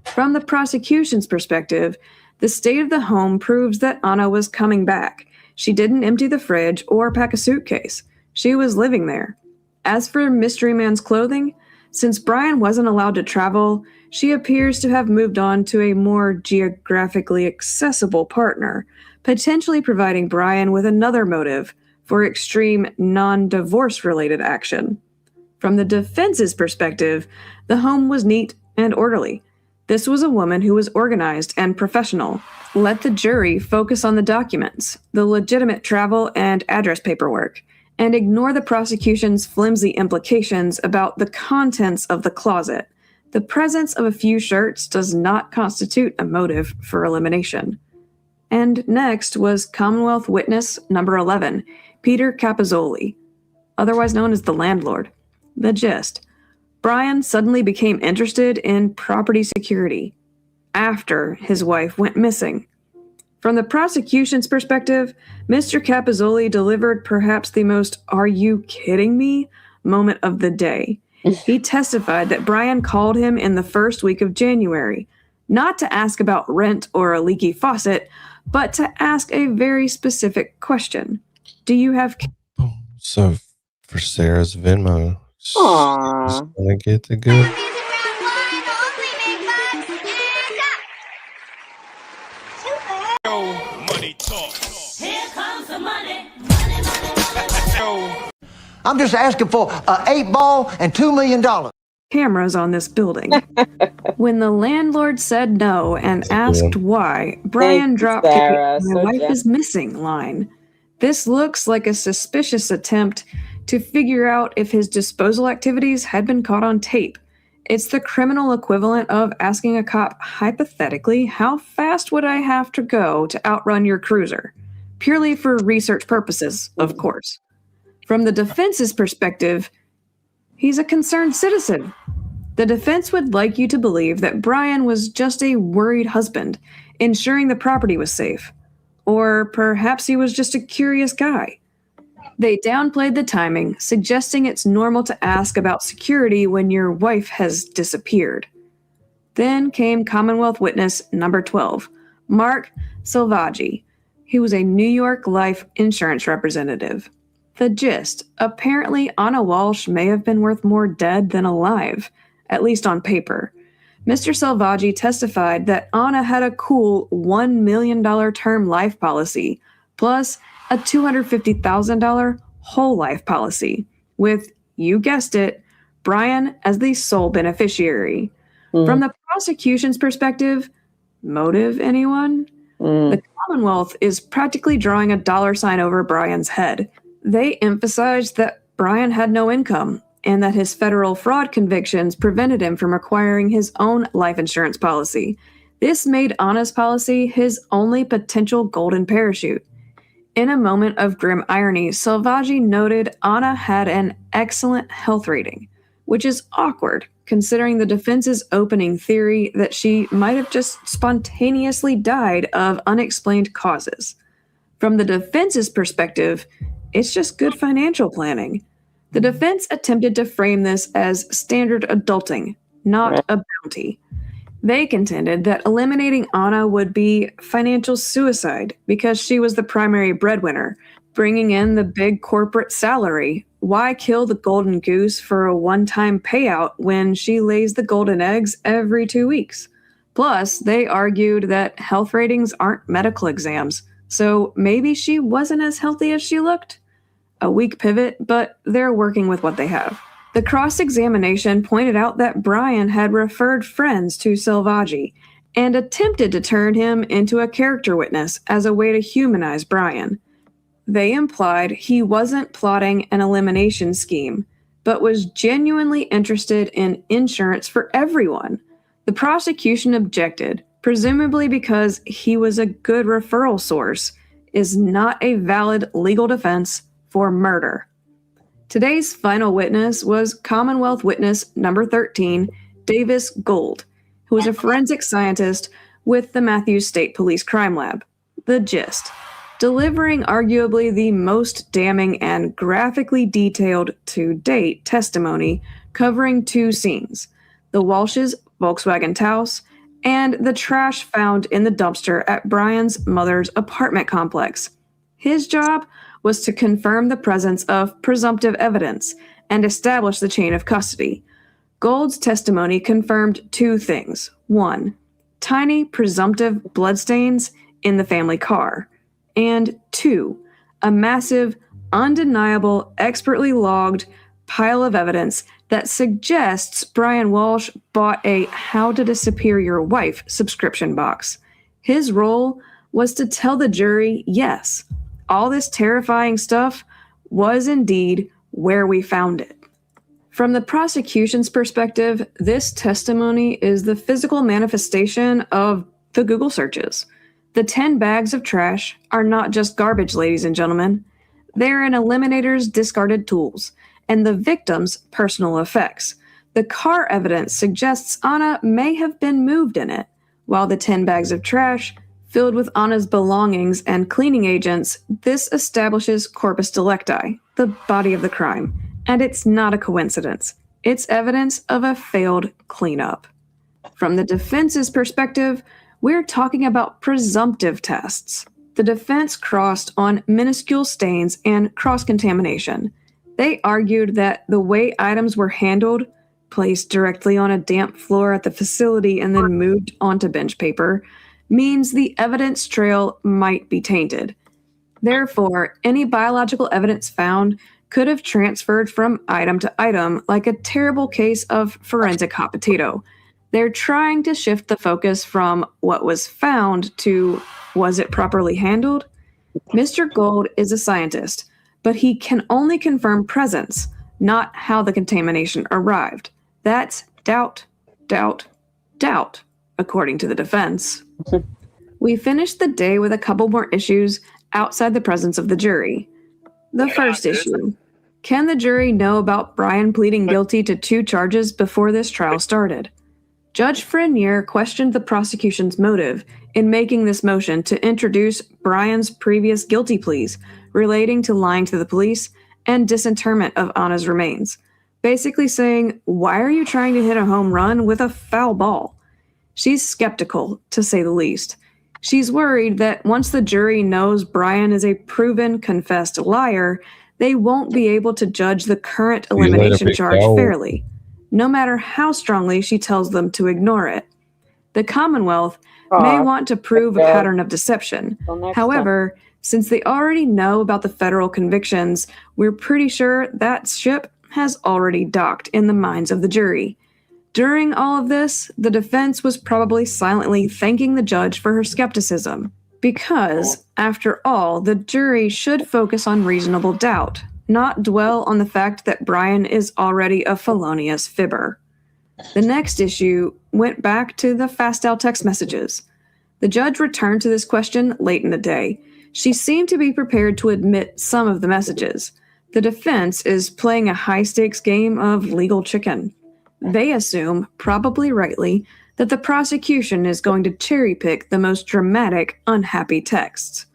From the prosecution's perspective, the state of the home proves that Anna was coming back. She didn't empty the fridge or pack a suitcase. She was living there. As for Mystery Man's clothing, since Brian wasn't allowed to travel, she appears to have moved on to a more geographically accessible partner, potentially providing Brian with another motive for extreme non-divorce related action. From the defense's perspective, the home was neat and orderly. This was a woman who was organized and professional. Let the jury focus on the documents, the legitimate travel and address paperwork, and ignore the prosecution's flimsy implications about the contents of the closet. The presence of a few shirts does not constitute a motive for elimination. And next was Commonwealth Witness number 11, Peter Capozzoli, otherwise known as the landlord. The gist. Brian suddenly became interested in property security after his wife went missing. From the prosecution's perspective, Mr. Capozzoli delivered perhaps the most "are you kidding me" moment of the day. He testified that Brian called him in the first week of January, not to ask about rent or a leaky faucet, but to ask a very specific question. Do you have... So for Sarah's Venmo, Aww. she's gonna get the good. Money talk. Here comes the money. I'm just asking for an 8-ball and $2 million. Cameras on this building. When the landlord said no and asked why, Brian dropped Sarah. "My So wife gen- is missing" line. This looks like a suspicious attempt to figure out if his disposal activities had been caught on tape. It's the criminal equivalent of asking a cop, hypothetically, how fast would I have to go to outrun your cruiser? Purely for research purposes, of course. From the defense's perspective, he's a concerned citizen. The defense would like you to believe that Brian was just a worried husband, ensuring the property was safe. Or perhaps he was just a curious guy. They downplayed the timing, suggesting it's normal to ask about security when your wife has disappeared. Then came Commonwealth witness number 12, Mark Selvaggi. He was a New York Life insurance representative. The gist: apparently Anna Walshe may have been worth more dead than alive, at least on paper. Mr. Selvaggi testified that Anna had a cool $1 million term life policy, plus a $250,000 whole life policy, with, you guessed it, Brian as the sole beneficiary. From the prosecution's perspective, motive, anyone? The Commonwealth is practically drawing a dollar sign over Brian's head. They emphasized that Brian had no income and that his federal fraud convictions prevented him from acquiring his own life insurance policy. This made Anna's policy his only potential golden parachute. In a moment of grim irony, Selvaggi noted Anna had an excellent health rating, which is awkward considering the defense's opening theory that she might have just spontaneously died of unexplained causes. From the defense's perspective, it's just good financial planning. The defense attempted to frame this as standard adulting, not a bounty. They contended that eliminating Anna would be financial suicide because she was the primary breadwinner, bringing in the big corporate salary. Why kill the golden goose for a one-time payout when she lays the golden eggs every 2 weeks? Plus, they argued that health ratings aren't medical exams, so maybe she wasn't as healthy as she looked. A weak pivot, but they're working with what they have. The cross-examination pointed out that Brian had referred friends to Selvaggi and attempted to turn him into a character witness as a way to humanize Brian. They implied he wasn't plotting an elimination scheme, but was genuinely interested in insurance for everyone. The prosecution objected, presumably because he was a good referral source, is not a valid legal defense for murder. Today's final witness was Commonwealth witness number 13, Davis Gold, who was a forensic scientist with the Matthews State Police Crime Lab. The gist: delivering arguably the most damning and graphically detailed to date testimony covering two scenes: the Walshes' Volkswagen Taos and the trash found in the dumpster at Brian's mother's apartment complex. His job was to confirm the presence of presumptive evidence and establish the chain of custody. Gold's testimony confirmed two things. One, tiny presumptive bloodstains in the family car. And two, a massive, undeniable, expertly logged pile of evidence that suggests Brian Walshe bought a How to Disappear Your Wife subscription box. His role was to tell the jury, yes, all this terrifying stuff was indeed where we found it. From the prosecution's perspective, this testimony is the physical manifestation of the Google searches. The 10 bags of trash are not just garbage, ladies and gentlemen. They're an eliminator's discarded tools and the victim's personal effects. The car evidence suggests Anna may have been moved in it, while the 10 bags of trash filled with Anna's belongings and cleaning agents, this establishes corpus delicti, the body of the crime. And it's not a coincidence. It's evidence of a failed cleanup. From the defense's perspective, we're talking about presumptive tests. The defense crossed on minuscule stains and cross-contamination. They argued that the way items were handled, placed directly on a damp floor at the facility and then moved onto bench paper, means the evidence trail might be tainted. Therefore, any biological evidence found could have transferred from item to item like a terrible case of forensic hot potato. They're trying to shift the focus from what was found to was it properly handled? Mr. Gold is a scientist, but he can only confirm presence, not how the contamination arrived. That's doubt, doubt, doubt, according to the defense. We finished the day with a couple more issues outside the presence of the jury. The first issue: can the jury know about Brian pleading guilty to 2 charges before this trial started? Judge Frenier questioned the prosecution's motive in making this motion to introduce Brian's previous guilty pleas relating to lying to the police and disinterment of Anna's remains, basically saying, why are you trying to hit a home run with a foul ball? She's skeptical, to say the least. She's worried that once the jury knows Brian is a proven, confessed liar, they won't be able to judge the current elimination charge fairly, no matter how strongly she tells them to ignore it. The Commonwealth may want to prove a pattern of deception. However, since they already know about the federal convictions, we're pretty sure that ship has already docked in the minds of the jury. During all of this, the defense was probably silently thanking the judge for her skepticism, because, after all, the jury should focus on reasonable doubt, not dwell on the fact that Brian is already a felonious fibber. The next issue went back to the Fastal text messages. The judge returned to this question late in the day. She seemed to be prepared to admit some of the messages. The defense is playing a high-stakes game of legal chicken. They assume, probably rightly, that the prosecution is going to cherry-pick the most dramatic, unhappy texts.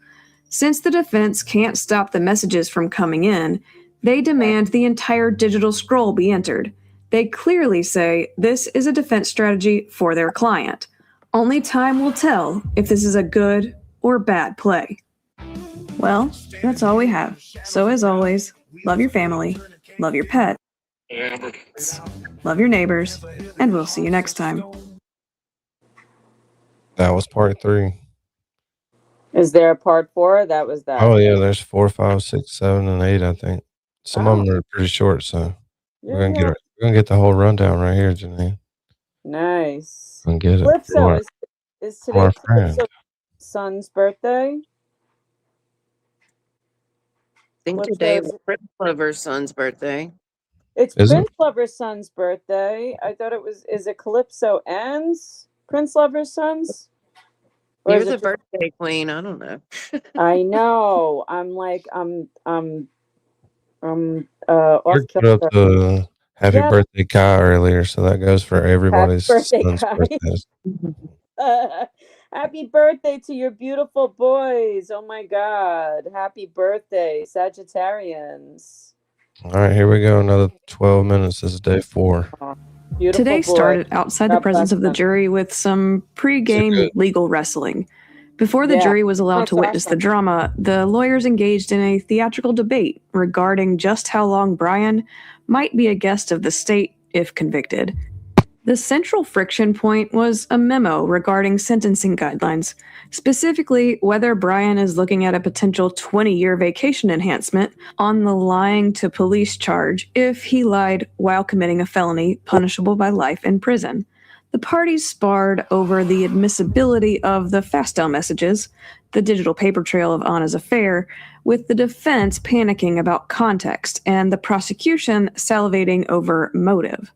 Since the defense can't stop the messages from coming in, they demand the entire digital scroll be entered. They clearly say this is a defense strategy for their client. Only time will tell if this is a good or bad play. Well, that's all we have. So as always, love your family, love your pet, love your neighbors, and we'll see you next time. That was part 3. Is there a part 4? That was that. Oh yeah, there's 4, 5, 6, 7, and 8. I think some of them are pretty short, so we're gonna get the whole rundown right here, Janine. Nice. And get it. Calypso, is today our friend. Calypso's son's birthday? I think today was Prince Lover's son's birthday. It's Prince Lover's son's birthday. I thought it was. Is it Calypso and Prince Lover's son's? Or You're is the it birthday queen. I don't know. I know. I'm like off Put up the happy birthday Kai earlier, so that goes for everybody's son's birthdays. Happy birthday to your beautiful boys. Oh my God. Happy birthday, Sagittarians. All right, here we go. Another 12 minutes. This is day 4. Today started outside the presence of the jury with some pre-game legal wrestling. Before the jury was allowed to witness the drama, the lawyers engaged in a theatrical debate regarding just how long Brian might be a guest of the state if convicted. The central friction point was a memo regarding sentencing guidelines, specifically whether Brian is looking at a potential 20-year vacation enhancement on the lying to police charge if he lied while committing a felony punishable by life in prison. The parties sparred over the admissibility of the Fastal messages, the digital paper trail of Anna's affair, with the defense panicking about context and the prosecution salivating over motive.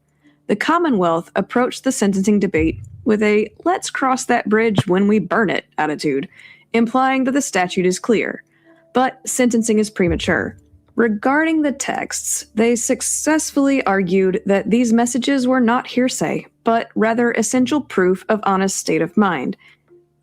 The Commonwealth approached the sentencing debate with a let's cross that bridge when we burn it attitude, implying that the statute is clear. But sentencing is premature. Regarding the texts, they successfully argued that these messages were not hearsay, but rather essential proof of Anna's state of mind.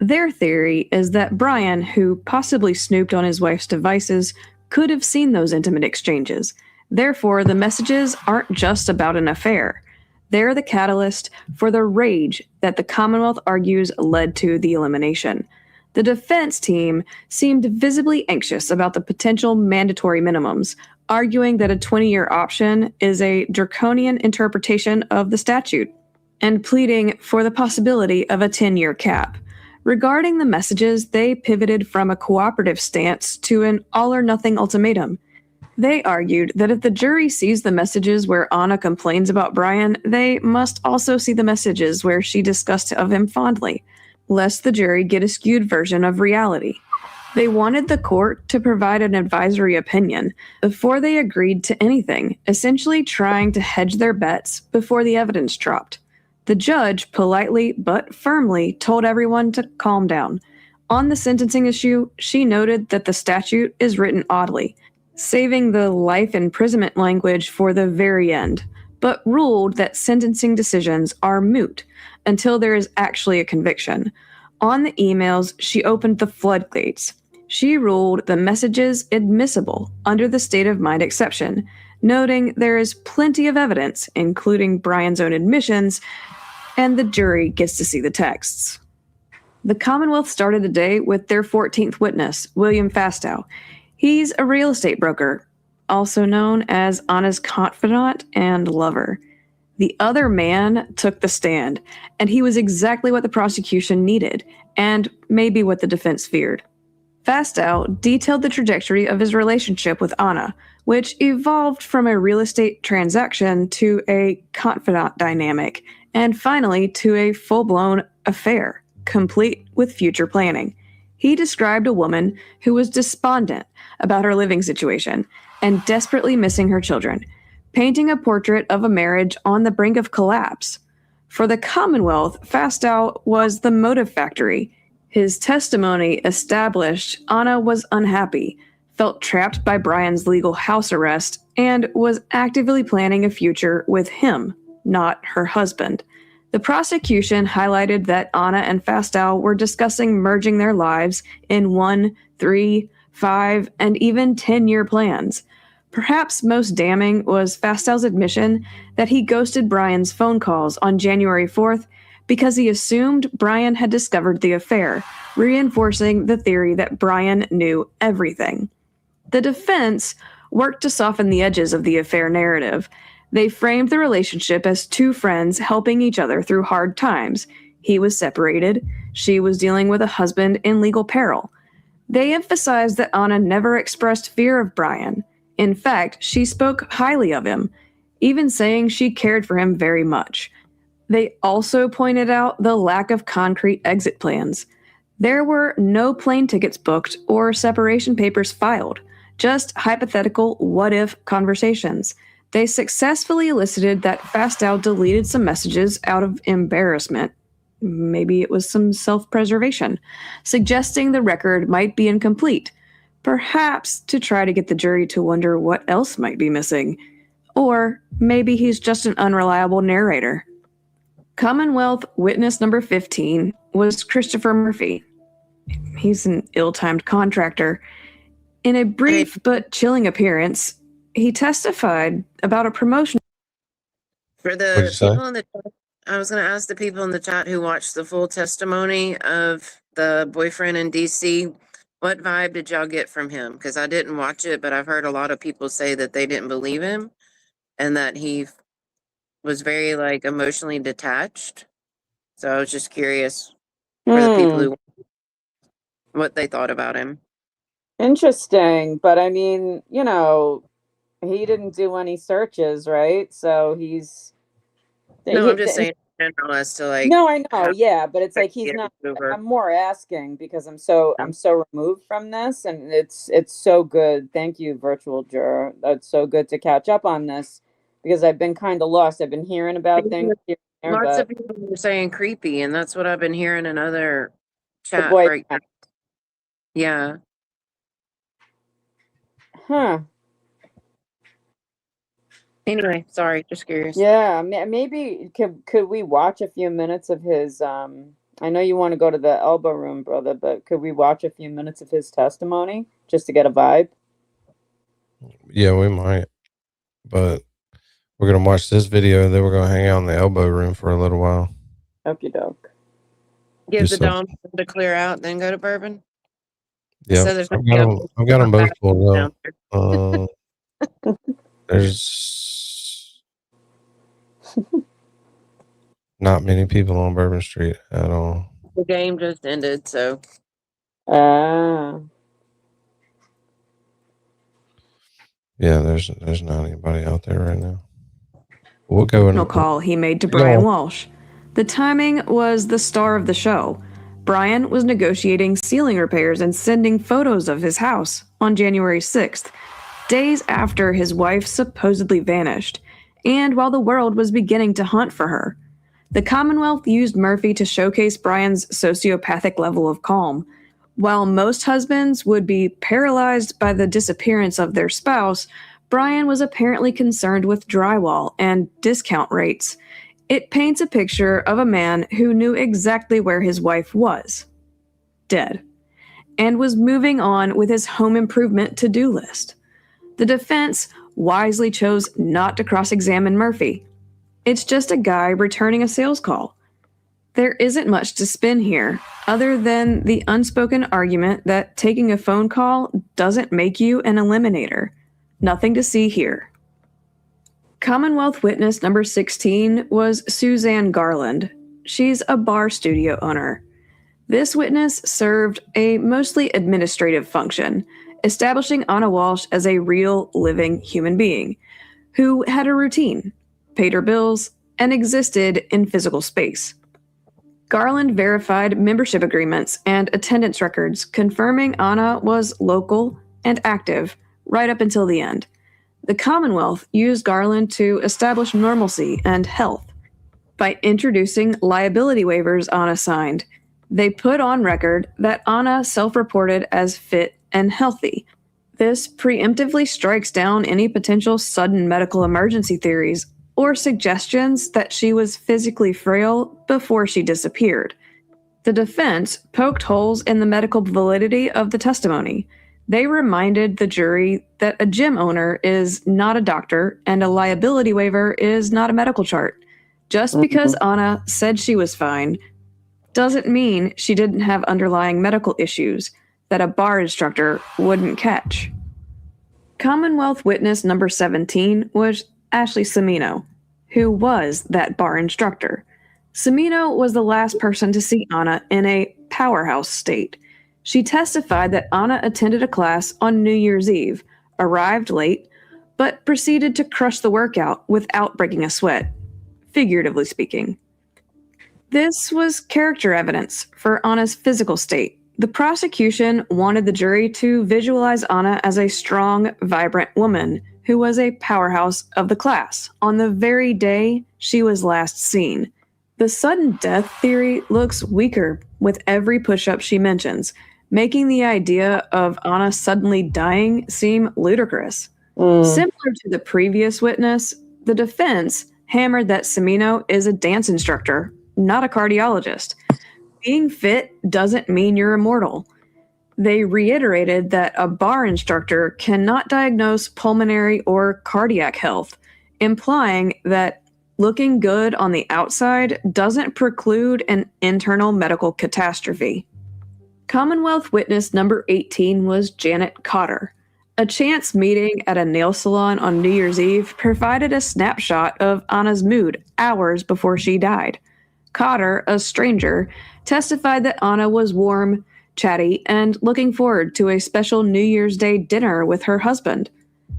Their theory is that Brian, who possibly snooped on his wife's devices, could have seen those intimate exchanges. Therefore, the messages aren't just about an affair. They're the catalyst for the rage that the Commonwealth argues led to the elimination. The defense team seemed visibly anxious about the potential mandatory minimums, arguing that a 20-year option is a draconian interpretation of the statute, and pleading for the possibility of a 10-year cap. Regarding the messages, they pivoted from a cooperative stance to an all-or-nothing ultimatum. They argued that if the jury sees the messages where Anna complains about Brian, they must also see the messages where she discussed of him fondly, lest the jury get a skewed version of reality. They wanted the court to provide an advisory opinion before they agreed to anything, essentially trying to hedge their bets before the evidence dropped. The judge politely but firmly told everyone to calm down. On the sentencing issue, she noted that the statute is written oddly, saving the life imprisonment language for the very end, but ruled that sentencing decisions are moot until there is actually a conviction. On the emails, she opened the floodgates. She ruled the messages admissible under the state of mind exception, noting there is plenty of evidence, including Brian's own admissions, and the jury gets to see the texts. The Commonwealth started the day with their 14th witness, William Fastow. He's a real estate broker, also known as Anna's confidant and lover. The other man took the stand, and he was exactly what the prosecution needed, and maybe what the defense feared. Fastow detailed the trajectory of his relationship with Anna, which evolved from a real estate transaction to a confidant dynamic, and finally to a full-blown affair, complete with future planning. He described a woman who was despondent about her living situation and desperately missing her children, painting a portrait of a marriage on the brink of collapse. For the Commonwealth, Fastow was the motive factory. His testimony established Anna was unhappy, felt trapped by Brian's legal house arrest, and was actively planning a future with him, not her husband. The prosecution highlighted that Anna and Fastow were discussing merging their lives in 1, 3, 5, and even 10-year plans. Perhaps most damning was Fastow's admission that he ghosted Brian's phone calls on January 4th because he assumed Brian had discovered the affair, reinforcing the theory that Brian knew everything. The defense worked to soften the edges of the affair narrative. They framed the relationship as two friends helping each other through hard times. He was separated. She was dealing with a husband in legal peril. They emphasized that Anna never expressed fear of Brian. In fact, she spoke highly of him, even saying she cared for him very much. They also pointed out the lack of concrete exit plans. There were no plane tickets booked or separation papers filed, just hypothetical what-if conversations. They successfully elicited that Fastow deleted some messages out of embarrassment. Maybe it was some self-preservation, suggesting the record might be incomplete, perhaps to try to get the jury to wonder what else might be missing. Or maybe he's just an unreliable narrator. Commonwealth witness number 15 was Christopher Murphy. He's an ill-timed contractor. In a brief but chilling appearance, he testified about a promotion. For the people in the chat, I was going to ask the people in the chat who watched the full testimony of the boyfriend in DC, what vibe did y'all get from him? Because I didn't watch it, but I've heard a lot of people say that they didn't believe him and that he was very like emotionally detached. So I was just curious for the people who what they thought about him. Interesting, but I mean, you know, he didn't do any searches, right? So he's. No, I'm just saying in general as to like. No, I know, yeah, but it's like he's not. I'm more asking because I'm so removed from this, and it's so good. Thank you, virtual juror. That's so good to catch up on this because I've been kind of lost. I've been hearing about things. Lots of people are saying creepy, and that's what I've been hearing in other chat boy- breakdowns. Yeah. Huh. Anyway, sorry, just curious. Yeah, maybe could we watch a few minutes of his I know you want to go to the elbow room, brother, but could we watch a few minutes of his testimony just to get a vibe? Yeah, we might. But we're going to watch this video, then we're going to hang out in the elbow room for a little while. Okie doke. Give the dome to clear out, then go to bourbon. Yeah, So there's I've got them both pulled up. There's not many people on Bourbon Street at all. The game just ended, so. Yeah, there's not anybody out there right now. We'll go in. Call he made to Brian Walshe. The timing was the star of the show. Brian was negotiating ceiling repairs and sending photos of his house on January 6th, days after his wife supposedly vanished, and while the world was beginning to hunt for her. The Commonwealth used Murphy to showcase Brian's sociopathic level of calm. While most husbands would be paralyzed by the disappearance of their spouse, Brian was apparently concerned with drywall and discount rates. It paints a picture of a man who knew exactly where his wife was, dead, and was moving on with his home improvement to-do list. The defense wisely chose not to cross-examine Murphy. It's just a guy returning a sales call. There isn't much to spin here, other than the unspoken argument that taking a phone call doesn't make you an eliminator. Nothing to see here. Commonwealth witness number 16 was Suzanne Garland. She's a bar studio owner. This witness served a mostly administrative function, establishing Anna Walshe as a real, living human being who had a routine, paid her bills, and existed in physical space. Garland verified membership agreements and attendance records, confirming Anna was local and active right up until the end. The Commonwealth used Garland to establish normalcy and health. By introducing liability waivers Anna signed, they put on record that Anna self-reported as fit and healthy. This preemptively strikes down any potential sudden medical emergency theories or suggestions that she was physically frail before she disappeared. The defense poked holes in the medical validity of the testimony. They reminded the jury that a gym owner is not a doctor and a liability waiver is not a medical chart. Just because Anna said she was fine doesn't mean she didn't have underlying medical issues that a bar instructor wouldn't catch. Commonwealth witness number 17 was Ashley Semino, who was that bar instructor. Semino was the last person to see Anna in a powerhouse state. She testified that Anna attended a class on New Year's Eve, arrived late, but proceeded to crush the workout without breaking a sweat, figuratively speaking. This was character evidence for Anna's physical state. The prosecution wanted the jury to visualize Anna as a strong, vibrant woman who was a powerhouse of the class on the very day she was last seen. The sudden death theory looks weaker with every push-up she mentions, making the idea of Anna suddenly dying seem ludicrous. Similar to the previous witness, the defense hammered that Semino is a dance instructor, not a cardiologist. Being fit doesn't mean you're immortal. They reiterated that a bar instructor cannot diagnose pulmonary or cardiac health, implying that looking good on the outside doesn't preclude an internal medical catastrophe. Commonwealth witness number 18 was Janet Cotter. A chance meeting at a nail salon on New Year's Eve provided a snapshot of Anna's mood hours before she died. Cotter, a stranger, testified that Anna was warm, chatty, and looking forward to a special New Year's Day dinner with her husband.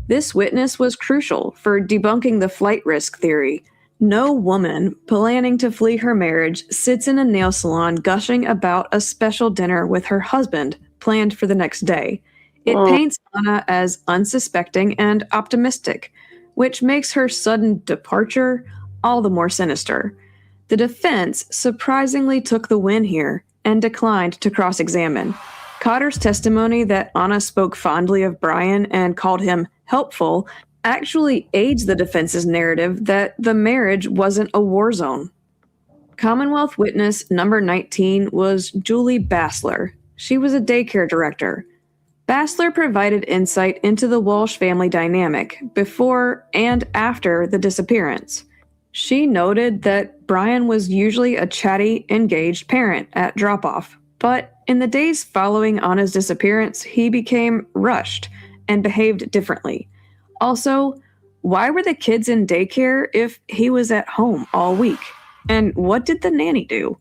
This witness was crucial for debunking the flight risk theory. No woman planning to flee her marriage sits in a nail salon gushing about a special dinner with her husband planned for the next day. It paints Anna as unsuspecting and optimistic, which makes her sudden departure all the more sinister. The defense surprisingly took the win here and declined to cross-examine. Cotter's testimony that Anna spoke fondly of Brian and called him helpful actually aids the defense's narrative that the marriage wasn't a war zone. Commonwealth witness number 19 was Julie Bassler. She was a daycare director. Bassler provided insight into the Walshe family dynamic before and after the disappearance. She noted that Brian was usually a chatty, engaged parent at drop-off, but in the days following Anna's disappearance, he became rushed and behaved differently. Also, why were the kids in daycare if he was at home all week? And what did the nanny do?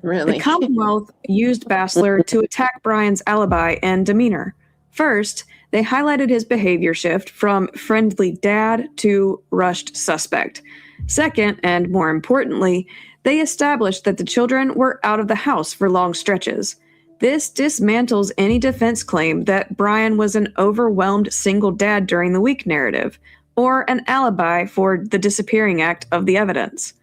Really? The Commonwealth used Bassler to attack Brian's alibi and demeanor. First, they highlighted his behavior shift from friendly dad to rushed suspect. Second, and more importantly, they established that the children were out of the house for long stretches. This dismantles any defense claim that Brian was an overwhelmed single dad during the week narrative, or an alibi for the disappearing act of the evidence.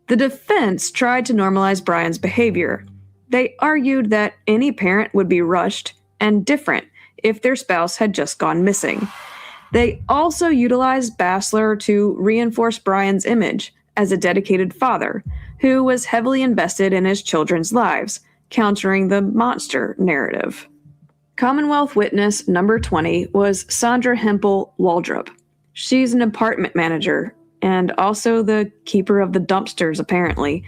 The defense tried to normalize Brian's behavior. They argued that any parent would be rushed and different if their spouse had just gone missing. They also utilized Bassler to reinforce Brian's image as a dedicated father who was heavily invested in his children's lives, countering the monster narrative. Commonwealth witness number 20 was Sandra Hempel Waldrop. She's an apartment manager and also the keeper of the dumpsters, apparently.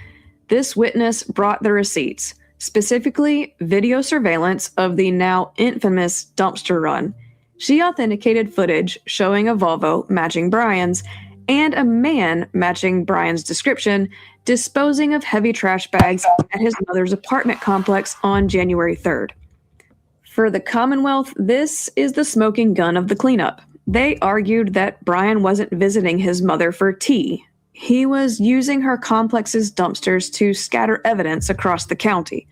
This witness brought the receipts, specifically video surveillance of the now infamous dumpster run. She authenticated footage showing a Volvo matching Brian's and a man matching Brian's description disposing of heavy trash bags at his mother's apartment complex on January 3rd. For the Commonwealth, this is the smoking gun of the cleanup. They argued that Brian wasn't visiting his mother for tea. He was using her complex's dumpsters to scatter evidence across the county.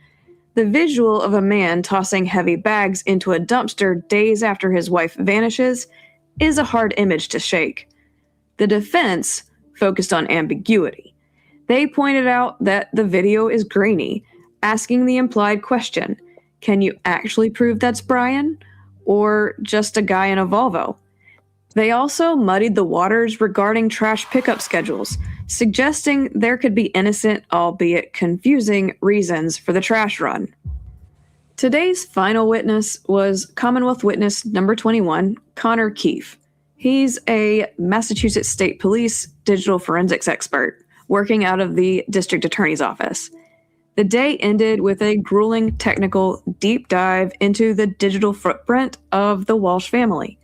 The visual of a man tossing heavy bags into a dumpster days after his wife vanishes is a hard image to shake. The defense focused on ambiguity. They pointed out that the video is grainy, asking the implied question, can you actually prove that's Brian? Or just a guy in a Volvo? They also muddied the waters regarding trash pickup schedules, suggesting there could be innocent, albeit confusing, reasons for the trash run. Today's final witness was Commonwealth witness number 21, Connor Keefe. He's a Massachusetts State Police digital forensics expert working out of the district attorney's office. The day ended with a grueling technical deep dive into the digital footprint of the Walshe family.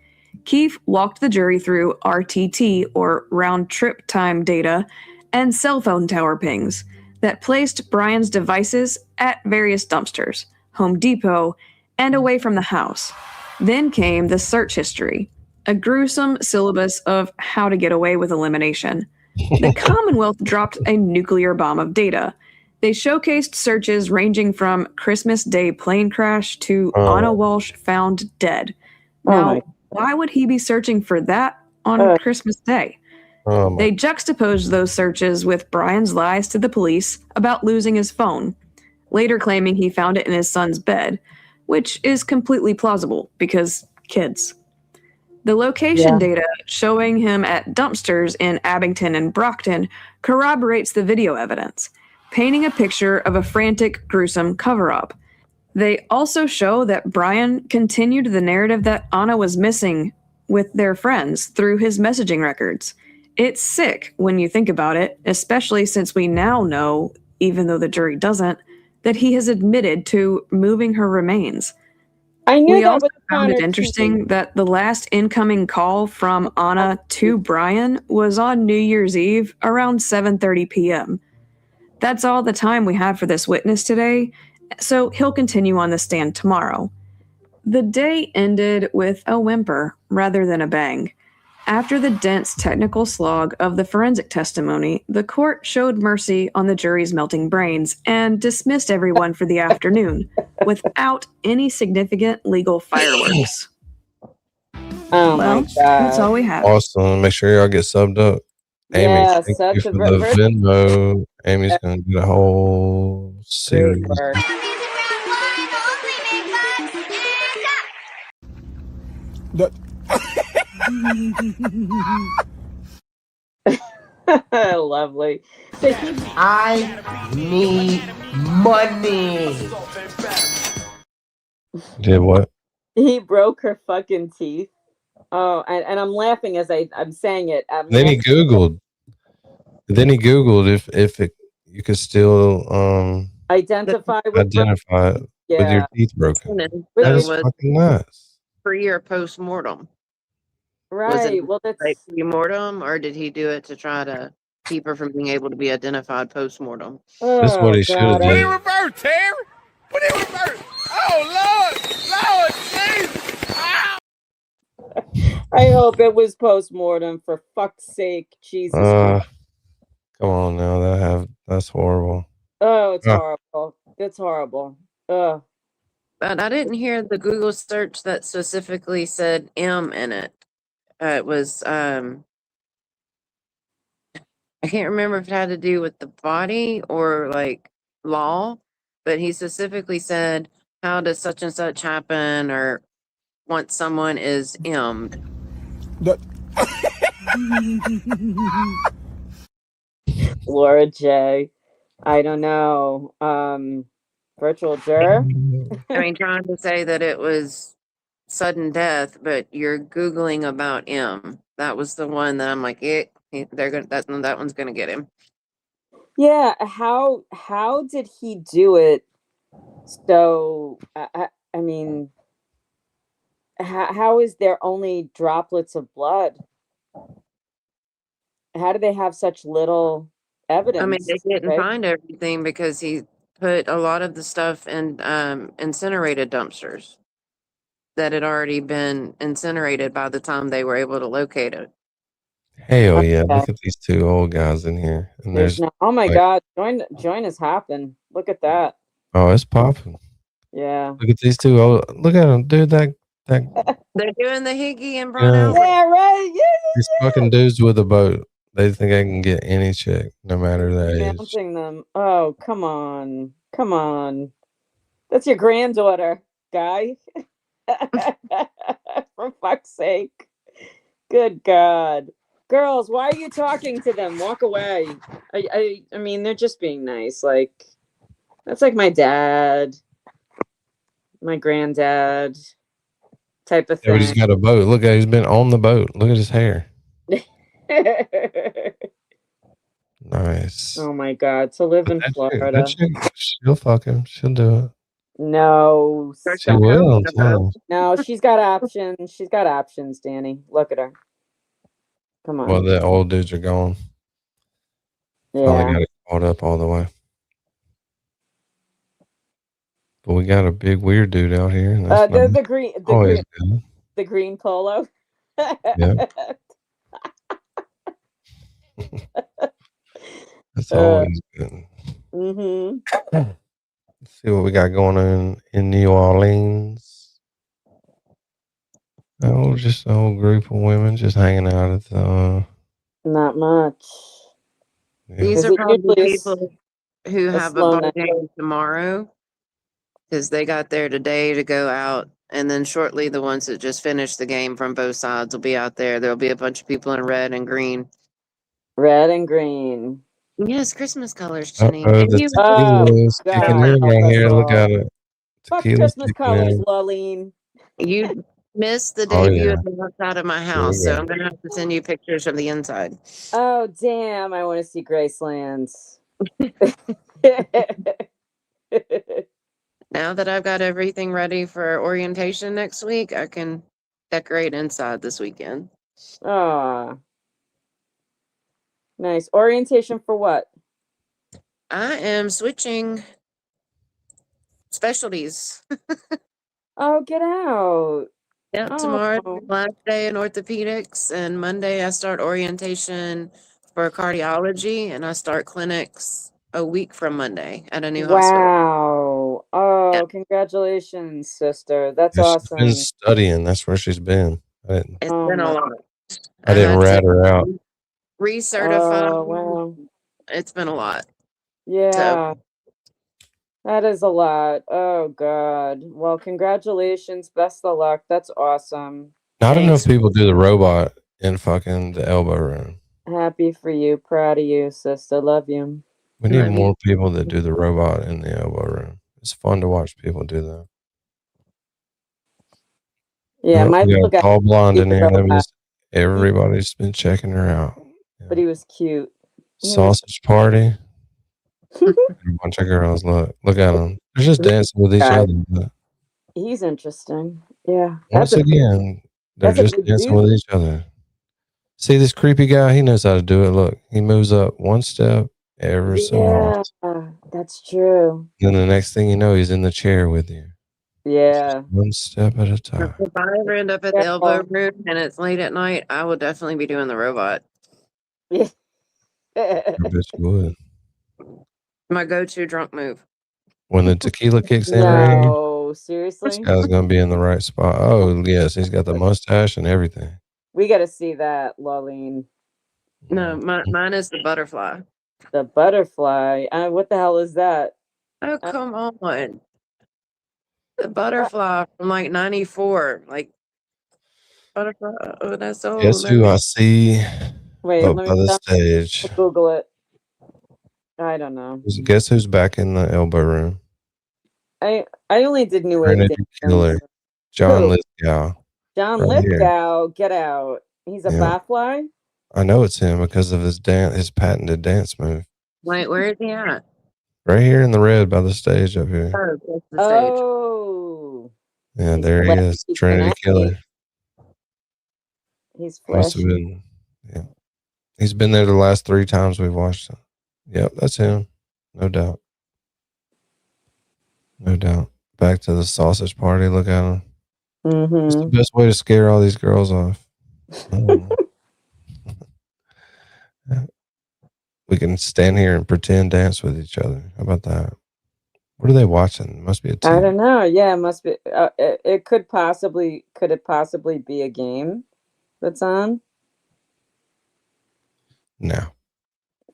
Keefe walked the jury through RTT, or round-trip time data, and cell phone tower pings that placed Brian's devices at various dumpsters, Home Depot, and away from the house. Then came the search history, a gruesome syllabus of how to get away with elimination. The Commonwealth dropped a nuclear bomb of data. They showcased searches ranging from Christmas Day plane crash to Anna Walshe found dead. Now, why would he be searching for that on Christmas Day? They juxtaposed those searches with Brian's lies to the police about losing his phone, later claiming he found it in his son's bed, which is completely plausible because kids. The location data showing him at dumpsters in Abington and Brockton corroborates the video evidence, painting a picture of a frantic, gruesome cover-up. They also show that Brian continued the narrative that Anna was missing with their friends through his messaging records. It's sick when you think about it, especially since we now know, even though the jury doesn't, that he has admitted to moving her remains. We also found it interesting that the last incoming call from Anna to Brian was on New Year's Eve around 7:30 p.m. That's all the time we have for this witness today, so he'll continue on the stand tomorrow. The day ended with a whimper rather than a bang. After the dense technical slog of the forensic testimony, the court showed mercy on the jury's melting brains and dismissed everyone for the afternoon without any significant legal fireworks. Oh my God. That's all we have. Awesome. Make sure y'all get subbed up. Amy, Yeah, thank such you a for the Venmo. Amy's going to get a whole series. Lovely. So I need money. Did what? he broke her fucking teeth. Oh, and I'm laughing as I'm saying it. Then he Googled. If you could still identify with identify it with your teeth broken. That is fucking nuts. Pre or post mortem. Right. Was it Well, that's like pre-mortem, or did he do it to try to keep her from being able to be identified post-mortem? That's what he should have Put it in done. reverse, Terry. Put it in reverse. Oh, Lord, Jesus. Ow. I hope it was post-mortem, for fuck's sake. Jesus Christ. Come on now, that's horrible. Oh, it's horrible. It's horrible. Ugh. But I didn't hear the Google search that specifically said M in it. It was I can't remember if it had to do with the body or like law, but he specifically said, how does such and such happen, or once someone is M'd. Laura J. I don't know. Virtual juror? I mean, trying to say that it was sudden death, but you're Googling about M. That was the one that I'm like, that one's gonna get him. Yeah, how did he do it? So I mean, how is there only droplets of blood? How do they have such little I mean, evidence? they didn't Right? find everything because he put a lot of the stuff in incinerated dumpsters that had already been incinerated by the time they were able to locate it. Hell yeah! Okay. Look at these two old guys in here, and There's there's no. Oh my like, God! Join us happen. Look at that. oh, it's popping. Yeah. Look at these two old. Look at them, dude. That They're doing the Higgy and Brown Yeah. Albert. Yeah. Right. Yeah. these fucking dudes with a boat. They think they can get any chick, no matter their age. Mounting them. Oh, come on. Come on. That's your granddaughter, guy. For fuck's sake. Good God. Girls, why are you talking to them? Walk away. I mean, they're just being nice. Like, that's like my dad, my granddad type of Yeah, but he's thing. got a boat. Look at he's been on the boat. Look at his hair. Nice. Oh my God. To live in Florida. That chick, she'll fuck him. She'll do it. No. She will. I'm telling you. No, she's got options. She's got options, Danny. Look at her. Come on. Well, the old dudes are gone. Yeah. Finally got it caught up all the way. But we got a big weird dude out here. And that's always good. The green polo. Yeah. That's always good. Mm-hmm. Let's see what we got going on in New Orleans. Oh, just a whole group of women just hanging out at the. Not much. Yeah. These are probably people who have a slow ball night. game tomorrow because they got there today to go out. And then shortly, the ones that just finished the game from both sides will be out there. There'll be a bunch of people in red and green. Red and green. Yes, Christmas colors, Jenny. Uh-oh, the tequila's kicking in right here. Look at it. Fuck Tequila's Christmas kicking colors, in. Lurleen. You missed the Oh, debut yeah. of the outside of my Here house, we so go. I'm gonna have to send you pictures from the inside. Oh, damn. I want to see Gracelands. Now that I've got everything ready for orientation next week, I can decorate inside this weekend. Ah. Nice. Orientation for what? I am switching specialties. Oh, get out. Yeah, tomorrow last day in orthopedics, and Monday I start orientation for cardiology, and I start clinics a week from Monday at a new hospital. Wow. Oh, congratulations, sister. That's Yeah, she's awesome. been studying. That's where she's been. It's been a lot. I didn't had rat to her out. recertify. Oh, wow. It's been a lot. Yeah. That is a lot. Oh, God. Well, congratulations. Best of luck. That's awesome. Not enough people do the robot in fucking the elbow room. Happy for you. Proud of you, sister. Love you. We need more people that do the robot in the elbow room. It's fun to watch people do that. Yeah, my we little got a guy. tall blonde in did here. the robot, Everybody's been checking her out. but he was cute. Sausage party. A bunch of girls. Look at them. They're just dancing with each guy. other. But He's interesting. Yeah. once again, they're that's a just big dancing dude. with each other. See this creepy guy? He knows how to do it. Look, he moves up one step ever so often. Yeah, that's true. Then the next thing you know, he's in the chair with you. Yeah. One step at a time. If I ever end up at the elbow room and it's late at night, I will definitely be doing the robot. Yeah. I bet you would. My go-to drunk move. When the tequila kicks in right here, No, seriously. this guy's gonna be in the right spot. Oh yes, he's got the mustache and everything. We got to see that, Lurleen. No, mine is the butterfly. The butterfly. What the hell is that? Oh, come on. The butterfly from like 94. Like, butterfly. Oh, that's old. Guess who I see Wait, up let by me the stage? Google it. I don't know. Guess who's back in the elbow room? I only did New Wave Trinity dance. Killer, John Who? Lithgow. John right here. Lithgow, get out. He's a Yeah. barfly? I know it's him because of his patented dance move. Wait, where is he at? Right here in the red by the stage up here. Oh, that's the stage. Oh, Yeah, he's there he is. flashy Trinity tonight. Killer. He's Must have flashy. been. Yeah. He's been there the last 3 times we've watched it. Yep, that's him. No doubt. No doubt. Back to the sausage party. Look at him. What's the best way to scare all these girls off? We can stand here and pretend dance with each other. How about that? What are they watching? Must be a I TV. don't know. Yeah, it must be. It could possibly. Could it possibly be a game that's on? No.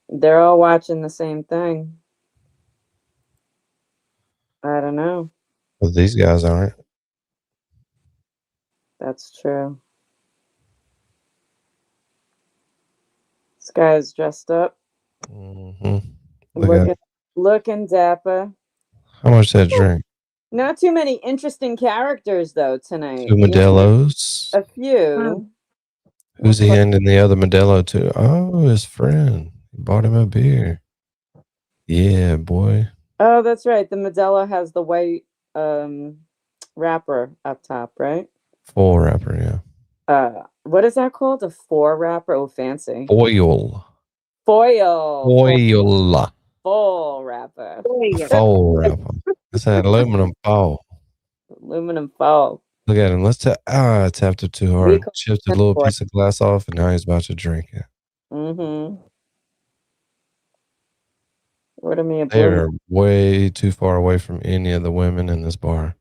They're all watching the same thing. I don't know. Well, these guys aren't. That's true. This guy's dressed up. Looking dapper. How much that drink? Not too many interesting characters though tonight. 2 Modelo's. A few. Who's he handing the other Modelo to? Oh, his friend. He bought him a beer. Yeah, boy. Oh, that's right. The Modelo has the white wrapper up top, right? Full wrapper, yeah. What is that called? A 4 wrapper? Oh, fancy. Foil. Full wrapper. Foil wrapper. It's that aluminum foil. Aluminum foil. Look at him. Let's I tapped it too hard. Chipped a little piece of glass off, and now he's about to drink it. Order me a They blue. are way too far away from any of the women in this bar.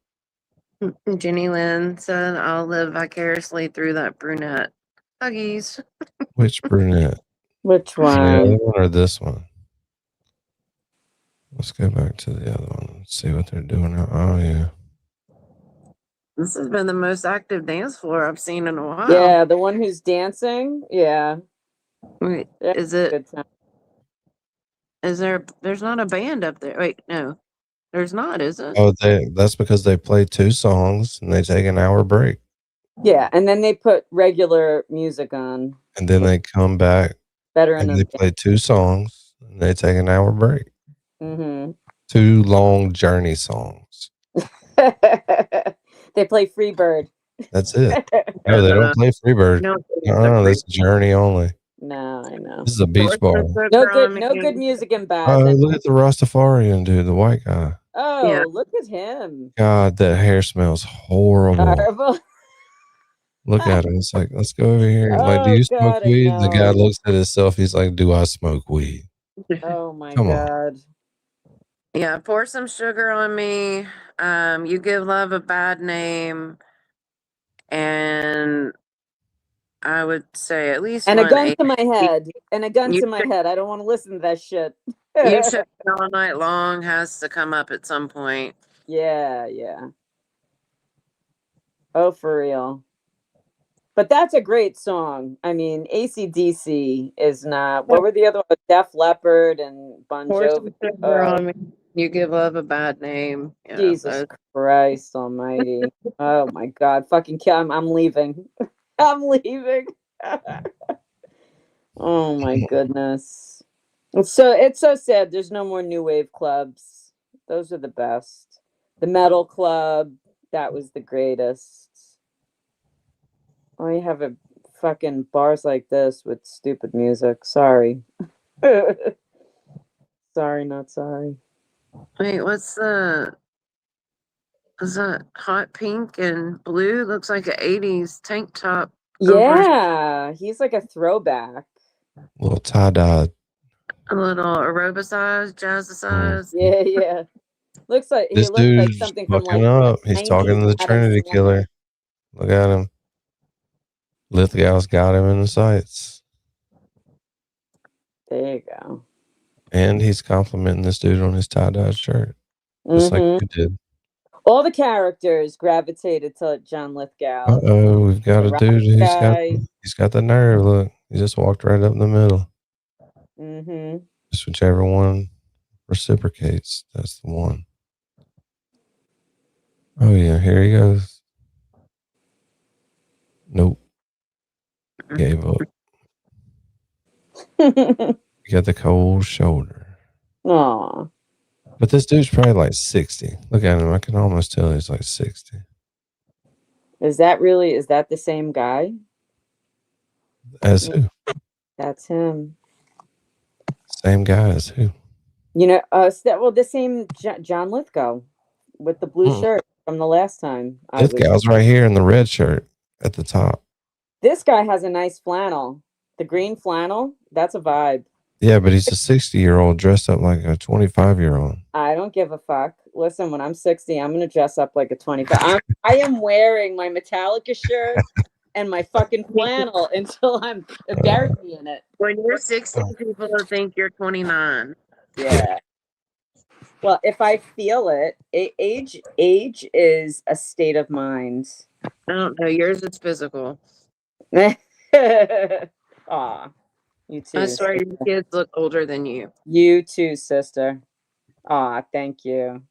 Jenny Lynn said, I'll live vicariously through that brunette. Huggies. Which brunette? Which The one? other one or this one? Let's go back to the other one and see what they're doing now. Oh, yeah. This has been the most active dance floor I've seen in a while. Yeah, the one who's dancing. Yeah. Wait, is it? Is there? There's not a band up there. Wait, no, there's not. Is it? Oh, that's because they play 2 songs and they take an hour break. Yeah, and then they put regular music on. And then they come back and they play 2 songs and they take an hour break. 2 long journey songs. They play Freebird. That's it. No, they don't play Freebird. No, that's Journey only. No, I know. This is a beach bar. No good music in bad. Oh, look at the Rastafarian dude, the white guy. Oh, look at him. God, that hair smells horrible. Horrible. Look at him. It's like, let's go over here. Like, do you smoke weed? The guy looks at himself. He's like, do I smoke weed? Oh my Come on. God. Yeah, pour some sugar on me. You give love a bad name, and I would say at least And a one gun eight. to my head. And a gun You to my head. I don't want to listen to that shit. You should all night long has to come up at some point. Yeah. Oh, for real. But that's a great song. I mean, AC/DC is not. What were the other ones? Def Leppard and Bon Pour some Jovi. sugar on me. You give love a bad name. Yeah, Jesus Christ Almighty! Oh my God! Fucking kill! I'm leaving. I'm leaving. Oh my goodness! It's so sad. There's no more new wave clubs. Those are the best. The metal club, that was the greatest. I have a fucking bars like this with stupid music. Sorry. Sorry, not sorry. Wait, what's the? Is that hot pink and blue? Looks like an 80s tank top. Yeah, he's like a throwback. Little tie-dye. A little aerobicized, jazzicized. Yeah. Looks like This he looks like dude's something from looking like up. He's talking to the Trinity Killer. Look at him. Lithgow's got him in the sights. There you go. And he's complimenting this dude on his tie-dye shirt. Just like you did. All the characters gravitated to John Lithgow. Uh-oh, we've got a dude who's he's got the nerve. Look, he just walked right up in the middle. Just whichever one reciprocates, that's the one. Oh yeah, here he goes. Nope. Gave up. You got the cold shoulder. Aw. But this dude's probably like 60. Look at him. I can almost tell he's like 60. Is that the same guy? As who? That's him. Same guy as who? You know, the same John Lithgow with the blue shirt from the last time. This gal's right here in the red shirt at the top. This guy has a nice flannel. The green flannel, that's a vibe. Yeah, but he's a 60-year-old dressed up like a 25-year-old. I don't give a fuck. Listen, when I'm 60, I'm gonna dress up like a 25. I am wearing my Metallica shirt and my fucking flannel until I'm bury me in it. When you're 60, people will think you're 29. Yeah. Well, if I feel it, age is a state of mind. I don't know. Yours is physical. Aw, you too. I swear your kids look older than you. You too, sister. Aw, thank you.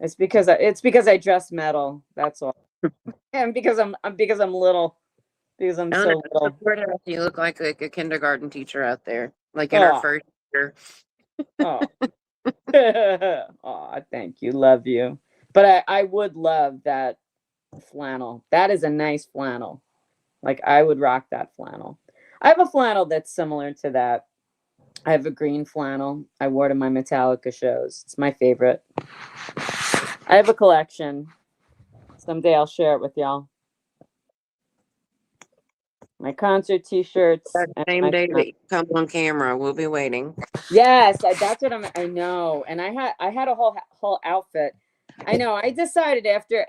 It's because I dress metal. That's all. And because I'm little. Because I'm so little. You look like a kindergarten teacher out there, like in our first year. Oh. Aw, thank you. Love you. But I would love that flannel. That is a nice flannel. Like, I would rock that flannel. I have a flannel that's similar to that. I have a green flannel I wore to my Metallica shows. It's my favorite. I have a collection. Someday I'll share it with y'all. My concert t-shirts. Same day that you come on camera, we'll be waiting. Yes, that's what I know. And I had a whole outfit. I know. I decided after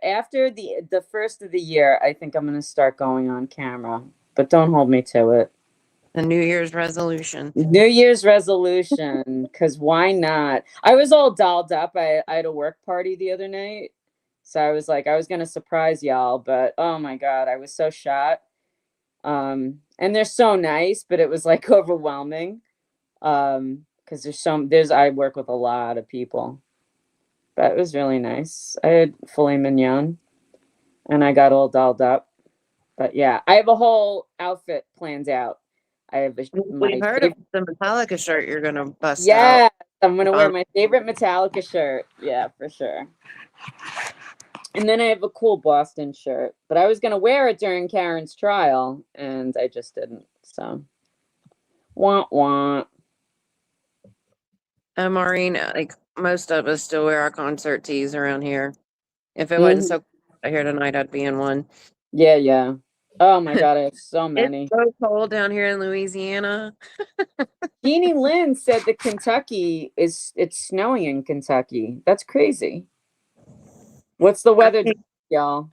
the first of the year, I think I'm going to start going on camera. But don't hold me to it. The New Year's resolution. New Year's resolution, because why not? I was all dolled up. I had a work party the other night. So I was like, I was going to surprise y'all. But oh my God, I was so shot. And they're so nice, but it was like overwhelming. Because I work with a lot of people. But it was really nice. I had filet mignon and I got all dolled up. But yeah, I have a whole outfit planned out. I have we heard of the Metallica shirt you're gonna bust out. Yeah, I'm gonna wear my favorite Metallica shirt. Yeah, for sure. And then I have a cool Boston shirt, but I was gonna wear it during Karen's trial, and I just didn't. So, wah. Maureen, like most of us still wear our concert tees around here. If it wasn't so cold here tonight, I'd be in one. Yeah. Oh my God, I have so many. It's so cold down here in Louisiana. Jeannie Lynn said that it's snowing in Kentucky. That's crazy. What's the weather, y'all?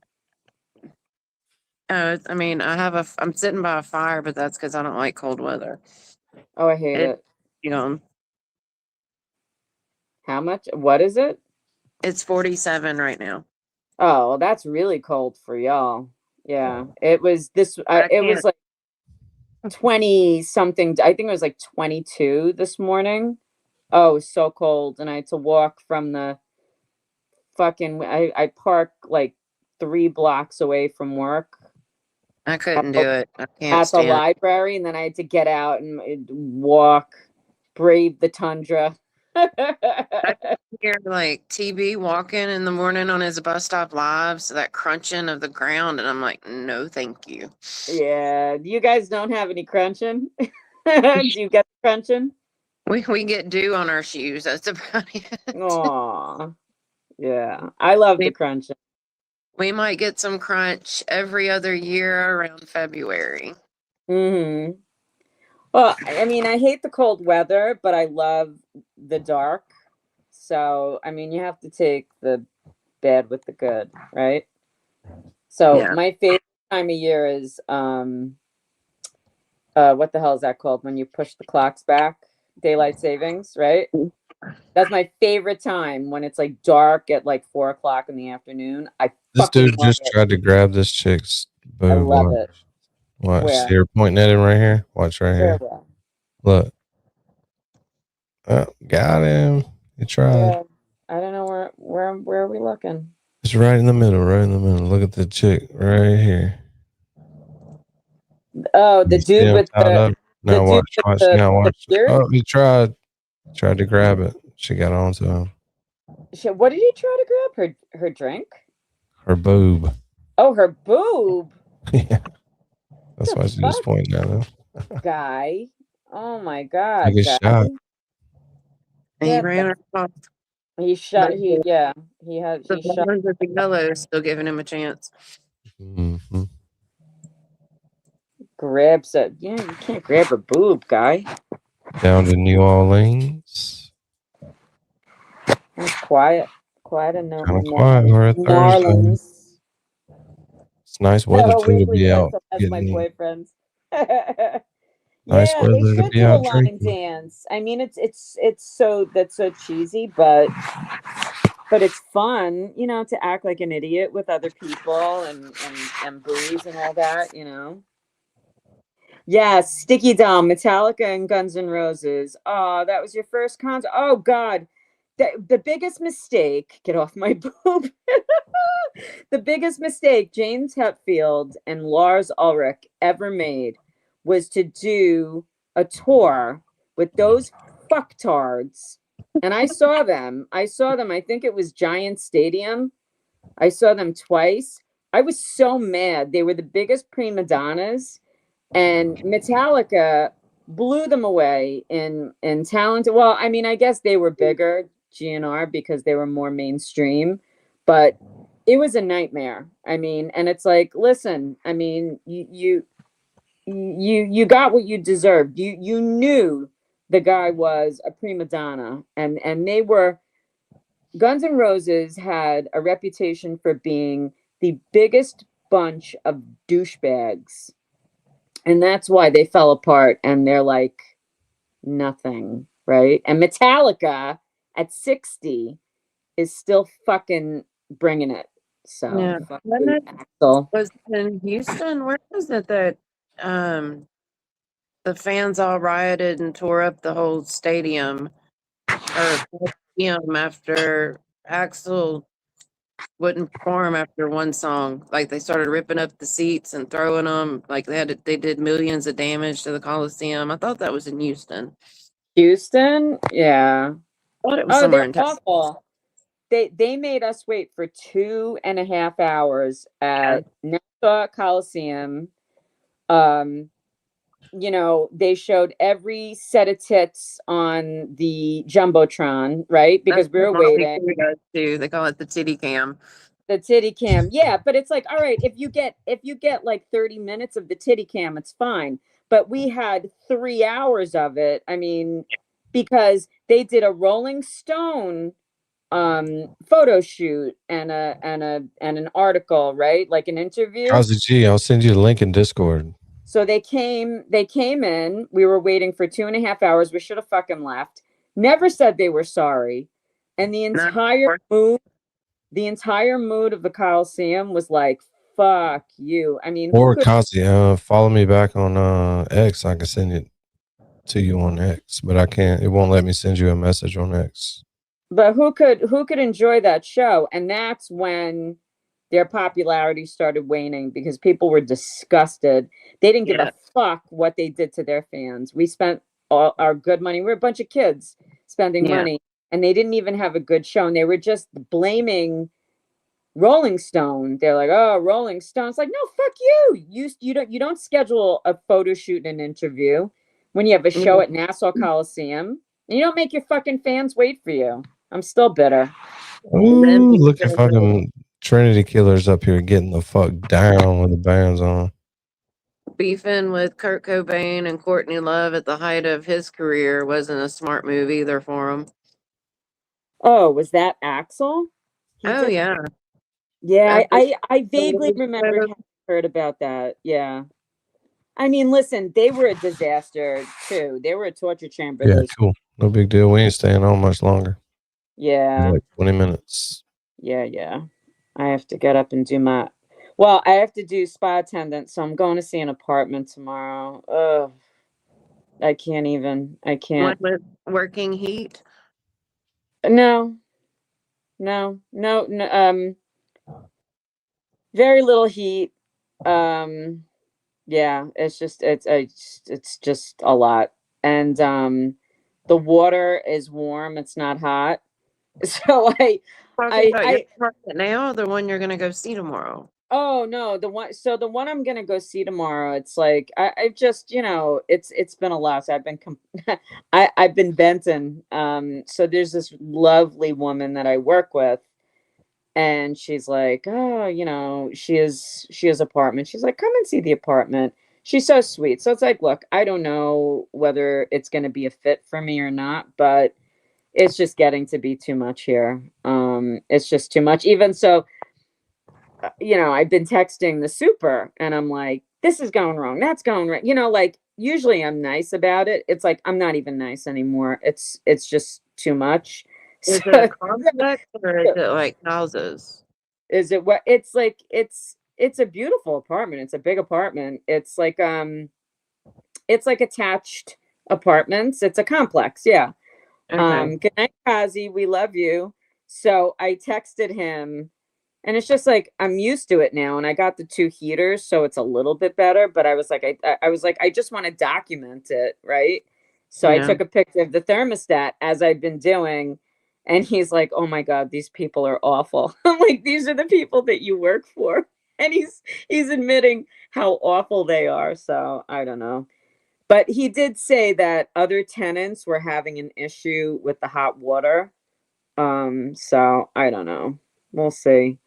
I mean, I'm sitting by a fire, but that's because I don't like cold weather. Oh, I hate it. You know. How much? What is it? It's 47 right now. Oh, well, that's really cold for y'all. Yeah, it was it was like 20 something. I think it was like 22 this morning. Oh, it was so cold, and I had to walk from the fucking. I park like 3 blocks away from work. I couldn't do it. I can't at stand the library, and then I had to get out and walk, brave the tundra. I hear like TB walking in the morning on his bus stop live, so that crunching of the ground, and I'm like, no, thank you. Yeah, you guys don't have any crunching. Do you get the crunching? We get dew on our shoes. That's about it. Aw, yeah, I love the crunching. We might get some crunch every other year around February. Mm-hmm. Well, I mean, I hate the cold weather, but I love the dark. So, I mean, you have to take the bad with the good, right? So, my favorite time of year is what the hell is that called when you push the clocks back? Daylight savings, right? That's my favorite time, when it's like dark at like 4 o'clock in the afternoon. This dude just tried to grab this chick's boob. I love it. Watch, Where? see her pointing at him right here. Watch right here. Where? Look. Oh, got him. He tried. Yeah. I don't know where are we looking? It's right in the middle. Right in the middle. Look at the chick right here. Oh, the dude with the. Now watch. Now watch. Oh, he tried. Tried to grab it. She got onto him. What did he try to grab? Her drink? Her boob. Oh, her boob. Yeah. That's why she was pointing at him. Guy. Oh my God, Like a guy. shot. He ran her off. He shot. He shot. The ones at the yellow still giving him a chance. Mm-hmm. Grabs it. Yeah, you can't grab her boob, guy. Down to New Orleans. It's quiet. Quiet in Kind of quiet. We're at New Thursday. Orleans. It's nice weather too to Wiggly be says out. so that's my boyfriend. Nice Yeah, they weather to should be do a out line drinking. dance. I mean, it's so that's so cheesy, but it's fun, to act like an idiot with other people and booze and all that, Yeah, Sticky Dumb, Metallica and Guns N' Roses. Oh, that was your first concert. Oh God, the biggest mistake. Get off my boob. The biggest mistake James Hetfield and Lars Ulrich ever made was to do a tour with those fucktards. And I saw them. I think it was Giant Stadium. I saw them twice. I was so mad. They were the biggest prima donnas, and Metallica blew them away in talent. Well, I mean, I guess they were bigger, GNR, because they were more mainstream, but it was a nightmare. I mean, and it's like, listen, I mean, you got what you deserved. You knew the guy was a prima donna, and they were. Guns N' Roses had a reputation for being the biggest bunch of douchebags, and that's why they fell apart. And they're like nothing, right? And Metallica at 60 is still fucking bringing it. So Yeah. fuck When you, it Axl. was in Houston, where was it that the fans all rioted and tore up the whole stadium after Axl wouldn't perform after one song? Like they started ripping up the seats and throwing them. Like they did millions of damage to the Coliseum. I thought that was in Houston. Houston, yeah. I thought it was somewhere They're in Texas. awful. They made us wait for 2.5 hours at Nassau Coliseum. They showed every set of tits on the Jumbotron, right? Because we were waiting. Too. They call it the titty cam. The titty cam. Yeah, but it's like, all right, if you get like 30 minutes of the titty cam, it's fine. But we had 3 hours of it. I mean, because they did a Rolling Stone photo shoot and an article, right? Like an interview. Ozzy G, I'll send you the link in Discord. So they came in. We were waiting for 2.5 hours. We should have fucking left. Never said they were sorry. And the entire mood of the Coliseum was like, fuck you. I mean, Or Kazi, follow me back on X. I can send it to you on X, but I can't. It won't let me send you a message on X. But who could enjoy that show? And that's when their popularity started waning because people were disgusted. They didn't give a fuck what they did to their fans. We spent all our good money. We're a bunch of kids spending money, and they didn't even have a good show. And they were just blaming Rolling Stone. They're like, oh, Rolling Stone. It's like, no, fuck you. You don't schedule a photo shoot and an interview when you have a show at Nassau Coliseum. And you don't make your fucking fans wait for you. I'm still bitter. Ooh, look at fucking Trinity Killers up here getting the fuck down with the bands on. Beefing with Kurt Cobain and Courtney Love at the height of his career wasn't a smart move either for him. Oh, was that Axl? Yeah. Yeah, I vaguely remember having heard about that. Yeah. I mean, listen, they were a disaster too. They were a torture chamber. Yeah, cool. No big deal. We ain't staying on much longer. Yeah. Like 20 minutes. Yeah. I have to get up and do I have to do spa attendant, so I'm going to see an apartment tomorrow. Ugh. I can't. One with working heat? No. Very little heat. Yeah, it's just a lot. And the water is warm, it's not hot. So Talking about your I apartment now, or the one you're gonna go see tomorrow? Oh no, the one I'm gonna go see tomorrow, it's like I've just, it's been a lot. So I've been I've been venting. So there's this lovely woman that I work with, and she's like, oh, she has apartment. She's like, come and see the apartment. She's so sweet. So it's like, look, I don't know whether it's gonna be a fit for me or not, but it's just getting to be too much here. It's just too much. Even so, I've been texting the super and I'm like, this is going wrong. That's going right. Like usually I'm nice about it. It's like, I'm not even nice anymore. It's just too much. Is it a complex or is it like houses? Is it what it's like? It's a beautiful apartment. It's a big apartment. It's like attached apartments. It's a complex. Yeah. Okay. Good night, Kazi. We love you. So I texted him. And it's just like I'm used to it now, and I got the 2 heaters, so it's a little bit better. But I was like, I was like, I just want to document it, right? So I Yeah. took a picture of the thermostat as I've been doing, and he's like, "Oh my God, these people are awful." I'm like, "These are the people that you work for," and he's admitting how awful they are. So I don't know, but he did say that other tenants were having an issue with the hot water. So I don't know. We'll see.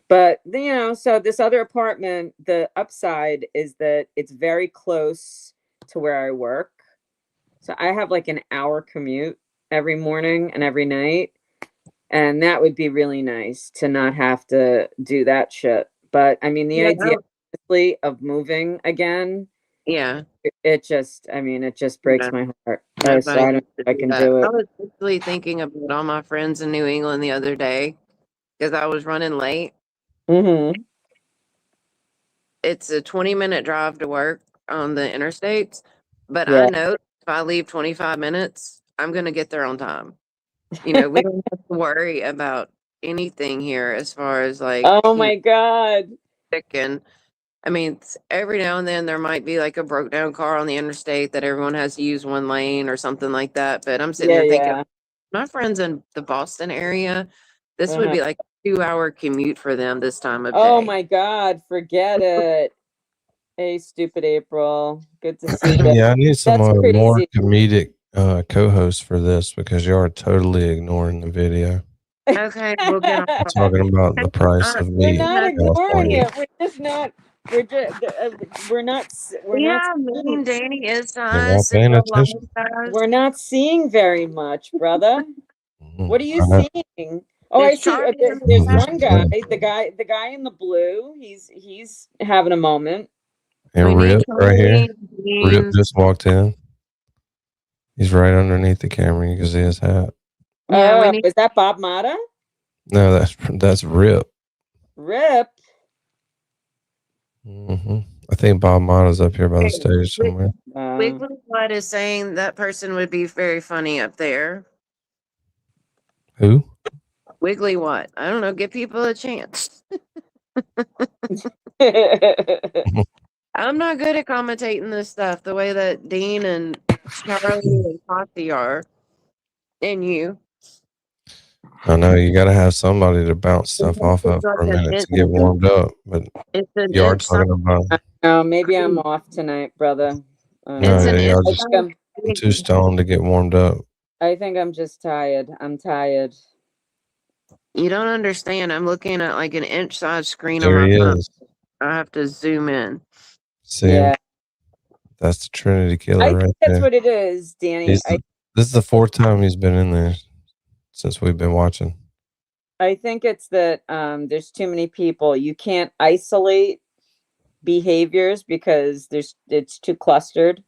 But so this other apartment, the upside is that it's very close to where I work. So I have like an hour commute every morning and every night. And that would be really nice to not have to do that shit. But I mean, the Yeah. idea honestly, of moving again, Yeah. it just breaks Yeah. my heart. So Nobody I don't know wants to if I do can that. do I it. was actually thinking about all my friends in New England the other day because I was running late. Mm-hmm. It's a 20-minute drive to work on the interstates, but I Yeah. know if I leave 25 minutes, I'm gonna get there on time. We don't have to worry about anything here as far as like, Oh my God. and I mean, every now and then there might be like a broke down car on the interstate that everyone has to use one lane or something like that. But I'm sitting Yeah, here thinking, yeah. my friends in the Boston area, this would Uh-huh. be like a 2-hour commute for them this time of Oh day. my God, forget it. Hey, stupid April. Good to see you. Yeah, I need some That's more crazy. comedic co-hosts for this because you are totally ignoring the video. Okay, we'll get on We're talking about the price of We're meat not in ignoring California. it. We're just not. We're just. We're not. Yeah, mean Danny is You're not nice. And paying you'll love attention. us. We're not seeing very much, brother. What are you I know. seeing? Oh, I It's see. Charlie in There's There's one guy. plenty. The guy in the blue. He's having a moment. And We need Rip right here. Rip beans. just walked in. He's right underneath the camera. You can see his hat. Yeah, we Oh, need is that Bob Mata? No, that's Rip. Rip. hmm I think Bob Mata's up here by the stage somewhere. Um, Wiggly Blood is saying that person would be very funny up there. Who? Wiggly what? I don't know. Give people a chance. I'm not good at commentating this stuff the way that Dean and Charlie and Tati are. And you. I know you got to have somebody to bounce stuff off of It's like for a an minute to get inch. warmed up. But It's an you are inch size. talking about. no, maybe I'm off tonight, brother. No, It's an yeah, inch y'all just size. too stoned to get warmed up. I think I'm just tired. I'm tired. You don't understand. I'm looking at like an inch size screen There on he my phone. is. I have to zoom in. See him? Yeah. That's the Trinity Killer I right think that's there. what it is, Danny. This is the 4th time he's been in there since we've been watching. I think it's that there's too many people. You can't isolate behaviors because it's too clustered.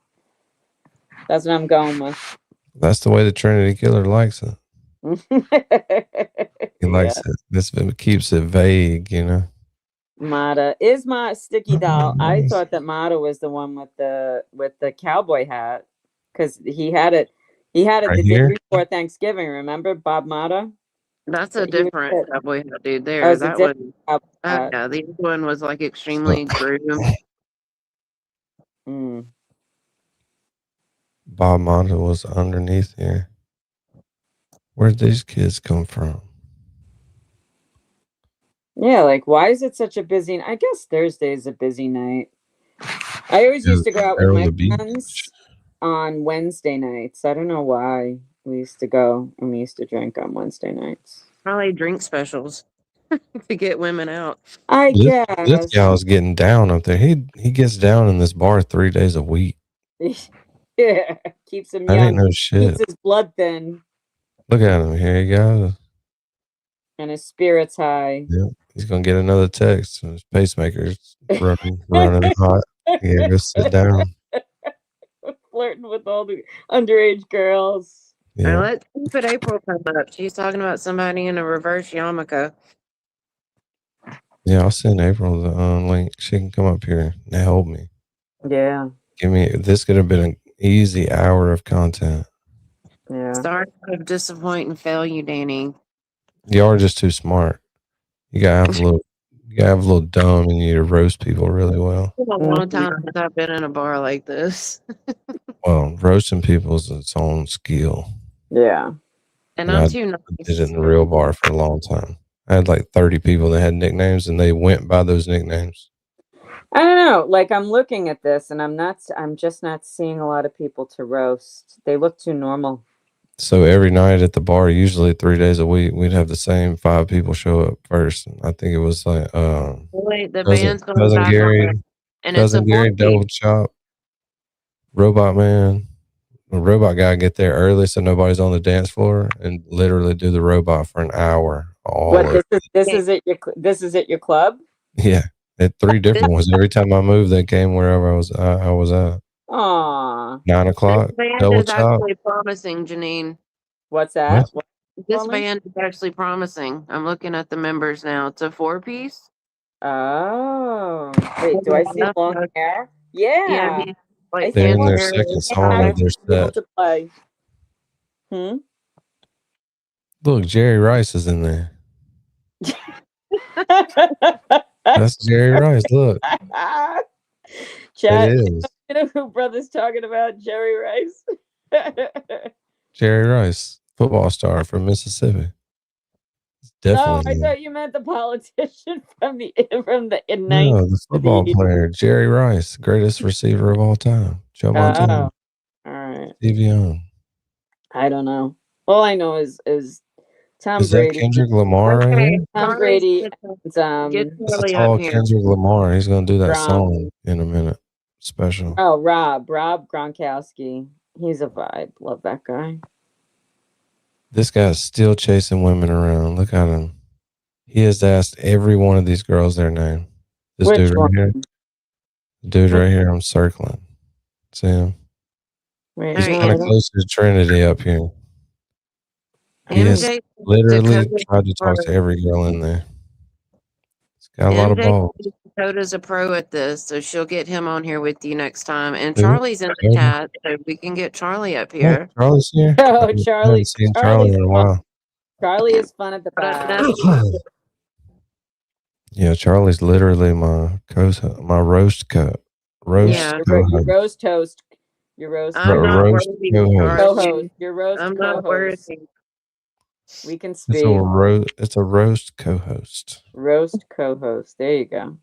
That's what I'm going with. That's the way the Trinity Killer likes it. He likes it. This keeps it vague, you know. Mata is my sticky doll. I thought that Mata was the one with the cowboy hat because he had it. He had it Right the here? day before Thanksgiving. Remember Bob Mata? That's a He was different it. cowboy hat dude Oh, there. it's a That different one. cowboy Oh, hat. yeah. The other one was like extremely groomed. Mm. Bob Monta was underneath here. Where'd these kids come from? Yeah, like why is it such a busy? I guess Thursday is a busy night. I always used to go out with my friends on Wednesday nights. I don't know why we used to go and we used to drink on Wednesday nights. Probably drink specials to get women out. I This guess. gal's getting down up there. He gets down in this bar 3 days a week. Yeah, keeps him That young. ain't no shit. Keeps his blood thin Look at him. Here he goes. and his spirits high. Yep. He's gonna get another text. His pacemaker's running hot. Yeah, go sit down. Flirting with all the underage girls. Yeah. Let's keep it April come up. She's talking about somebody in a reverse yarmulke. Yeah, I'll send April the link. She can come up here and help me. Yeah. This could have been an easy hour of content. Yeah. Sorry to disappoint and fail you, Danny. Y'all are just too smart. You gotta have a little dumb in you to roast people really well. It's been a long time since I've been in a bar like this. Well, roasting people is its own skill. Yeah. And I'm too nice. I did it in the real bar for a long time. I had like 30 people that had nicknames and they went by those nicknames. I don't know. Like I'm looking at this and I'm just not seeing a lot of people to roast. They look too normal. So every night at the bar, usually 3 days a week, we'd have the same 5 people show up first. And I think it was like Wait, the band's going cousin back Gary, on, and it's a cousin Gary, barbecue. Double Chop, Robot Man. The robot guy get there early so nobody's on the dance floor and literally do the robot for an hour. This is at your club? Yeah, at 3 different ones. Every time I moved, they came wherever I was at. Aw. 9 o'clock, This band Double is Chop. actually promising, Janine. What's that? What? This band is actually promising. I'm looking at the members now. It's a 4-piece. Oh. Wait, do I see long hair? Yeah. Yeah, he's like They're in their Santana. second song of their set. To play. Look, Jerry Rice is in there. That's Jerry Rice. Look. Chat, It is. you know who brother's talking about? Jerry Rice. Jerry Rice, football star from Mississippi. Definitely. Oh, I thought you meant the politician from the No, the football player, Jerry Rice, greatest receiver of all time. Joe Montana. All right. Stevie Young. I don't know. All I know is Tom Is Brady. that Kendrick Lamar right here? Tom Brady and That's a tall Kendrick Lamar. He's going to do that song in a minute. Special. Oh, Rob Gronkowski. He's a vibe. Love that guy. This guy's still chasing women around. Look at him. He has asked every one of these girls their name. This Which dude right one? here. The dude right here, I'm circling. See him? Wait, He's kind of close to Trinity up here. He has MJ literally Dakota tried to talk to every girl in there. He's got a lot of MJ balls. Dakota's a pro at this, so she'll get him on here with you next time. And Who? Charlie's in the chat, so we can get Charlie up here. Charlie's here. Oh, I Charlie. haven't seen Charlie in a while. Charlie is fun at the bar. Yeah, Charlie's literally my roast cut. Your roast toast. Your roast. I'm not roast worthy, co-host. Co-host. Your roast I'm not co-host. worthy. We can It's speak. a roast co-host. Roast co-host. There you go.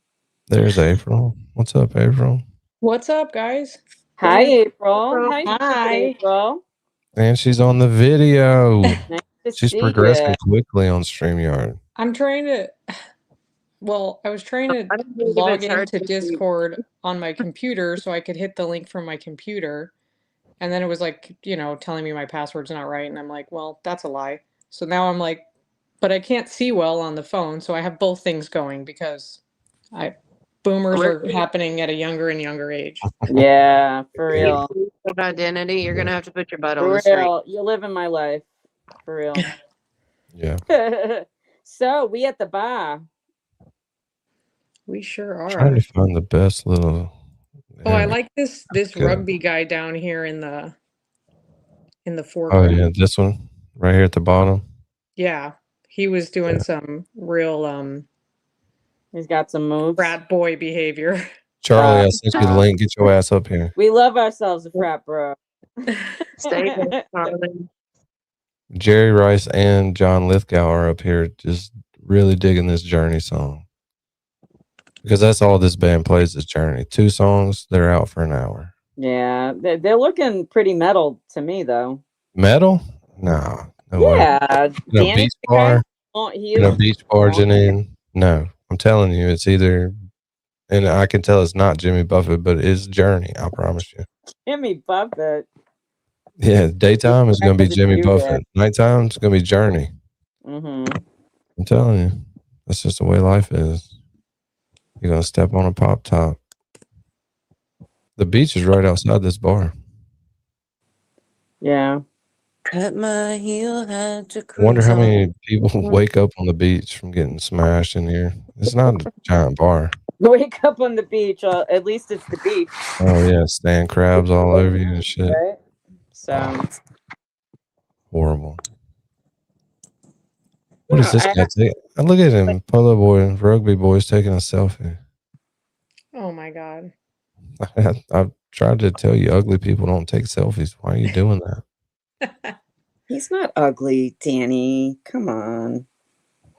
There's April. What's up, April? What's up, guys? Hi, April. Hi. April. And she's on the video. Nice to She's see progressing ya. quickly on StreamYard. I'm trying to. Well, I was trying to believe log it's hard into to see. Discord on my computer so I could hit the link from my computer. And then it was like, telling me my password's not right. And I'm like, well, that's a lie. So now I'm like, but I can't see well on the phone. So I have both things going because boomers are happening at a younger and younger age. Yeah, for real. Of identity, you're gonna have to put your butt on For the street. real. You're living my life. For real. Yeah. So we at the bar. We sure Trying are. to find the best little. Oh, I like this Okay. rugby guy down here in the Oh foreground. yeah, this one right here at the bottom. Yeah, he was doing some real He's got some moves. frat boy behavior. Charlie, I sent you the link. Get your ass up here. We love ourselves a frat bro. Stay there, darling. Jerry Rice and John Lithgow are up here just really digging this Journey song. Because that's all this band plays is Journey. 2 songs, they're out for an hour. Yeah, they're looking pretty metal to me, though. Metal? No. No Yeah, way. Danny Beach bar? he is Beach bar, Janine? No. I'm telling you, it's either, and I can tell it's not Jimmy Buffett, but it's Journey. I promise you. Jimmy Buffett. Yeah, daytime is going to be Jimmy do Buffett. that. Nighttime is going to be Journey. Mm-hmm. I'm telling you, that's just the way life is. You're going to step on a pop top. The beach is right outside this bar. Yeah. Cut my heel, had to I cruise wonder how many on. people wake up on the beach from getting smashed in here. It's not a giant bar. Wake up on the beach. At least it's the beach. Oh, yeah, stand crabs all over you and shit. Right? So. Horrible. What is this guy take? Look at him, Polo Boy, Rugby Boy's taking a selfie. Oh my God. I've tried to tell you, ugly people don't take selfies. Why are you doing that? He's not ugly, Danny. Come on.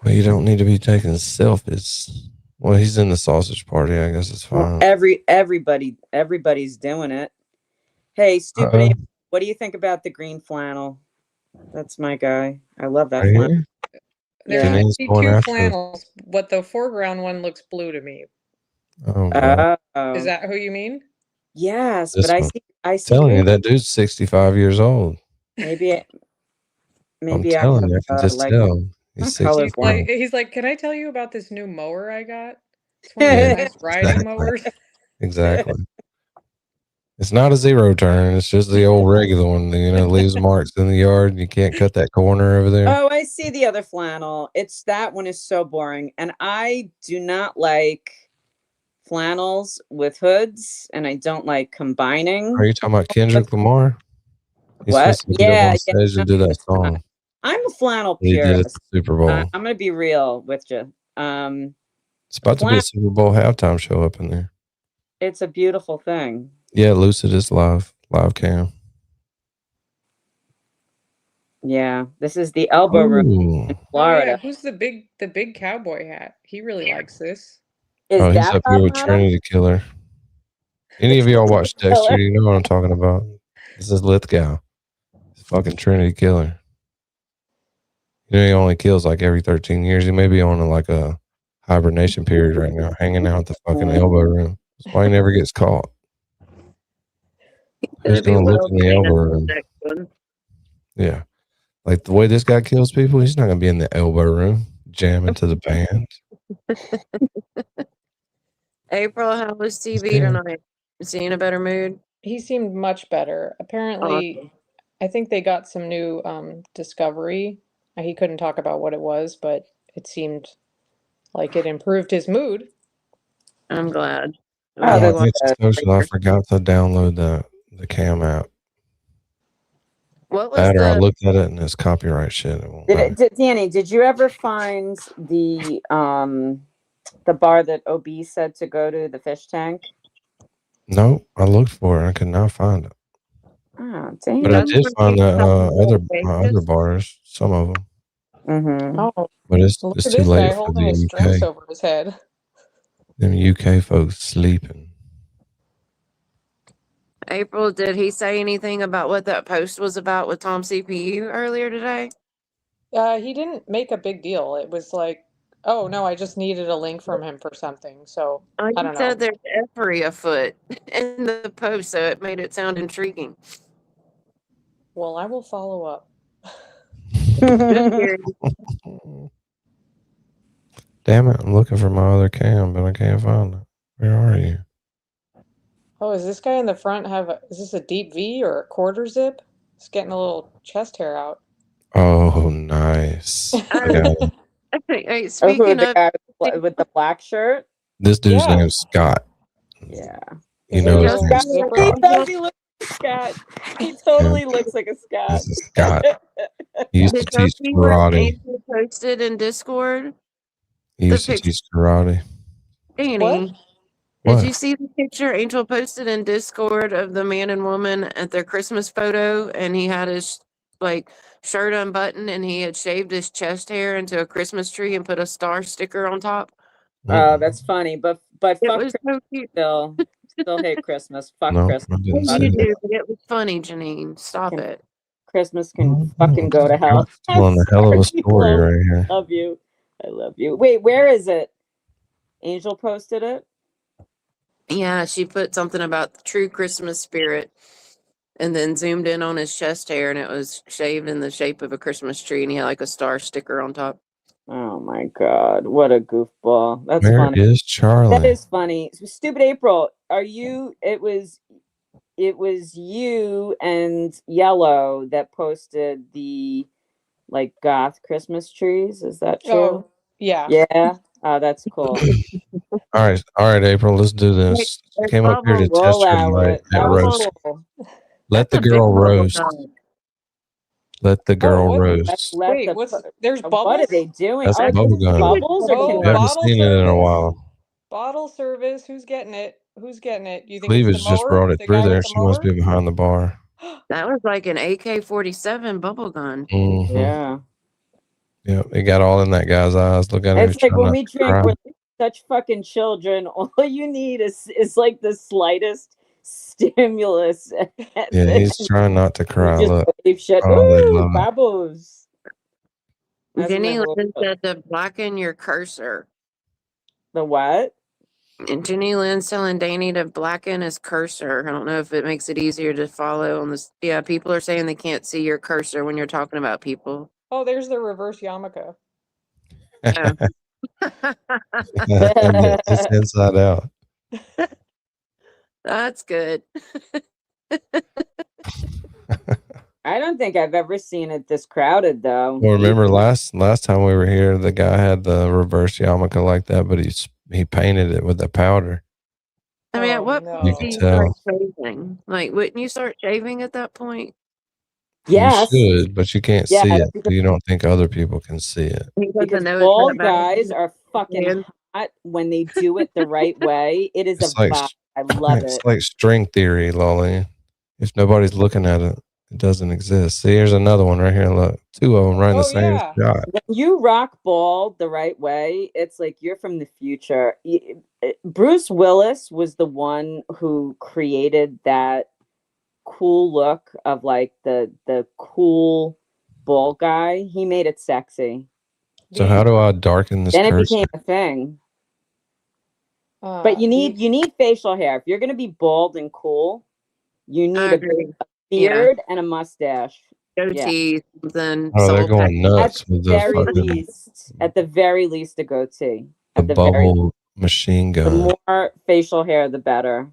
Well, you don't need to be taking selfies. Well, he's in the sausage party. I guess it's fine. Well, everybody's doing it. Hey, stupid April, what do you think about the green flannel? That's my guy. I love that flannel. There's Yeah. actually 2 flannels, but the foreground one looks blue to me. Oh, God. Is that who you mean? Yes, This but one. I see. Telling you, that dude's 65 years old. Maybe I'm telling you, I can just tell. He's 65. He's like, can I tell you about this new mower I got? It's one of those nice riding mowers. Exactly. It's not a zero turn. It's just the old regular one. You know, leaves marks in the yard. And you can't cut that corner over there. Oh, I see the other flannel. That one is so boring. And I do not like flannels with hoods, and I don't like combining. Are you talking about Kendrick Lamar? He's What? supposed to get up on stage and do that song. I'm a flannel He did it at purist. the Super Bowl. I'm gonna be real with you. It's about to be a Super Bowl halftime show up in there. It's a beautiful thing. Yeah, Lucid is live cam. Yeah, this is the elbow room in Florida. Oh, yeah. Who's the big cowboy hat? He really likes this. Is He's that up here with Bob Trinity Killer. Any of y'all watch Dexter? You know what I'm talking about. This is Lithgow. It's fucking Trinity Killer. You know, he only kills like every 13 years. He may be on like a hibernation period right now, hanging out at the fucking elbow room. That's why he never gets caught. He's going to look in the elbow room. Yeah. Like the way this guy kills people, he's not going to be in the elbow room jamming to the band. April, how was TV tonight? Is he in a better mood? He seemed much better. Apparently, Awesome. I think they got some new discovery. He couldn't talk about what it was, but it seemed like it improved his mood. I'm glad. It's social. I forgot to download the Cam app. What was That or I the looked at it and it's copyright shit. It won't matter. Danny, did you ever find the bar that OB said to go to, the fish tank? No, I looked for it. I could not find it. Oh, damn. But I did find my other bars, some of them. Mm-hmm. Oh, But it's look too at this late guy for holding his the drinks UK. over his head. Them UK folks sleeping. April, did he say anything about what that post was about with Tom CPU earlier today? He didn't make a big deal. It was like, oh no, I just needed a link from him for something. So I He don't know. said there's effery afoot in the post, so it made it sound intriguing. Well, I will follow up. Damn it, I'm looking for my other Cam, but I can't find it. Where are you? Oh, is this guy in the front is this a deep V or a quarter zip? It's getting a little chest hair out. Oh, nice. I got it. Hey, speaking the of guy with the black shirt? This dude's name's Scott. Yeah. You know his name's He Scott. does. He looks like a Scott. He totally looks like a Scott. This is Scott. He used to did y'all teach see what karate. Andrew posted in Discord? He used to teach karate. Danny. What? Did you see the picture Angel posted in Discord of the man and woman at their Christmas photo? And he had his like shirt unbuttoned and he had shaved his chest hair into a Christmas tree and put a star sticker on top. Oh, that's funny. But It fuck was so cute. still hate Christmas. Fuck No, Christmas. I didn't What see you that. do? It was funny, Janine. Stop it. Christmas can fucking go to hell. Telling a hell of a Sorry, story love, right here. Love you. I love you. Wait, where is it? Angel posted it. Yeah, she put something about the true Christmas spirit and then zoomed in on his chest hair and it was shaved in the shape of a Christmas tree and he had like a star sticker on top. Oh my god, what a goofball. That's Where funny. is Charlie? That is funny. Stupid April. Are you it was you and Yellow that posted the like goth Christmas trees. Is that true? Oh, yeah. Yeah. Oh, that's cool. All right, April, let's do this. I came up here to test Roll your out might it. at That was roast. cool. Let the That's a big girl bubble roast. gum. Let the girl what- roast. Let Wait, there's bubbles? What are they doing? That's Are bubble these gum. bubbles or Oh, We haven't bottle seen it in a service. while. Bottle service. Who's getting it? Who's getting it? You think Cleavage it's the just mower? brought it The through guy there. with the She must mower? be behind the bar. That was like an AK-47 bubble gun. Mm-hmm. Yeah. Yeah, it got all in that guy's eyes. Look at him. It's like when we drink, cry. we're such fucking children. All you need is like the slightest stimulus. Yeah, he's trying not to cry. Just Look. wave shit. Oh, they Ooh, love it. bubbles. That's Jenny my little- Lynn said to blacken your cursor. The what? And Jenny Lynn's telling Danny to blacken his cursor. I don't know if it makes it easier to follow on this. Yeah, people are saying they can't see your cursor when you're talking about people. Oh, there's the reverse yarmulke. It's inside out. That's good. I don't think I've ever seen it this crowded though. Well, remember last time we were here, the guy had the reverse yarmulke like that, but he painted it with the powder. I mean, at what You point do can you start tell. shaving? Like, wouldn't you start shaving at that point? Yes. You should, but you can't Yes, see it. because- You don't think other people can see it. Because know it's bald not about guys are fucking hot when they do it the right way. It is It's a like vibe. I love it's it. like string theory, Lolly. If nobody's looking at it, it doesn't exist. See, here's another one right here. Look, two of them right in the same shot. When you rock bald the right way, it's like you're from the future. Bruce Willis was the one who created that cool look of like the cool bald guy. He made it sexy. So how do I darken this Then it cursor? became a thing. But you need facial hair. If you're gonna be bald and cool, you need a beard and a mustache. Goatee, something. Oh, they're soul going patch. nuts with the Very fucking least, at the very least, a goatee. the At the very bubble machine gun. the more facial hair, the better.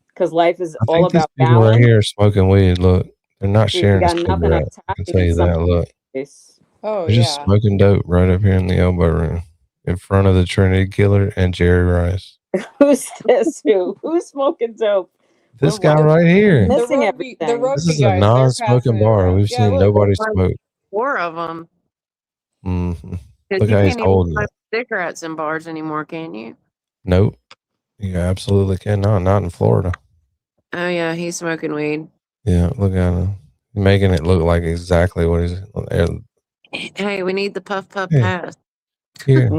Because life is I all think these about people balance. right here are smoking weed. Look, they're not Dude, sharing you a got nothing up cigarette. I top. can You tell need you that. something Look, face. Oh, they're just smoking dope right up here in the elbow room, in front of the Trinity Killer and Jerry Rice. Who's this? Who's smoking dope? This guy right here. Missing The everything. This is a non-smoking bar. We've Yeah, seen look, nobody there's like smoke. 4 of them. Mm-hmm. Because Look you how he's can't even holding smoke it. cigarettes in bars anymore, can you? Nope. You absolutely cannot. Not in Florida. Oh yeah, he's smoking weed. Yeah, look at him. Making it look like exactly what he's... Hey, we need the puff Hey. pass. Here.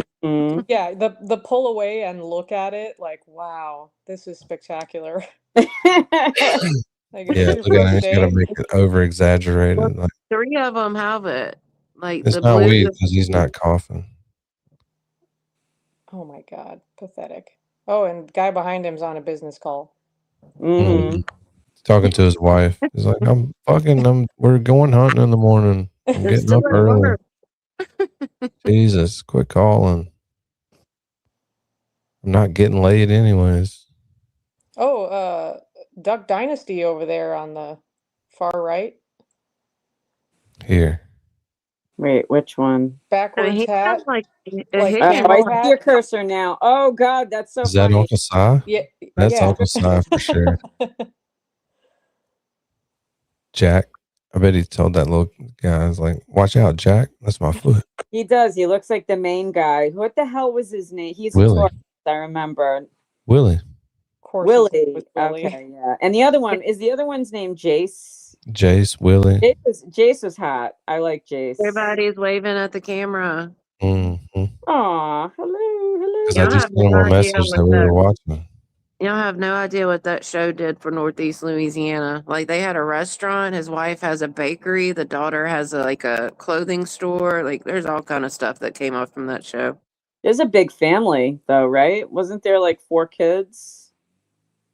Yeah, the pull away and look at it like, wow, this is spectacular. Like, is Yeah, this look your at him. first He's got to day? make it over-exaggerated. Well, Like, 3 of them have it. Like it's the not blue. weed because he's not coughing. Oh my God, pathetic. Oh, and guy behind him's on a business call. Mhm. Talking to his wife. He's like, we're going hunting in the morning. I'm It's getting still up at early. work. Jesus, quit calling. I'm not getting laid anyways. Oh, Duck Dynasty over there on the far right. Here. Wait, which one? Backwards he hat. has like a Like hick camo I hat. see your cursor now. Oh God, that's so Is that funny. Uncle Si? Yeah, That's yeah. Uncle Si for sure. Jack. I bet he told that little guy, I was like, watch out, Jack. That's my foot. He does. He looks like the main guy. What the hell was his name? He's a Willie. tourist, I remember. Willie. course his name Willie. was Willie. Okay, yeah. And the other one is the other one's name Jace. Jace, Willie. Jace was hot. I like Jace. Everybody's waving at the camera. Mm-hmm. Aw, hello. Because I just sent him a message that we were watching. Y'all have no idea what that show did for Northeast Louisiana. Like, they had a restaurant. His wife has a bakery. The daughter has a clothing store. Like, there's all kind of stuff that came off from that show. There's a big family though, right? Wasn't there like 4 kids?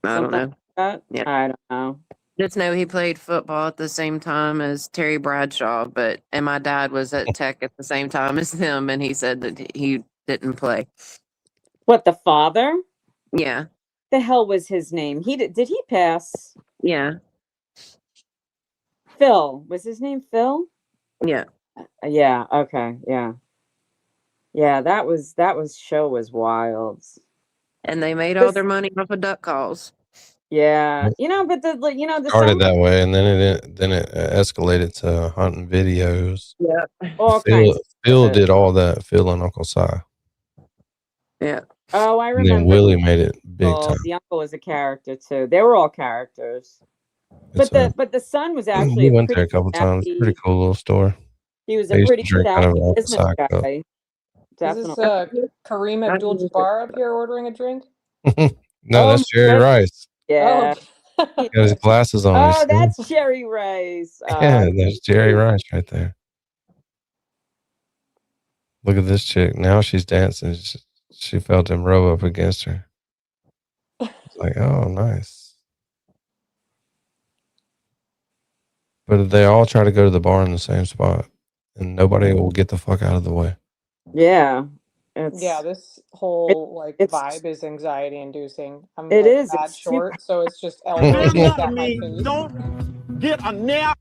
I don't know. Like that? Yeah. I don't know. Just know he played football at the same time as Terry Bradshaw, and my dad was at Tech at the same time as them, and he said that he didn't play. What, the father? Yeah. The hell was his name? Did he pass? Yeah. Phil. Was his name Phil? Yeah. Yeah, okay, yeah. Yeah, that show was wild. And they made all their money off of duck calls. Yeah. But the Started that way, and then it escalated to hunting videos. Yeah. All kinds. Phil did all that. Phil and Uncle Si. Yeah. Oh, I remember. And then Willie made it big time. The uncle was a character too. They were all characters. But the son was actually. We went there a couple times. Pretty cool little store. He was a pretty savvy business guy. Definitely. Is this Kareem Abdul-Jabbar up here ordering a drink? No, that's Jerry Rice. Yeah. Oh. He got his glasses on. Oh, that's Jerry Rice. Yeah, that's Jerry Rice right there. Look at this chick. Now she's dancing. She felt him rub up against her. It's like, oh, nice. But they all try to go to the bar in the same spot, and nobody will get the fuck out of the way. Yeah. This whole vibe is anxiety inducing. I'm it's short, so it's just elbows. Don't get a nap.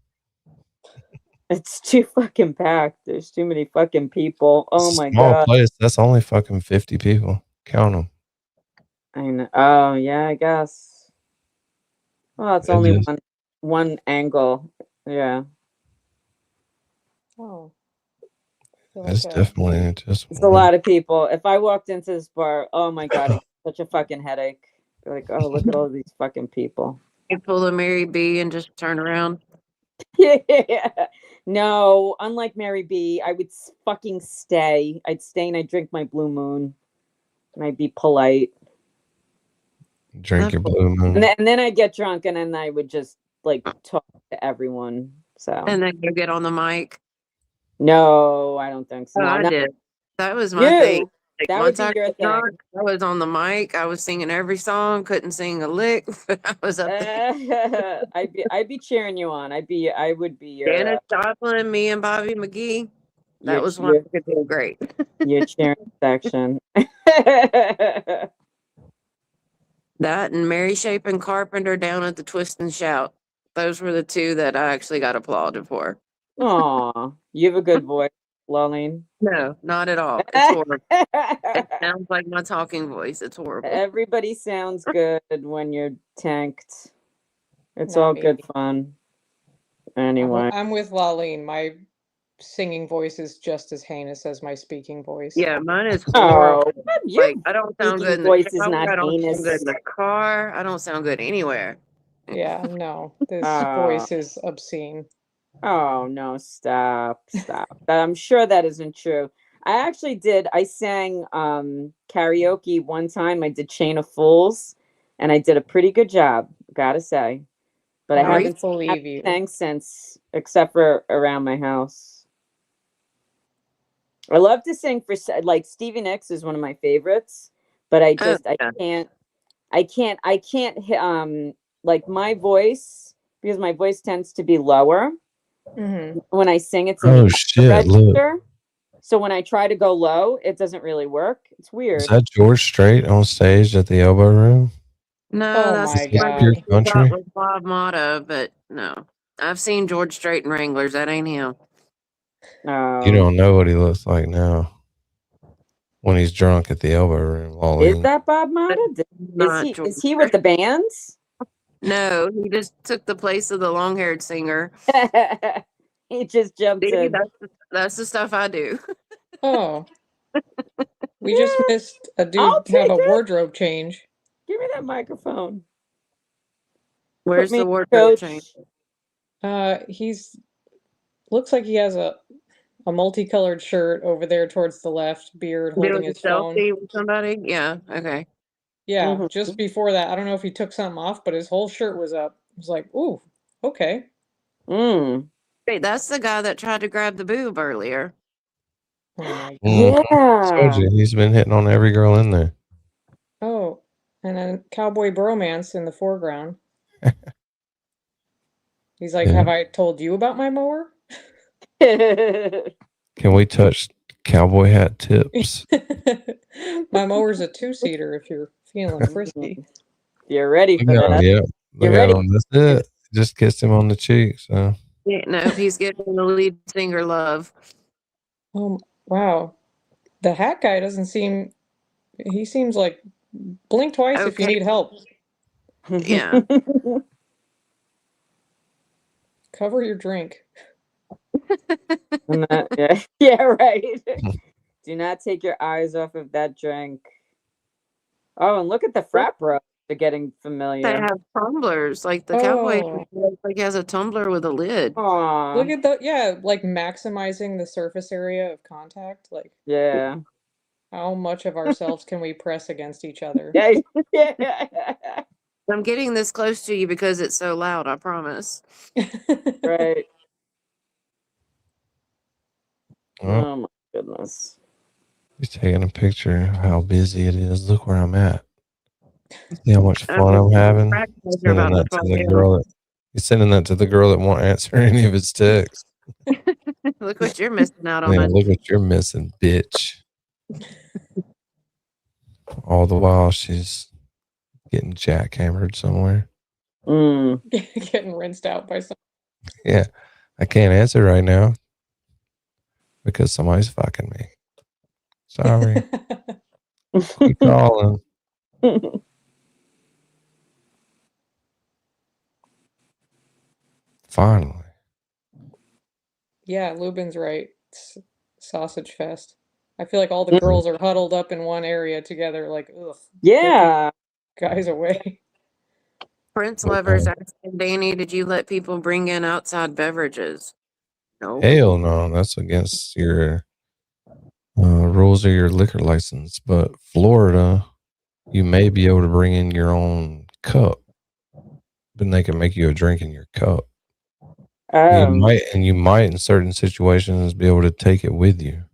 It's too fucking packed. There's too many fucking people. Oh my Small god. place. That's only fucking 50 people. Count them. I know. Oh yeah, I guess. Well, it's only one angle. Yeah. Oh. That's definitely just. It's a lot of people. If I walked into this bar, oh my god, I get such a fucking headache. Like, oh, look at all these fucking people. You pull a Mary B and just turn around. Yeah. No, unlike Mary B, I would fucking stay. I'd stay and I'd drink my Blue Moon, and I'd be polite. Drink your Blue Moon. And then I'd get drunk, and then I would just talk to everyone. So. And then you get on the mic. No, I don't think so. Oh, I did. That was my thing. That would be your thing. I was on the mic. I was singing every song. Couldn't sing a lick. I was up there. I'd be cheering you on. I would be your. Janis Joplin, me and Bobby McGee. That was one that could do great. Your cheering section. That and Mary Shapin Carpenter down at the Twist and Shout. Those were the two that I actually got applauded for. Aw, you have a good voice, Lolene. No, not at all. It's horrible. It sounds like my talking voice. It's horrible. Everybody sounds good when you're tanked. It's all good fun. Anyway. I'm with Lolene. My singing voice is just as heinous as my speaking voice. Yeah, mine is horrible. Oh, I don't sound good in the voice is shower. not I don't heinous. sound good in the car. I don't sound good anywhere. Yeah, no. This voice is obscene. Oh no, stop. I'm sure that isn't true. I sang karaoke one time. I did Chain of Fools, and I did a pretty good job, gotta say. But I haven't sang since, except for around my house. I love to sing for Stevie Nicks is one of my favorites, but I can't my voice, because my voice tends to be lower. Mm-hmm. When I sing, it's register. So when I try to go low, it doesn't really work. It's weird. Is that George Strait on stage at the Elbow Room? No, that's Pure country. with Bob Motto, but no. I've seen George Strait and Wranglers. That ain't him. You don't know what he looks like now when he's drunk at the Elbow Room. Lolene. Is that Bob Motto? Is he with the bands? No, he just took the place of the long-haired singer. He just jumped in. That's the stuff I do. Oh. We just missed a dude have a wardrobe change. Give me that microphone. Where's me the in, wardrobe coach. change? He's looks like he has a multicolored shirt over there towards the left, beard, holding Doing a his phone. selfie with somebody? Yeah. Okay. Yeah, Mhm. just before that, I don't know if he took something off, but his whole shirt was up. I was like, ooh, okay. Mm. Wait, that's the guy that tried to grab the boob earlier. Oh my Mhm. I told Yeah. you, he's been hitting on every girl in there. Oh, and then cowboy bromance in the foreground. He's like, Yeah. have I told you about my mower? Can we touch cowboy hat tips? My mower's a 2-seater if you're feeling frisky. You're ready for Look at that. him, yeah. You're Look at ready. him. That's it. Just kissed him on the cheek. So Yeah, no, he's giving the lead singer love. Oh, wow. The hat guy doesn't seem, he seems like blink twice if you Okay. need help. Yeah. Cover your drink. Yeah, yeah, right. Do not take your eyes off of that drink. Oh, and look at the frat bro. They're getting familiar. They have tumblers. Like the cowboy Oh. looks like he has a tumbler with a lid. Aw. Look at the, yeah, like maximizing the surface area of contact. Like, Yeah. how much of ourselves can we press against each other? Yeah. Yeah. I'm getting this close to you because it's so loud, I promise. Right. well, Oh my goodness. he's taking a picture of how busy it is. Look where I'm at. See how much fun I'm having. Sending that to the girl that he's sending that to the girl that won't answer any of his texts. Look what you're missing out Man, on. look what you're missing, bitch. All the while she's getting jackhammered somewhere. Getting rinsed out by some. Yeah. I can't answer right now because somebody's fucking me. Sorry. Keep calling. Finally. Yeah, Lubin's right. It's sausage fest. I feel like all the girls are huddled up in one area together, like, ugh. Yeah. Guys away. Prince lovers asking Danny, did you let people bring in outside beverages? No. Hell no. That's against your rules of your liquor license. But Florida, you may be able to bring in your own cup. Then they can make you a drink in your cup. You might in certain situations be able to take it with you.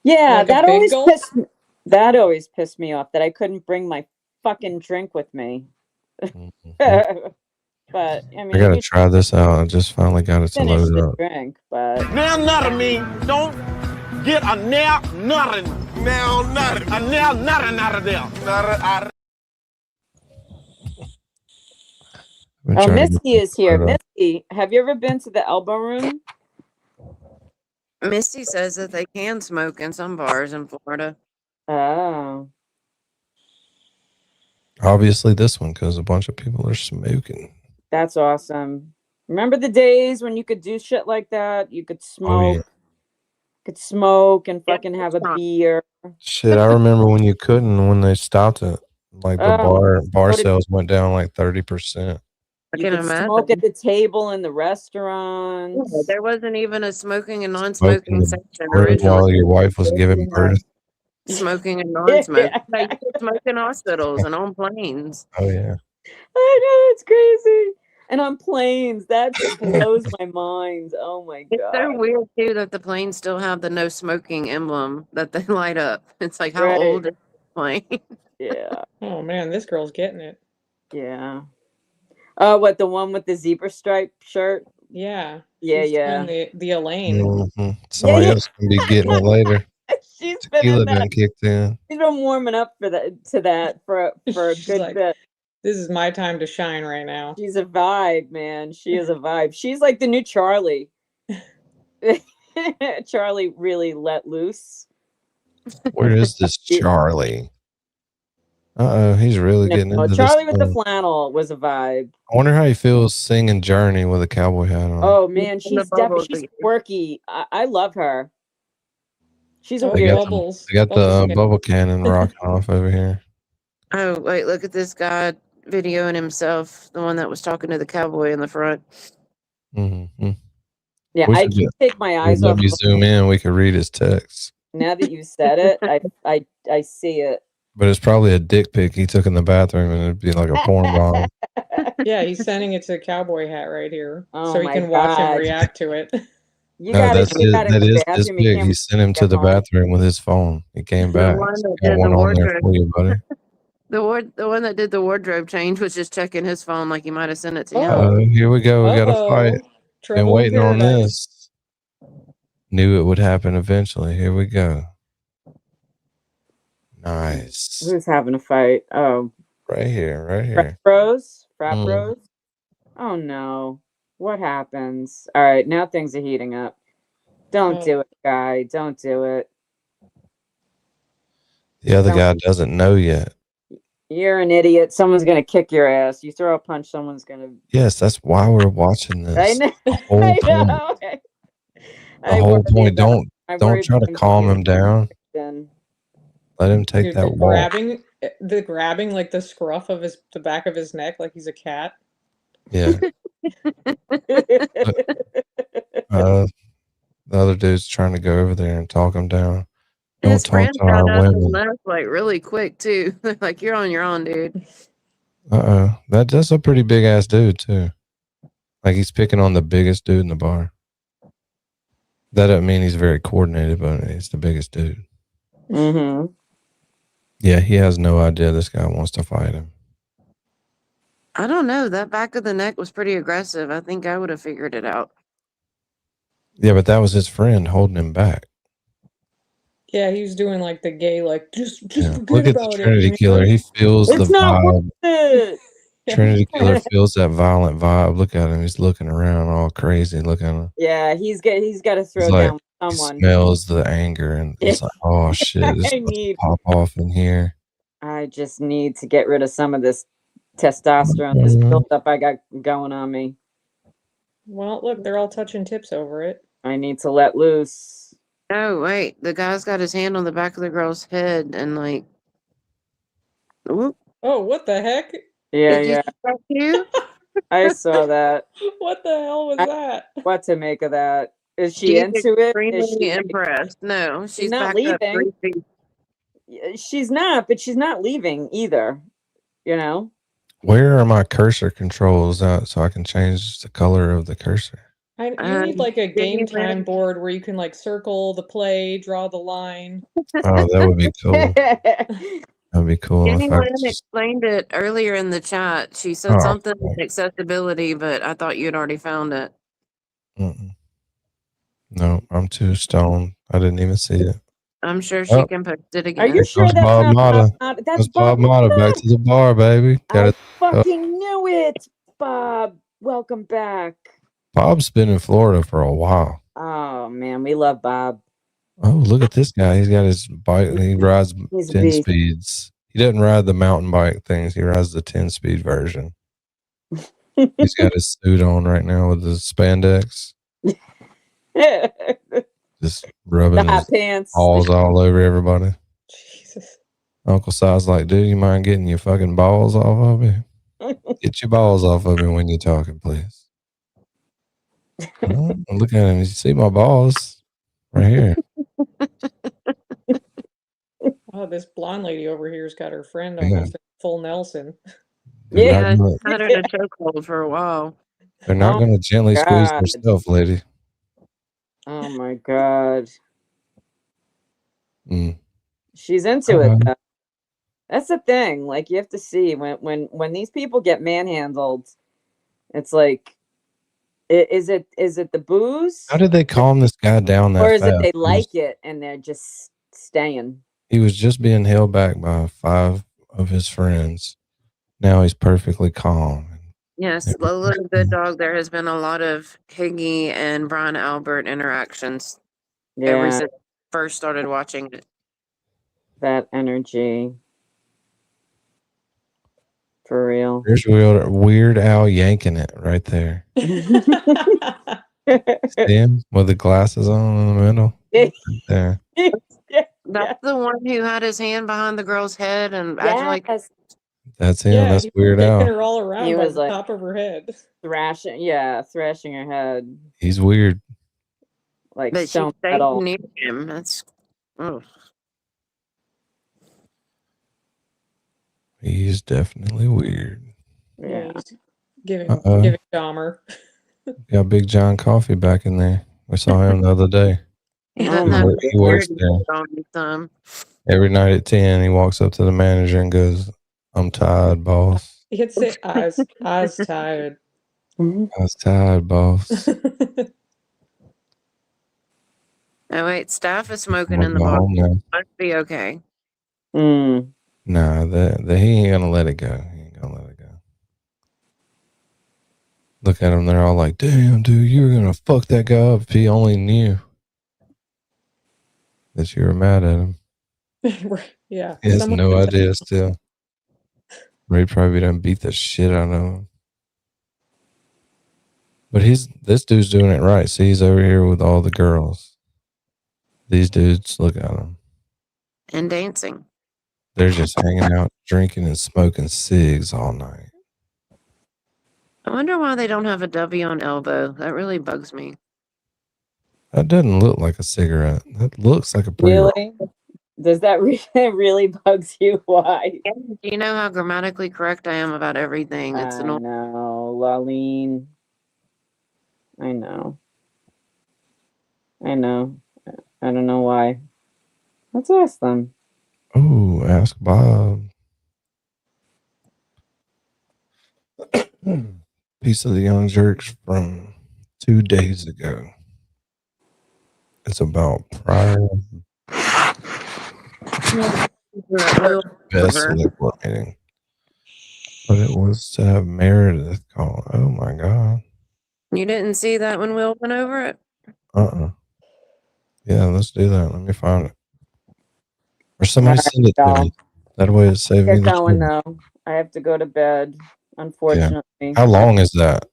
Yeah, Like a that big always gulp? pissed me off that I couldn't bring my fucking drink with me. But I mean, I gotta try this out. I just finally got it to finish load the up. drink, but Now nothing mean don't get a now nothing. Now nothing. A now nothing out of there. oh, Misty is here. Misty, have you ever been to the Elbow Room? Misty says that they can smoke in some bars in Florida. Oh. Obviously this one, because a bunch of people are smoking. That's awesome. Remember the days when you could do shit like that? You could smoke. Could smoke and fucking have a beer. Shit, I remember when you couldn't, when they stopped it. Like the bar so did- sales went down like 30%. You could smoke at the table in the restaurant. Yeah, there wasn't even a smoking and non-smoking section Room originally. while your wife was giving birth. Smoking and non-smoking. Like, you could smoke in hospitals and on planes. Oh yeah. I know, it's crazy. And on planes, that just blows my mind. Oh my It's god. so weird too that the planes still have the no smoking emblem that they light up. It's like, how Right. old is the plane? Yeah. Oh man, this girl's getting it. Yeah. Oh, what, the one with the zebra stripe shirt? Yeah. Yeah, She's yeah. doing the Elaine. Mhm. Somebody else can be getting it later. She's been Tequila in that. done kicked in. She's been warming up for that for a She's good like, bit. This is my time to shine right now. She's a vibe, man. She is a vibe. She's like the new Charlie. Charlie really let loose. Where is this Charlie? Uh-oh, he's really getting No, into Charlie this. with the flannel was a vibe. I wonder how he feels singing Journey with a cowboy hat on. Oh man, In the she's bubbles definitely again. quirky. I love her. She's a Oh, They weird. got bubbles. they got Bubbles the again. bubble cannon rocking off over here. Oh, wait, look at this guy videoing himself, the one that was talking to the cowboy in the front. Mm-hmm. Yeah, I can't take my eyes Let off me of zoom in. We could read his text. Now that you said it, I see it. But it's probably a dick pic he took in the bathroom, and it'd be like a porn bomb. Yeah, he's sending it to the cowboy hat right here, Oh so he my can watch him God. react to it. You No, gotta that's do that in that the is his bathroom. You pic. can't He sent him to the him on. bathroom with his phone. He came The back. one that Got did one the on there wardrobe. for you, buddy. The one that did the wardrobe change was just checking his phone like he might have sent it to him. Uh-oh, here we go. We got a fight. Been Trouble in waiting on paradise. this. Knew it would happen eventually. Here we go. Nice. Who's having a fight? Oh, Right here, right frat here. bros? Frat Mm. bros? Oh no. What happens? All right, now things are heating up. Don't do it, guy. Don't do it. The other guy doesn't know yet. You're an idiot. Someone's gonna kick your ass. You throw a punch, someone's gonna. Yes, that's why we're watching this. I know. The whole I point. know. The whole point. Don't try to calm him down. Then Let him take Dude, that walk. the grabbing like the scruff of the back of his neck like he's a cat. Yeah. The other dude's trying to go over there and talk him down. Don't His talk friends to our got up and women. left like really quick too. They're like, you're on your own, dude. That's a pretty big ass dude too. Like he's picking on the biggest dude in the bar. That doesn't mean he's very coordinated, but he's the biggest dude. Mm-hmm. Yeah, he has no idea this guy wants to fight him. I don't know. That back of the neck was pretty aggressive. I think I would have figured it out. Yeah, but that was his friend holding him back. Yeah, he was doing like the gay, like just forget Look at about the Trinity it. Killer. He feels It's the not vibe. worth it. Trinity Killer feels that violent vibe. Look at him. He's looking around all crazy. Look at him. Yeah, he's got to throw He's like, down with someone. he smells the anger and he's like, oh shit, this is about to pop off in here. I just need to get rid of some of this testosterone, this buildup I got going on me. Well, look, they're all touching tips over it. I need to let loose. Oh, wait. The guy's got his hand on the back of the girl's head and like, whoop. Oh, what the heck? Yeah, Did you yeah. see that too? I saw that. What the hell was that? What to make of that? Is she She's into it? extremely Is she impressed. No, she's not backed up leaving? 3 feet. She's not, but she's not leaving either. You know? Where are my cursor controls out so I can change the color of the cursor? You need like a game time board where you can like circle the play, draw the line. Oh, that would be cool. That'd be cool. Jenny If I Lynn could just, explained it earlier in the chat. She said Oh, something with accessibility, but I thought you had already found it. no, I'm too stoned. I didn't even see it. I'm sure she can post it again. Are you sure There's that's Bob not Mata. Bob? That's That's Bob Mata. Back to the bar, baby. Got I it. fucking knew it, Bob. Welcome back. Bob's been in Florida for a while. Oh man, we love Bob. Oh, look at this guy. He's got his bike and he rides He's a 10 beast. speeds. He doesn't ride the mountain bike things. He rides the 10-speed version. He's got his suit on right now with his spandex. Just rubbing The hot his pants. balls all over everybody. Jesus. Uncle Si's like, dude, you mind getting your fucking balls off of me? Get your balls off of me when you're talking, please. Oh, look at him. You see my balls right here. Oh, this blonde lady over here's got her friend Yeah. almost in full Nelson. They're Yeah, not she's gonna, had her in a chokehold for a while. they're not Oh gonna gently squeeze God. herself, lady. Oh my god. Mm. She's into it though. That's the thing. Like you have to see when these people get manhandled, it's like is it the booze? How did they calm this guy down that Or is fast? it they like it and they're just staying? He was just being held back by 5 of his friends. Now he's perfectly calm. Yes, Lola and Good Dog, there has been a lot of Higgy and Brian Albert interactions ever Yeah. since I first started watching it. That energy. For real. There's Weird Al yanking it right there. See him with the glasses on in the middle? Right there. That's the one who had his hand behind the girl's head and acting like. That's him. Yeah, That's he was Weird taking Al. her all around He by was the like top of her head. thrashing her head. He's weird. Like But she so stayed metal. near him. That's. Oh. He's definitely weird. Yeah, he's giving Dahmer. Got Big John Coffee back in there. We saw him the other day. He Oh doesn't my have He works security there. on his thumb. Every night at 10, he walks up to the manager and goes, "I'm tired, boss. He could say, I was tired. I was tired, boss. Oh wait, staff is I'm smoking gonna in the go bar. home now." Must be okay. Nah, he ain't gonna let it go. He ain't gonna let it go. Look at him, they're all like, "Damn, dude, you were gonna fuck that guy up if he only knew that you were mad at him." Yeah. He has someone no can idea still. Ray probably done beat the shit out of him. But this dude's doing it right. See, he's over here with all the girls. These dudes, look at them. And dancing. They're just hanging out, drinking and smoking cigs all night. I wonder why they don't have a W on elbow. That really bugs me. That doesn't look like a cigarette. That looks like a pre-roll. Really? Does that really bugs you? Why? Do you know how grammatically correct I am about everything? It's I know, Laleen. I know. I don't know why. Let's ask them. Oh, ask Bob. Piece of the Young Jerks from 2 days ago. It's about prior best select meeting. But it was to have Meredith call. Oh my God. You didn't see that when Will went over it? Yeah, let's do that. Let me find it. Or somebody send it to me. That way it saved me Get the going trouble. though. I have to go to bed, unfortunately. How long is that,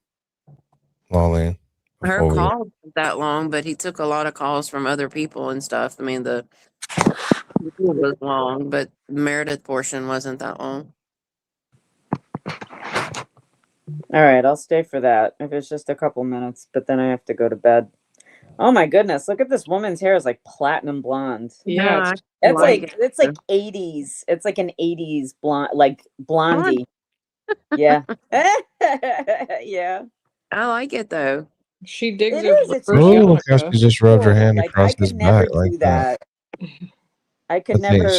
Lolene? Her call wasn't that long, but he took a lot of calls from other people and stuff. I mean, the was long, but the Meredith portion wasn't that long. All right, I'll stay for that if it's just a couple minutes, but then I have to go to bed. Oh my goodness, look at this woman's hair is like platinum blonde. Yeah, it's like 80s. It's like an 80s blonde, like blondie. Yeah. Yeah. I like it though. She digs It is. It's Oh, look how she just rubbed her hand across his back like that. I could never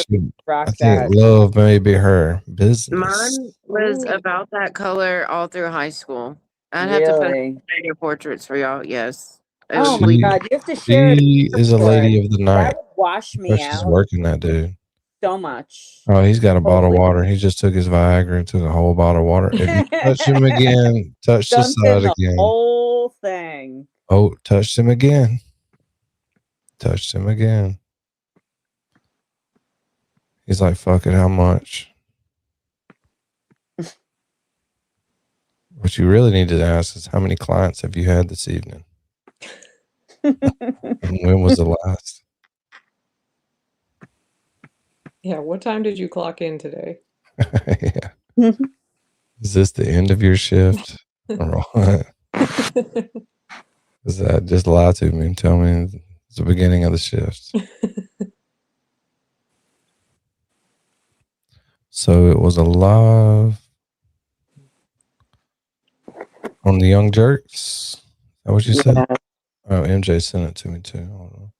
rock I think that. love may be her business. Mine was about that color all through high school. I'd have to Really? put your portraits for y'all. Yes. It Oh was my She- God, you have to share. She is a lady of the night. That would wash But me she's out working that dude. so much. Oh, he's got a bottle of water. He just took his Viagra and took a whole bottle of water. If you touch him again, touch the Dumped in side the again. whole thing. Oh, touched him again. Touched him again. He's like, fuck it, how much? What you really need to ask is how many clients have you had this evening? And when was the last? Yeah, what time did you clock in today? Yeah. Is this the end of your shift? Or what? Is that just lie to me and tell me it's the beginning of the shift? So it was a live on the Young Jerks. Is that what you said? Yeah. Oh, MJ sent it to me too. Hold on.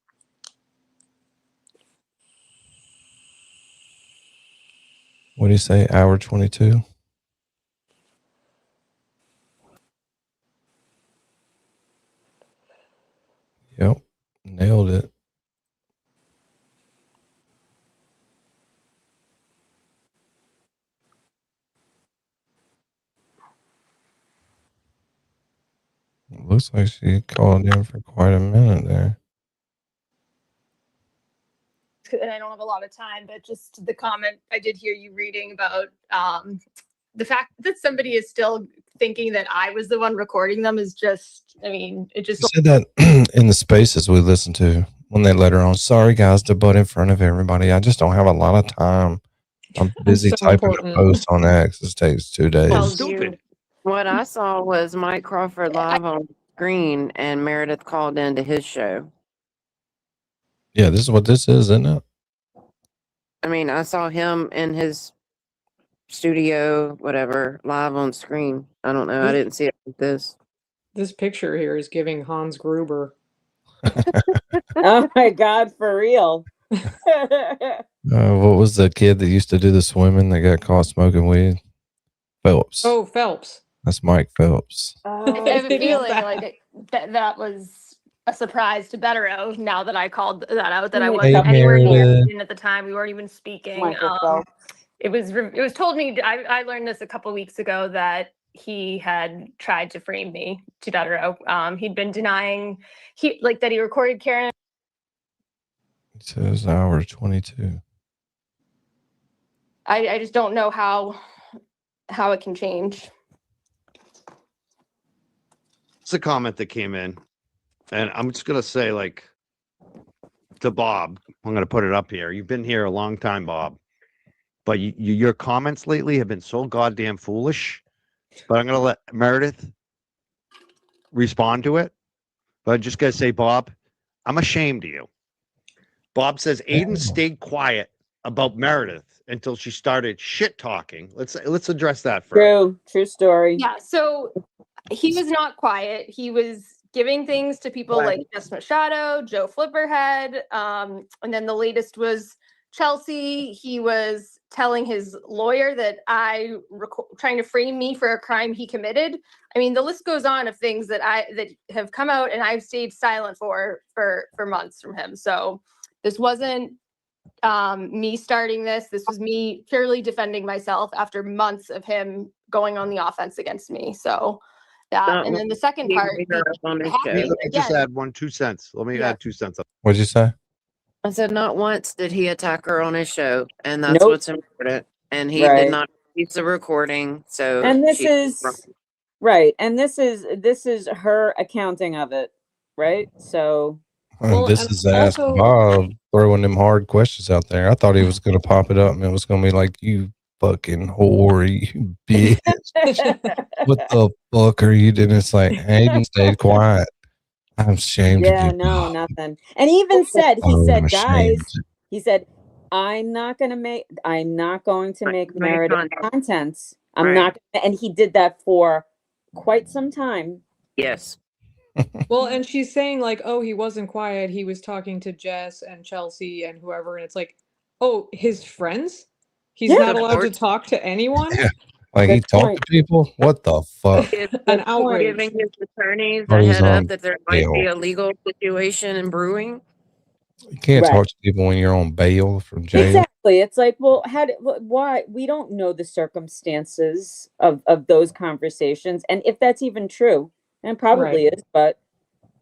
What do you say? Hour 22? Yep. Nailed it. It looks like she called in for quite a minute there. And I don't have a lot of time, but just the comment I did hear you reading about the fact that somebody is still thinking that I was the one recording them is just, I mean, it just. She said that in the spaces we listened to. when they let her on. Sorry, guys, to butt in front of everybody. I just don't have a lot of time. I'm busy So typing important. a post on X. This takes 2 days. Stupid. What I saw was Mike Crawford live on screen, and Meredith called into his show. Yeah, this is what this is, isn't it? I mean, I saw him in his studio, whatever, live on screen. I don't know. I didn't see it like this. This picture here is giving Hans Gruber. Oh my God, for real. What was the kid that used to do the swimming that got caught smoking weed? Phelps. Oh, Phelps. That's Mike Phelps. I have a feeling like that was a surprise to Bettero now that I called that out, that I wasn't anywhere near him at the time. We weren't even speaking. It was told me, I learned this a couple weeks ago, that he had tried to frame me to Bettero. He'd been denying that he recorded Karen. It says hour 22. I just don't know how it can change. It's a comment that came in, and I'm just gonna say, like, to Bob, I'm gonna put it up here. You've been here a long time, Bob, but your comments lately have been so goddamn foolish. But I'm gonna let Meredith respond to it. But I'm just gonna say, Bob, I'm ashamed of you. Bob says Aiden stayed quiet about Meredith until she started shit talking. Let's address that first. True story. Yeah, so he was not quiet. He was giving things to people like Jess Machado, Joe Flipperhead, and then the latest was Chelsea. He was telling his lawyer that trying to frame me for a crime he committed. I mean, the list goes on of things that have come out and I've stayed silent for months from him. So this wasn't me starting this. This was me purely defending myself after months of him going on the offense against me. So that, and then the second part. Let me just add 2 cents. Let me add 2 cents. What'd you say? I said not once did he attack her on his show, and that's what's important. And he did not release the recording. So and this is right, and this is her accounting of it, right? So This is Ask Bob throwing them hard questions out there. I thought he was going to pop it up and it was going to be like, you fucking whore, you bitch. What the fuck are you doing? It's like, Aiden stayed quiet. I'm ashamed of you. No, nothing. And he even said, guys, he said, I'm not going to make Meredith contents. I'm not, and he did that for quite some time. Yes. Well, and she's saying like, oh, he wasn't quiet. He was talking to Jess and Chelsea and whoever. And it's like, oh, his friends? He's not allowed to talk to anyone? Yeah. Like he talked to people? What the fuck? An outrage. Giving his attorneys a head up that there might be a legal situation in brewing. You can't talk to people when you're on bail from jail. Exactly. It's like, well, why? We don't know the circumstances of those conversations. And if that's even true, and probably is, but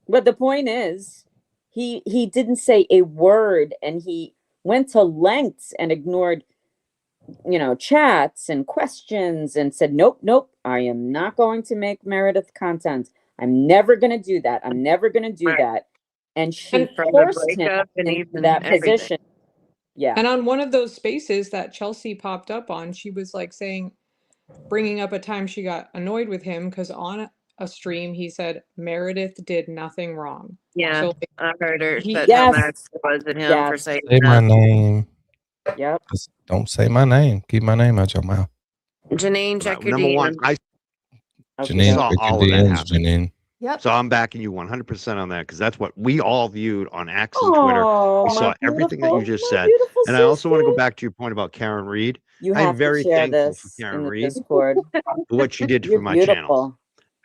the point is, he didn't say a word, and he went to lengths and ignored, chats and questions, and said, nope, I am not going to make Meredith content. I'm never going to do that. I'm never going to do that. And she forced him into that position. Yeah. And on one of those spaces that Chelsea popped up on, she was like bringing up a time she got annoyed with him because on a stream he said Meredith did nothing wrong. Yeah, so, I heard her. How mad was at him for saying Say my name. Yep. Just don't say my name. Keep my name out your mouth. Janine, check your Number one, DMs. Janine, saw check your all of that DMs, happen. Janine. Yep. So I'm backing you 100% on that because that's what we all viewed on X and Twitter. We saw everything that you just said. And I also want to go back to your point about Karen Reed. I am very thankful for Karen Reed for what she did for my channel.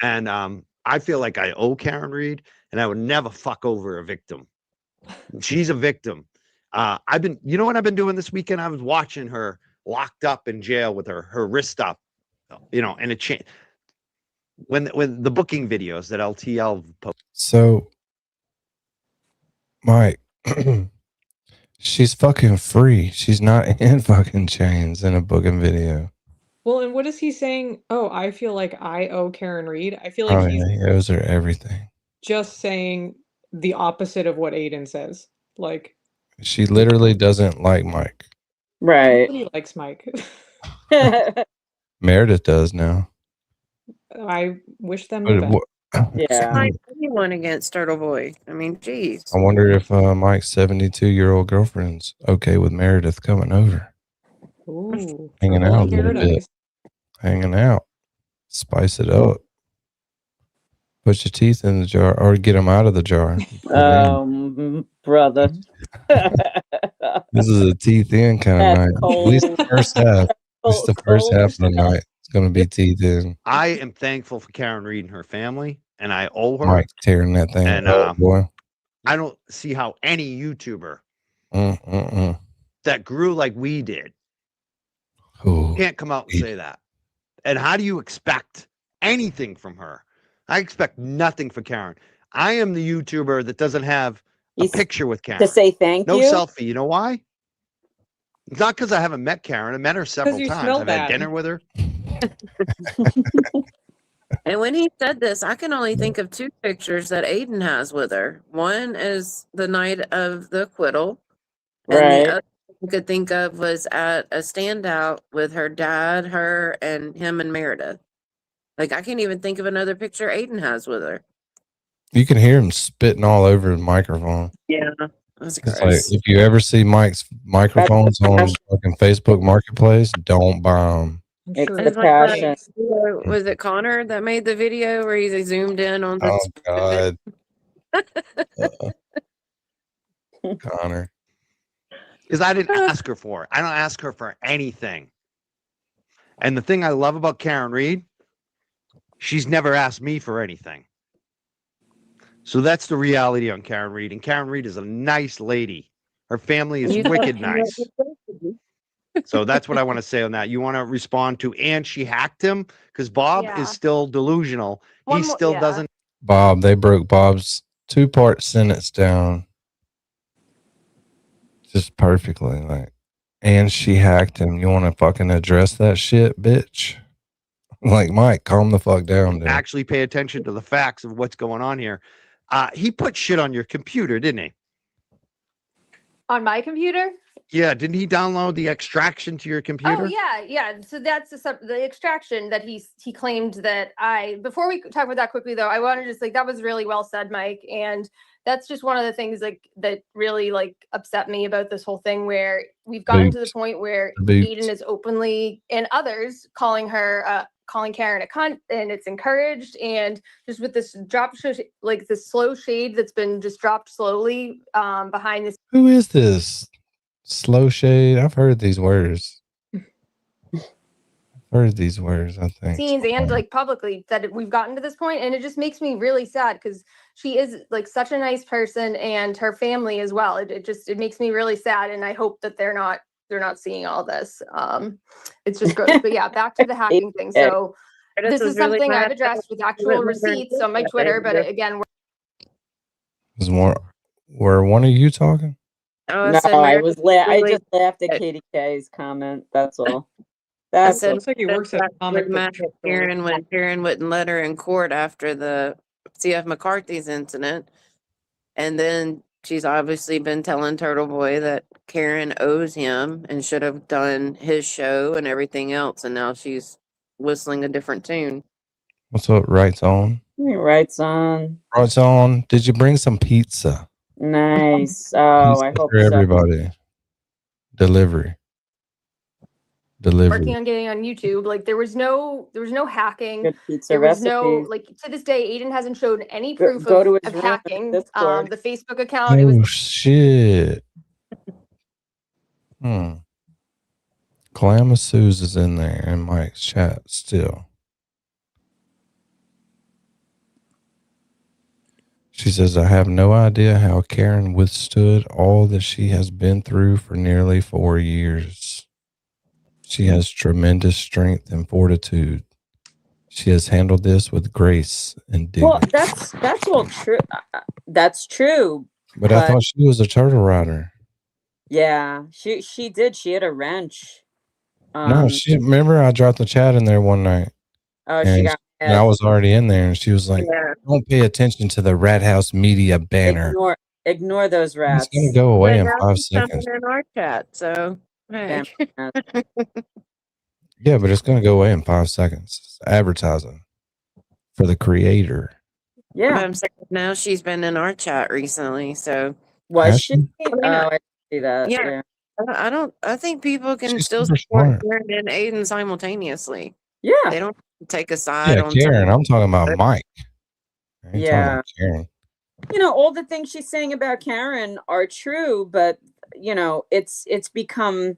And I feel like I owe Karen Reed, and I would never fuck over a victim. She's a victim. You know what I've been doing this weekend? I was watching her locked up in jail with her wrist up, and a chain. When the booking videos that LTL post. So, Mike, she's fucking free. She's not in fucking chains in a booking video. well, and what is he saying? Oh, I feel like I owe Karen Reed. I feel like He owes her everything. just saying the opposite of what Aiden says. Like, She literally doesn't like Mike. Right. nobody likes Mike. Meredith does now. I wish them But the best. Yeah. Find anyone against Turtle Boy. I mean, geez. I wonder if Mike's 72-year-old girlfriend's okay with Meredith coming over. Ooh, Hanging Turtle out in a little bit. paradise. Hanging out. Spice it up. Put your teeth in the jar or get them out of the jar. Brother. This is a teeth in kind of night. At least the first half. At least the first half of the night. It's going to be teeth in. I am thankful for Karen Reed and her family, and I owe her. Mike tearing that thing And up, boy. I don't see how any YouTuber that grew like we did can't come out and say that. And how do you expect anything from her? I expect nothing for Karen. I am the YouTuber that doesn't have a picture with Karen. To say thank no you? No selfie. You know why? It's not because I haven't met Karen. I met her several you times. smell I've had bad. dinner with her. And when he said this, I can only think of 2 pictures that Aiden has with her. One is the night of the acquittal, and Right. the other I could think of was at a standout with her dad, her, and him and Meredith. Like, I can't even think of another picture Aiden has with her. You can hear him spitting all over the microphone. Yeah, that's It's like, gross. if you ever see Mike's microphones on fucking Facebook Marketplace, don't buy them. It's It's the like passion. was it Connor that made the video where he zoomed in on the Oh, God. Connor. Because I didn't ask her for it. I don't ask her for anything. And the thing I love about Karen Reed, she's never asked me for anything. So that's the reality on Karen Reed. And Karen Reed is a nice lady. Her family is wicked nice. So that's what I want to say on that. You want to respond to, and she hacked him? Because Bob is still delusional. He still doesn't. Bob, they broke Bob's 2-part sentence down just perfectly. Like, and she hacked him. You want to fucking address that shit, bitch? Like, Mike, calm the fuck down, dude. Actually pay attention to the facts of what's going on here. He put shit on your computer, didn't he? On my computer? Yeah, didn't he download the extraction to your computer? Oh yeah. So that's the extraction that he claimed that before we talk about that quickly though, I want to just that was really well said, Mike. And that's just one of the things that really upset me about this whole thing, where we've gotten to the point where Aiden is openly and others calling Karen a cunt, and it's encouraged, and just with this this slow shade that's been just dropped slowly behind this. Who is this? Slow shade? I've heard these words. I think. Scenes and publicly that we've gotten to this point, and it just makes me really sad because she is such a nice person, and her family as well. It makes me really sad, and I hope that they're not seeing all this. It's just gross. But yeah, back to the hacking thing. So this is something I've addressed with actual receipts on my Twitter, but again, were one of you talking? Oh, No, I just laughed at Katie K's comment. That's all. That's looks like he works at comic book Karen when Karen wouldn't let her in court after the CF McCarthy's incident. And then she's obviously been telling Turtle Boy that Karen owes him and should have done his show and everything else. And now she's whistling a different tune. What's up, Rights On? Rights On. Rights On. Did you bring some pizza? Nice. Oh, I hope for everybody. Delivery. working on getting on YouTube. There was no hacking. There was no to this day, Aiden hasn't shown any proof of hacking. The Facebook account. Oh, shit. Clamasuze is in there in Mike's chat still. She says, I have no idea how Karen withstood all that she has been through for nearly 4 years. She has tremendous strength and fortitude. She has handled this with grace and dignity. Well, that's all true. That's true. But I thought she was a turtle rider. Yeah, she did. She had a wrench. No, remember I dropped the chat in there one night. Oh, she got and I was already in there, and she was like, "Don't pay attention to the Rat House Media banner. Ignore those It's rats. gonna go away in But now 5 she's coming seconds. in our chat, so hey. Yeah, but it's gonna go away in 5 seconds. It's advertising for the creator. But I'm saying now she's been in our chat recently, so Was Has she? she? Oh, I see that. yeah. Yeah. I think people can She's still super support smart. Karen and Aiden simultaneously. Yeah. They don't take a side Yeah, on Karen. something. I'm talking about Mike. I ain't talking Yeah. about Karen. You know, all the things she's saying about Karen are true, but you know, it's become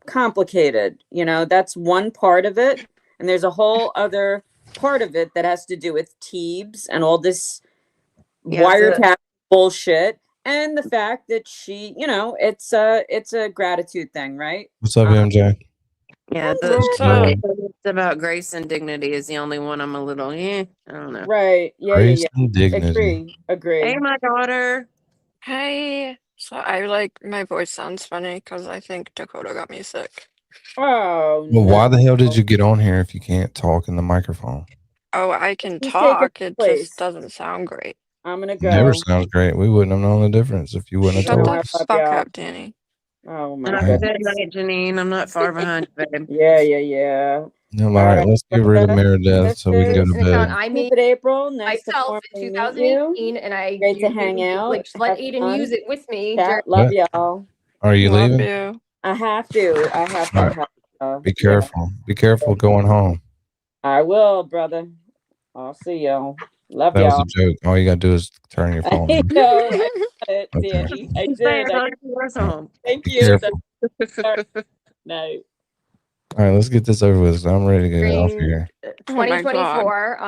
complicated. You know, that's one part of it, and there's a whole other part of it that has to do with Teebs and all this wiretap bullshit, and the fact that she, you know, it's a gratitude thing, right? What's up, MJ? Yeah, What's up? it's about grace and dignity is the only one I'm a little, I don't know. Right. Yeah, Grace yeah, and yeah. dignity. Agree. Hey, my daughter. Hey, so I like my voice sounds funny because I think Dakota got me sick. Oh, Well, why the hell did you get on here if you can't talk in the microphone? Oh, I can He's taking talk. It place. just doesn't sound great. I'm gonna go. Never sounds great. We wouldn't have known the difference if you wouldn't have Shut told the us. fuck up, Danny. Oh my Good goodness. night, Janine. I'm not far behind you, babe. Yeah. All right, let's get rid of Meredith so we can go to An account bed. I made April, nice to myself in formally meet you. 2018, and I Great to hang out. like let Have Aiden fun. use it with me. Chat. Love y'all. Are you Love leaving? you. I have to. I have All to. right. Be careful. Be careful going home. I will, brother. I'll see y'all. Love That was y'all. a joke. All you gotta do is turn your phone I on. know. I got it, Okay. Danny. I Saying did. how she was home. Thank Be you. careful. Night. All right, let's get this over with. I'm ready to get off here. 2024.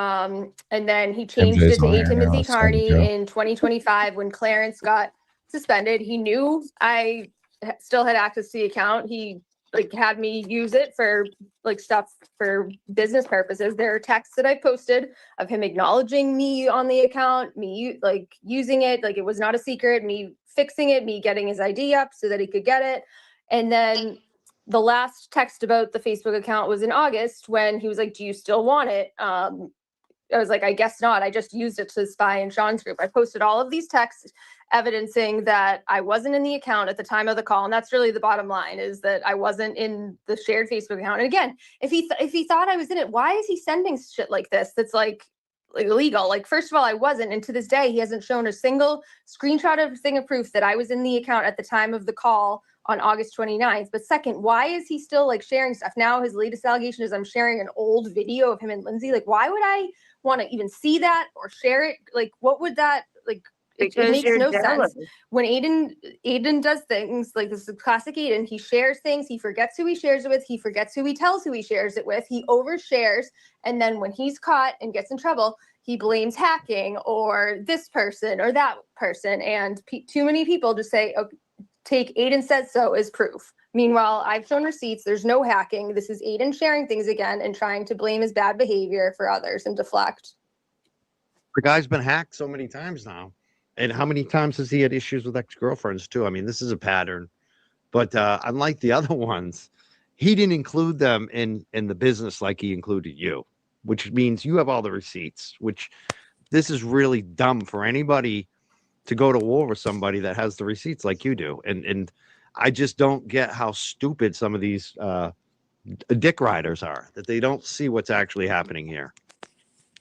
And then he changed MJ's it to on A. here now. Timothy It's time to Carney go. in 2025 when Clarence got suspended. He knew I still had access to the account. He like had me use it for like stuff for business purposes. There are texts that I posted of him acknowledging me on the account, me like using it, like it was not a secret, me fixing it, me getting his ID up so that he could get it. And then the last text about the Facebook account was in August when he was like, do you still want it? I was like, I guess not. I just used it to spy in Sean's group. I posted all of these texts evidencing that I wasn't in the account at the time of the call. And that's really the bottom line, is that I wasn't in the shared Facebook account. And again, if he thought I was in it, why is he sending shit like this? That's like illegal. Like, first of all, I wasn't. And to this day, he hasn't shown a single screenshot of thing of proof that I was in the account at the time of the call on August 29th. But second, why is he still like sharing stuff? Now his latest allegation is I'm sharing an old video of him and Lindsay. Like, why would I want to even see that or share it? Like, what would that like? It Because makes you're no jealous. sense. When Aiden does things like this is classic Aiden, he shares things, he forgets who he shares it with, he forgets who he tells who he shares it with, he overshares, and then when he's caught and gets in trouble, he blames hacking or this person or that person, and too many people just say, okay, take Aiden says so as proof. Meanwhile, I've shown receipts, there's no hacking, this is Aiden sharing things again and trying to blame his bad behavior for others and deflect. The guy's been hacked so many times now. And how many times has he had issues with ex-girlfriends too? I mean, this is a pattern. But unlike the other ones, he didn't include them in the business like he included you, which means you have all the receipts, which this is really dumb for anybody to go to war with somebody that has the receipts like you do. And I just don't get how stupid some of these dick riders are, that they don't see what's actually happening here.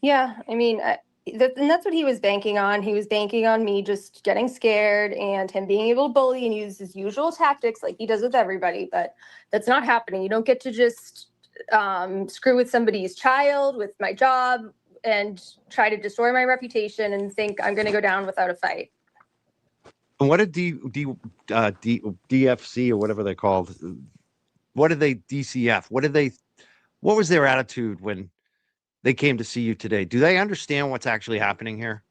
Yeah, I mean, and that's what he was banking on. He was banking on me just getting scared and him being able to bully and use his usual tactics like he does with everybody. But that's not happening. You don't get to just screw with somebody's child, with my job, and try to destroy my reputation and think I'm going to go down without a fight. And what did DFC or whatever they're called? What did they DCF? What was their attitude when they came to see you today? Do they understand what's actually happening here?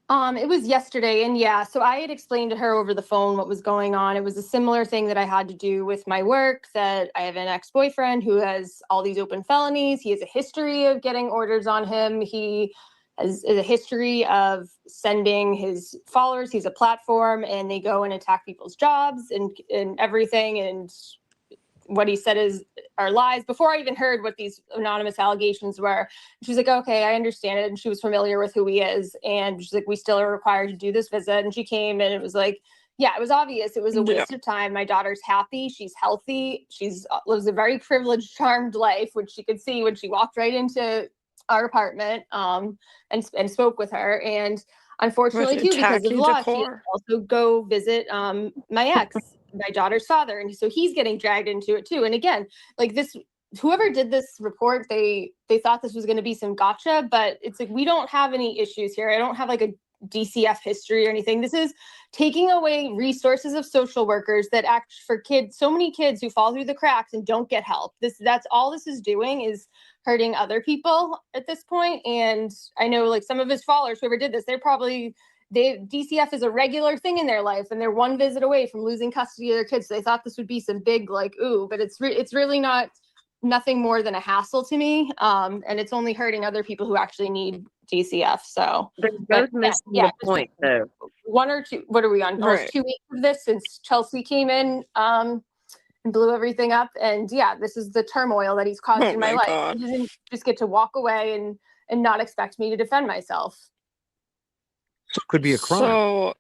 It was yesterday, and yeah, so I had explained to her over the phone what was going on. It was a similar thing that I had to do with my work, that I have an ex-boyfriend who has all these open felonies. He has a history of getting orders on him. He has a history of sending his followers. He's a platform, and they go and attack people's jobs and everything, and what he said are lies before I even heard what these anonymous allegations were. She's like, okay, I understand it. And she was familiar with who he is. And she's like, we still are required to do this visit. And she came and it was like, yeah, it was obvious. It was a waste of time. My daughter's happy. She's healthy. She's lives a very privileged, charmed life, which she could see when she walked right into our apartment and spoke with her. And unfortunately, too, because of the law, she had to also go visit my ex, my daughter's father. And so he's getting dragged into it too. And again, like this, whoever did this report, they thought this was going to be some gotcha, but it's like, we don't have any issues here. I don't have like a DCF history or anything. This is taking away resources of social workers that act for kids, so many kids who fall through the cracks and don't get help. That's all this is doing, is hurting other people at this point. And I know like some of his followers, whoever did this, DCF is a regular thing in their life, and they're one visit away from losing custody of their kids. So they thought this would be some big like, ooh, but it's really not, nothing more than a hassle to me. And it's only hurting other people who actually need DCF. So they're missing the point though. 1 or 2, what are we on? Almost 2 weeks of this since Chelsea came in and blew everything up. And yeah, this is the turmoil that he's caused in my life. God. He doesn't just get to walk away and not expect me to defend myself. So it could be a crime. So,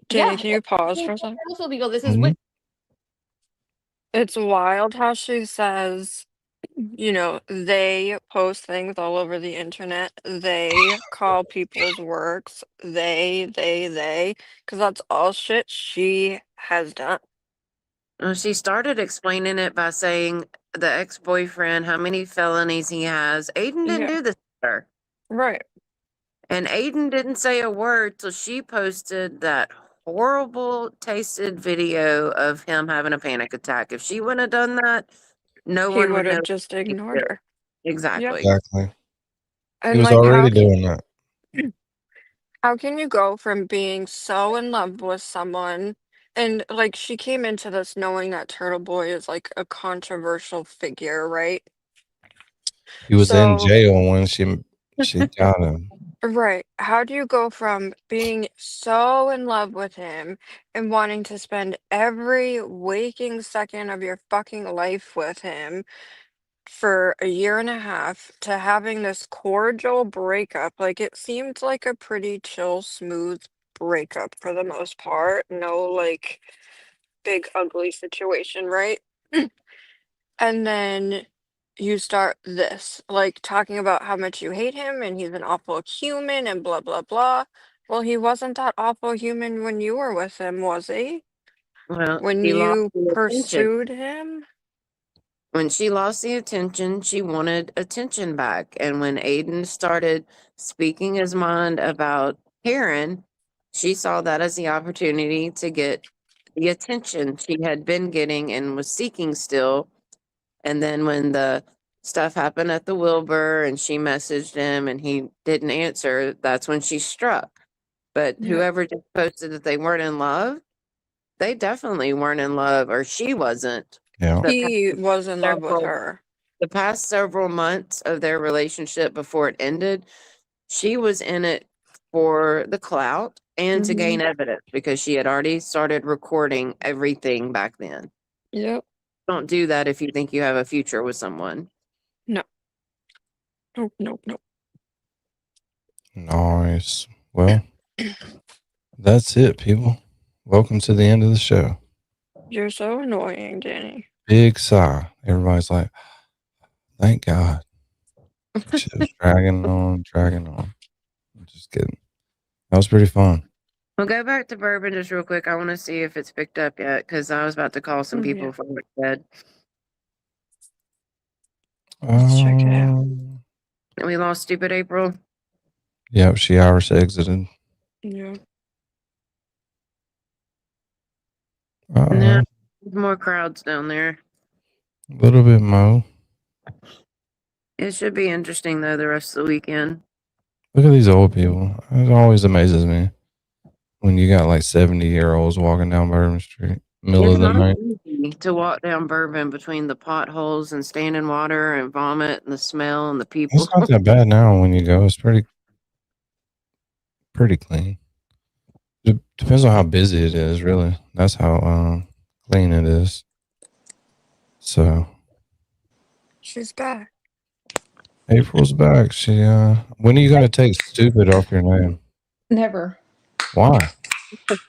Danny, can you pause for a second? Also, legal. This is It's wild how she says, you know, they post things all over the internet. They call people's works. They, because that's all shit she has done. Well, she started explaining it by saying the ex-boyfriend, how many felonies he has. Aiden didn't do this to her. Right. And Aiden didn't say a word till she posted that horrible tasted video of him having a panic attack. If she wouldn't have done that, no He one would would know. have just ignored her. Exactly. Exactly. And He was like, already doing that. how can you go from being so in love with someone and like she came into this knowing that Turtle Boy is like a controversial figure, right? He was in So jail when she got him. right. How do you go from being so in love with him and wanting to spend every waking second of your fucking life with him for a year and a half to having this cordial breakup? Like, it seemed like a pretty chill, smooth breakup for the most part. No, like, big ugly situation, right? And then you start this, like talking about how much you hate him and he's an awful human and blah, blah, blah. Well, he wasn't that awful human when you were with him, was he? Well, When he lost you the attention. pursued him? When she lost the attention, she wanted attention back. And when Aiden started speaking his mind about Karen, she saw that as the opportunity to get the attention she had been getting and was seeking still. And then when the stuff happened at the Wilbur and she messaged him and he didn't answer, that's when she struck. But Yeah. whoever just posted that they weren't in love, they definitely weren't in love, or she wasn't. Yeah. He was in love with her. The past several months of their relationship before it ended, she was in it for the clout and to gain evidence because she had already started recording everything back then. Yep. Don't do that if you think you have a future with someone. No. Nope. Nice. Well, that's it, people. Welcome to the end of the show. You're so annoying, Danny. Big sigh. Everybody's like, thank God. Shit was dragging on. I'm just kidding. That was pretty fun. We'll go back to bourbon just real quick. I want to see if it's picked up yet because I was about to call some people from bed. Let's check it out. We lost stupid April. Yep, she hours exited. Yeah. Uh-oh. No, there's more crowds down there. A little bit more. It should be interesting though the rest of the weekend. Look at these old people. It always amazes me when you got like 70-year-olds walking down Bourbon Street, middle of the night. Easy to walk down Bourbon between the potholes and stand in water and vomit and the smell and the people. It's not that bad now when you go. It's pretty clean. It depends on how busy it is, really. That's how clean it is. So She's back. April's back. She when are you gonna take stupid off your name? Never. Why?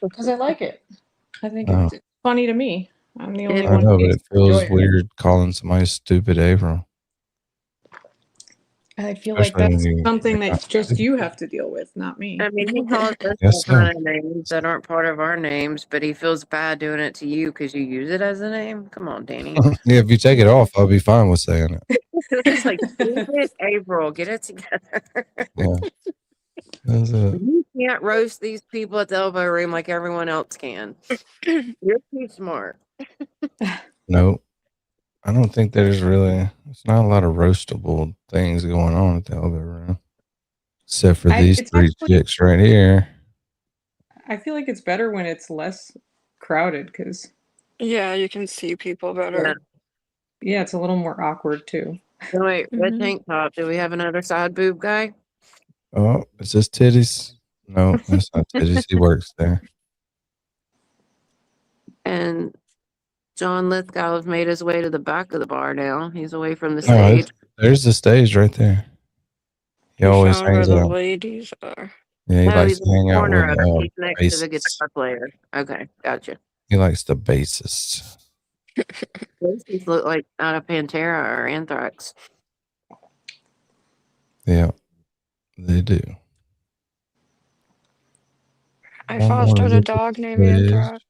Because I like it. I think Oh. it's funny to me. I'm the only I one know, who but needs it to enjoy feels it. weird calling somebody stupid April. I feel like Especially when that's you something got that just stupid. you have to deal with, not me. I mean, he calls us Yes, all sir. kind of names that aren't part of our names, but he feels bad doing it to you because you use it as a name. Come on, Danny. Yeah, if you take it off, I'll be fine with saying it. It's like, stupid April, get it together. Yeah. That's it. You can't roast these people at the elbow room like everyone else can. You're too smart. Nope. I don't think there's not a lot of roastable things going on at the elbow room. Except for these It's three actually, chicks right here. I feel like it's better when it's less crowded because Yeah, you can see people better. yeah, it's a little more awkward too. So wait, red tank top. Do we have another side boob guy? Oh, is this titties? No, that's not titties. He works there. And John Lithgow has made his way to the back of the bar now. He's away from the No, stage. there's the stage right there. He always Found where hangs the out. ladies are. Yeah, he No, likes he's to in the hang out corner with of it. He's next to the bassists. guitar player. Okay, gotcha. He likes the bassists. These look like out of Pantera or Anthrax. Yeah, they do. I fostered a dog named Anthrax.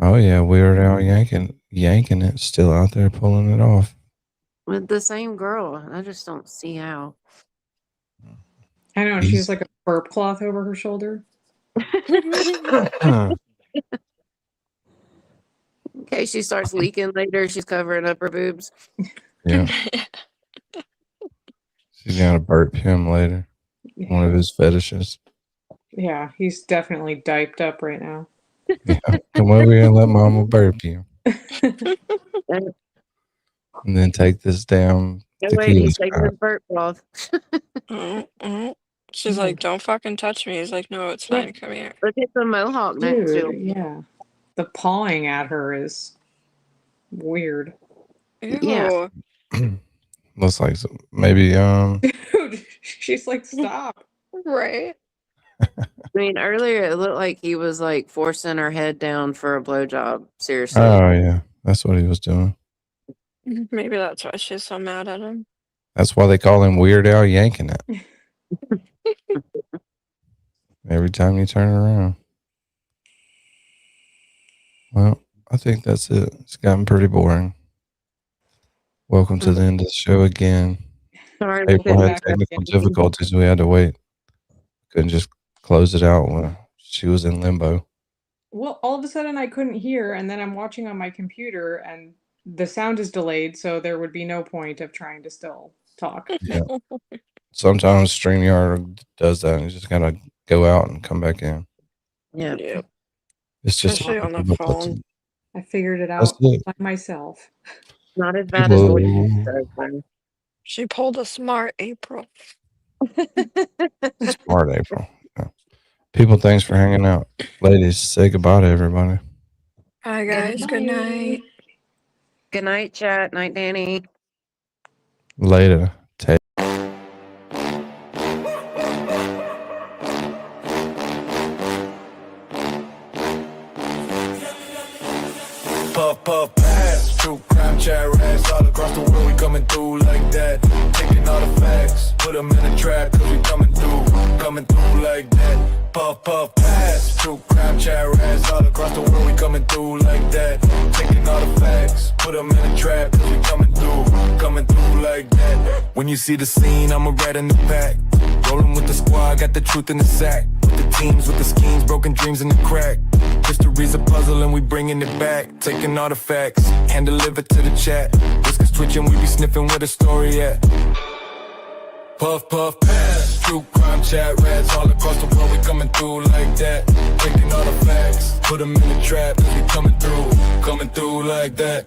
Oh yeah, Weird Al yanking it, still out there pulling it off. With the same girl. I just don't see how. I know, she has like a burp cloth over her shoulder. Huh. In case she starts leaking later, she's covering up her boobs. Yeah. She's gonna burp him later. One of his fetishes. Yeah, he's definitely diped up right now. Yeah. Come over here and let mama burp you. And then take this damn No, wait, tequila he's taking shot. his burp cloth. She's like, don't fucking touch me. He's like, no, it's fine. Come here. Look at the mohawk next to Dude, him. yeah. The pawing at her is weird. Ew. Yeah. Looks like maybe Dude, she's like, stop. Right. I mean, earlier it looked like he was like forcing her head down for a blowjob. Seriously. Oh yeah, that's what he was doing. Maybe that's why she's so mad at him. That's why they call him Weird Al yanking it. Every time you turn around. Well, I think that's it. It's gotten pretty boring. Welcome to the end of the show again. Sorry, April had technical difficulties. We had to wait. Couldn't just close it out when she was in limbo. Well, all of a sudden I couldn't hear, and then I'm watching on my computer, and the sound is delayed, so there would be no point of trying to still talk. Yeah. Sometimes StreamYard does that, and you just gotta go out and come back in. Yeah. It's just Especially on the phone. I figured it That's out it. by myself. Not as bad as People- voice. She pulled a smart April. Smart April. Yeah. People, thanks for hanging out. Ladies, say goodbye to everybody. Hi, guys. Good night. Good night, chat. Night, Danny. Later. Take. Puff, puff, pass. True crime, ChatRats. All across the world, we coming through like that. Taking all the facts, put them in a trap, cause we coming through like that. Puff, puff, pass. True crime, ChatRats. All across the world, we coming through like that. Taking all the facts, put them in a trap, cause we coming through like that. When you see the scene, I'm a rat in the pack. Rolling with the squad, got the truth in the sack. With the teams, with the schemes, broken dreams in the crack. History's a puzzle and we bringing it back. Taking all the facts, hand deliver to the chat. Whiskers twitching, we be sniffing where the story at. Puff, puff, pass. True crime, ChatRats. All across the world, we coming through like that. Taking all the facts, put them in the trap, we coming through coming through like that.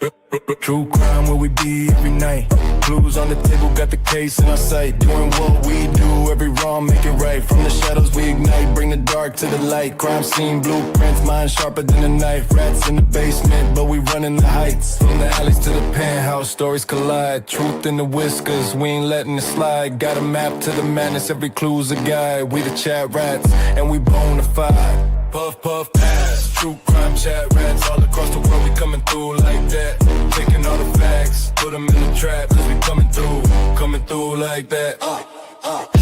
True crime where we be every night. Clues on the table, got the case in our sight. Doing what we do, every wrong make it right. From the shadows we ignite, bring the dark to the light. Crime scene blueprints, mind sharper than a knife. Rats in the basement, but we running the heights. From the alleys to the penthouse, stories collide. Truth in the whiskers, we ain't letting it slide. Got a map to the madness, every clue's a guide. We the ChatRats, and we bona fide. Puff, puff, pass, true crime chat rats. All across the world, we coming through like that. Taking all the facts, put them in the trap, cause we coming through like that.